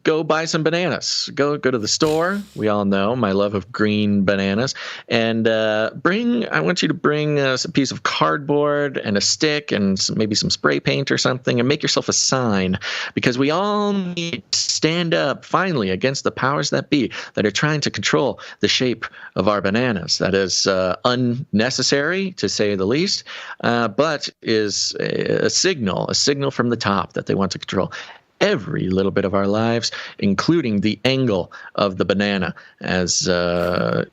go buy some bananas. Go to the store. We all know my love of green bananas. And I want you to bring a piece of cardboard and a stick and maybe some spray paint or something, and make yourself a sign, because we all need to stand up finally against the powers that be that are trying to control the shape of our bananas. That is unnecessary, to say the least, but is a signal from the top that they want to control every little bit of our lives, including the angle of the banana as a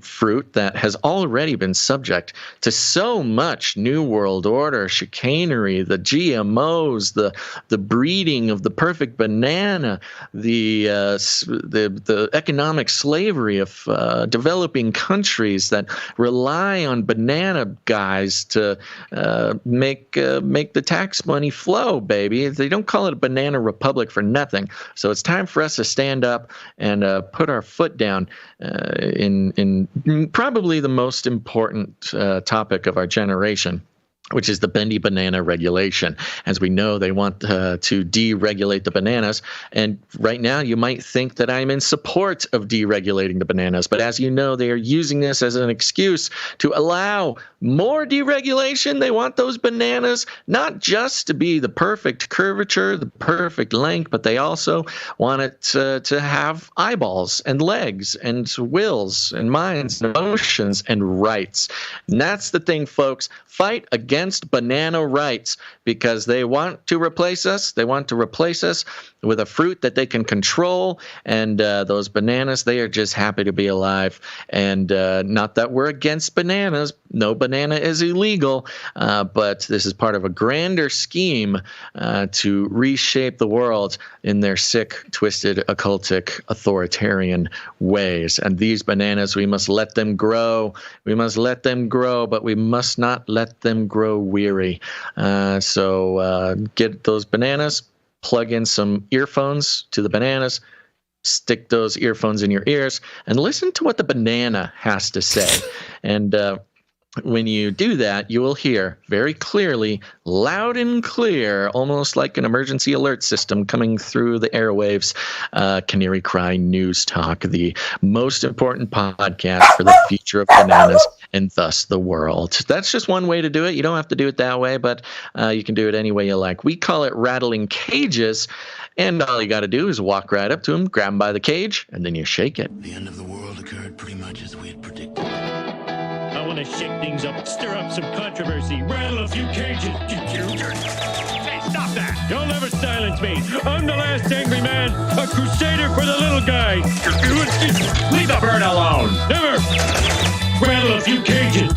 fruit that has already been subject to so much New World Order chicanery, the GMOs, the breeding of the perfect banana, the economic slavery of developing countries that rely on banana guys to make the tax money flow, baby. They don't call it a banana republic for nothing. So it's time for us to stand up and put our foot down in probably the most important topic of our generation, which is the bendy banana regulation. As we know, they want to deregulate the bananas. And right now, you might think that I'm in support of deregulating the bananas. But as you know, they are using this as an excuse to allow more deregulation. They want those bananas not just to be the perfect curvature, the perfect length, but they also want it to have eyeballs and legs and wills and minds and emotions and rights. And that's the thing, folks. Fight against banana rights, because they want to replace us. They want to replace us with a fruit that they can control. And those bananas, they are just happy to be alive. And not that we're against bananas. No banana is illegal. But this is part of a grander scheme to reshape the world in their sick, twisted, occultic, authoritarian ways. And these bananas, we must let them grow. We must let them grow, but we must not let them grow weary. So get those bananas, plug in some earphones to the bananas, stick those earphones in your ears, and listen to what the banana has to say. And when you do that, you will hear very clearly, loud and clear, almost like an emergency alert system coming through the airwaves, Canary Cry News Talk, the most important podcast for the future of bananas and thus the world. That's just one way to do it. You don't have to do it that way, but you can do it any way you like. We call it rattling cages, and all you got to do is walk right up to them, grab them by the cage, and then you shake it. The end of the world occurred pretty much as we had predicted. I want to shake things up, stir up some controversy, rattle a few cages. Hey, stop that! You'll never silence me. I'm the last angry man, a crusader for the little guy. Leave the bird alone. Never. Rattle a few cages.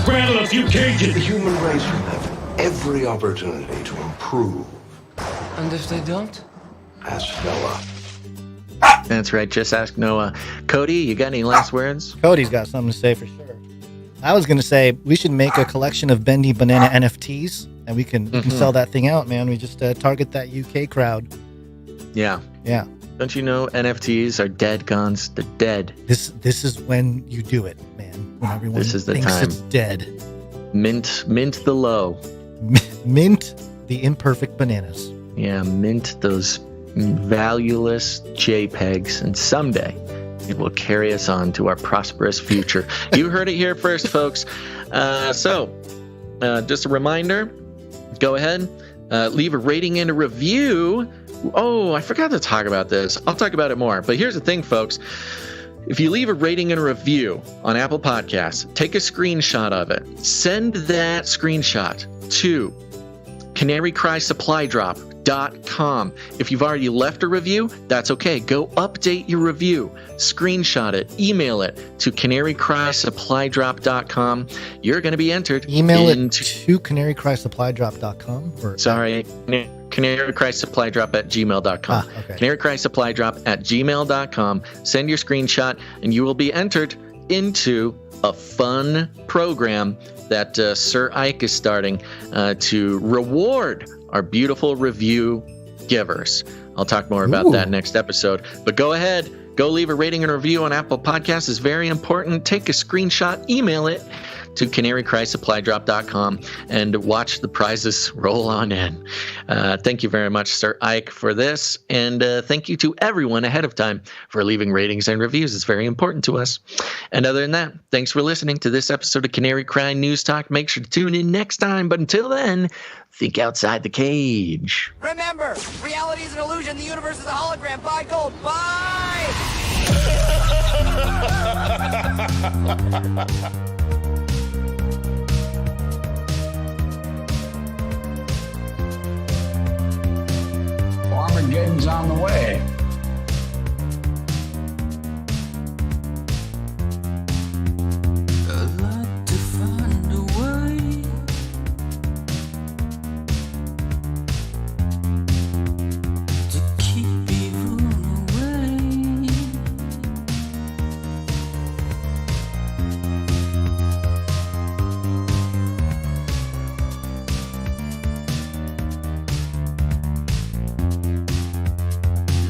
Rattle a few cages. The human race will have every opportunity to improve. And if they don't? Ask Noah. That's right. Just ask Noah. Cody, you got any last words? Cody's got something to say for sure. I was going to say we should make a collection of Bendy Banana NFTs, and we can sell that thing out, man. We just target that UK crowd. Yeah. Yeah. Don't you know NFTs are dead, Gons? They're dead. This is when you do it, man. When everyone This is the thinks time. it's dead. Mint the low. Mint the imperfect bananas. Yeah, mint those valueless JPEGs, and someday it will carry us on to our prosperous future. You heard it here first, folks. So, just a reminder, go ahead, leave a rating and a review. Oh, I forgot to talk about this. I'll talk about it more. But here's the thing, folks. If you leave a rating and a review on Apple Podcasts, take a screenshot of it. Send that screenshot to canarycrysupply.com. If you've already left a review, that's okay. Go update your review. Screenshot it. Email it to canarycrysupply.com. You're going to be entered. Email it to canarycrysupply.com. Sorry, canarycrysupply@gmail.com. Okay. canarycrysupply@gmail.com. Send your screenshot, and you will be entered into a fun program that Sir Ike is starting to reward our beautiful review givers. I'll talk more about that next episode. But go ahead, go leave a rating and review on Apple Podcasts. It's very important. Take a screenshot, email it to canarycrysupply.com, and watch the prizes roll on in. Thank you very much, Sir Ike, for this. And thank you to everyone ahead of time for leaving ratings and reviews. It's very important to us. And other than that, thanks for listening to this episode of Canary Cry News Talk. Make sure to tune in next time. But until then, think outside the cage. Remember, reality is an illusion. The universe is a hologram. Buy gold. Buy! Armageddon's on the way. I'd like to find a way to keep evil away.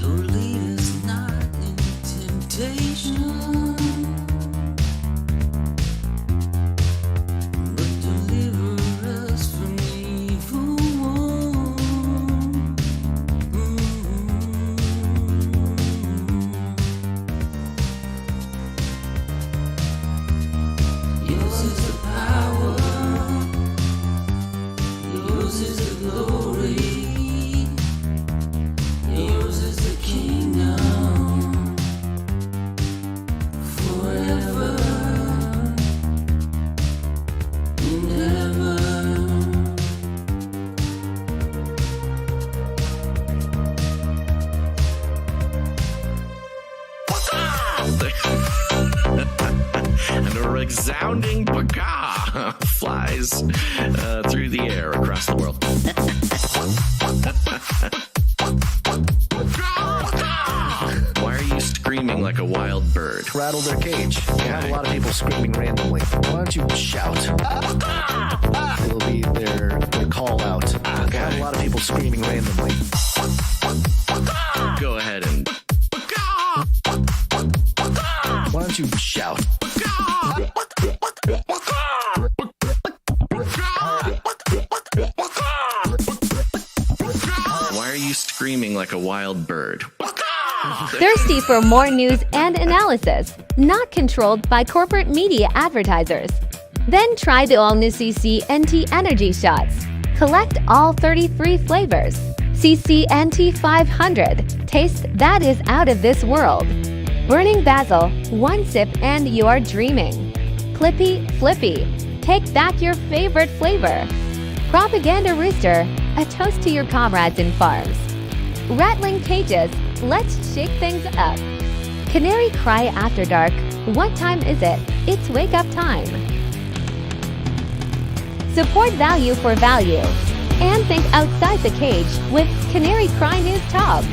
Lord, lead us not into temptation, but deliver us from the evil one. Yours is the power, yours is the glory, yours is the kingdom, forever and ever. And a resounding baka flies through the air across the world. Why are you screaming like a wild bird? Rattle their cage. You have a lot of people screaming randomly. Why don't you shout? It'll be their call out. You have a lot of people screaming randomly. Go ahead and Why don't you shout? Why are you screaming like a wild bird? Thirsty for more news and analysis, not controlled by corporate media advertisers? Then try the all-new CCNT Energy Shots. Collect all 33 flavors. CCNT 500. Taste that is out of this world. Burning basil, one sip and you're dreaming. Clippy Flippy. Take back your favorite flavor. Propaganda rooster, a toast to your comrades in farms. Rattling cages, let's shake things up. Canary cry after dark, what time is it? It's wake up time. Support value for value, and think outside the cage with Canary Cry News Talk.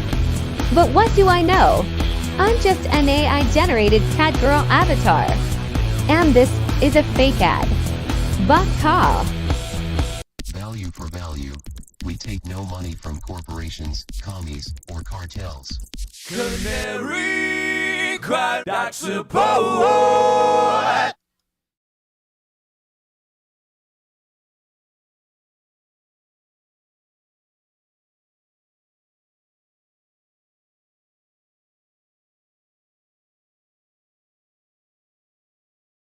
But what do I know? I'm just an AI-generated cat girl avatar. And this is a fake ad. Baka. Value for value. We take no money from corporations, commies, or cartels. Canary cry, that's support.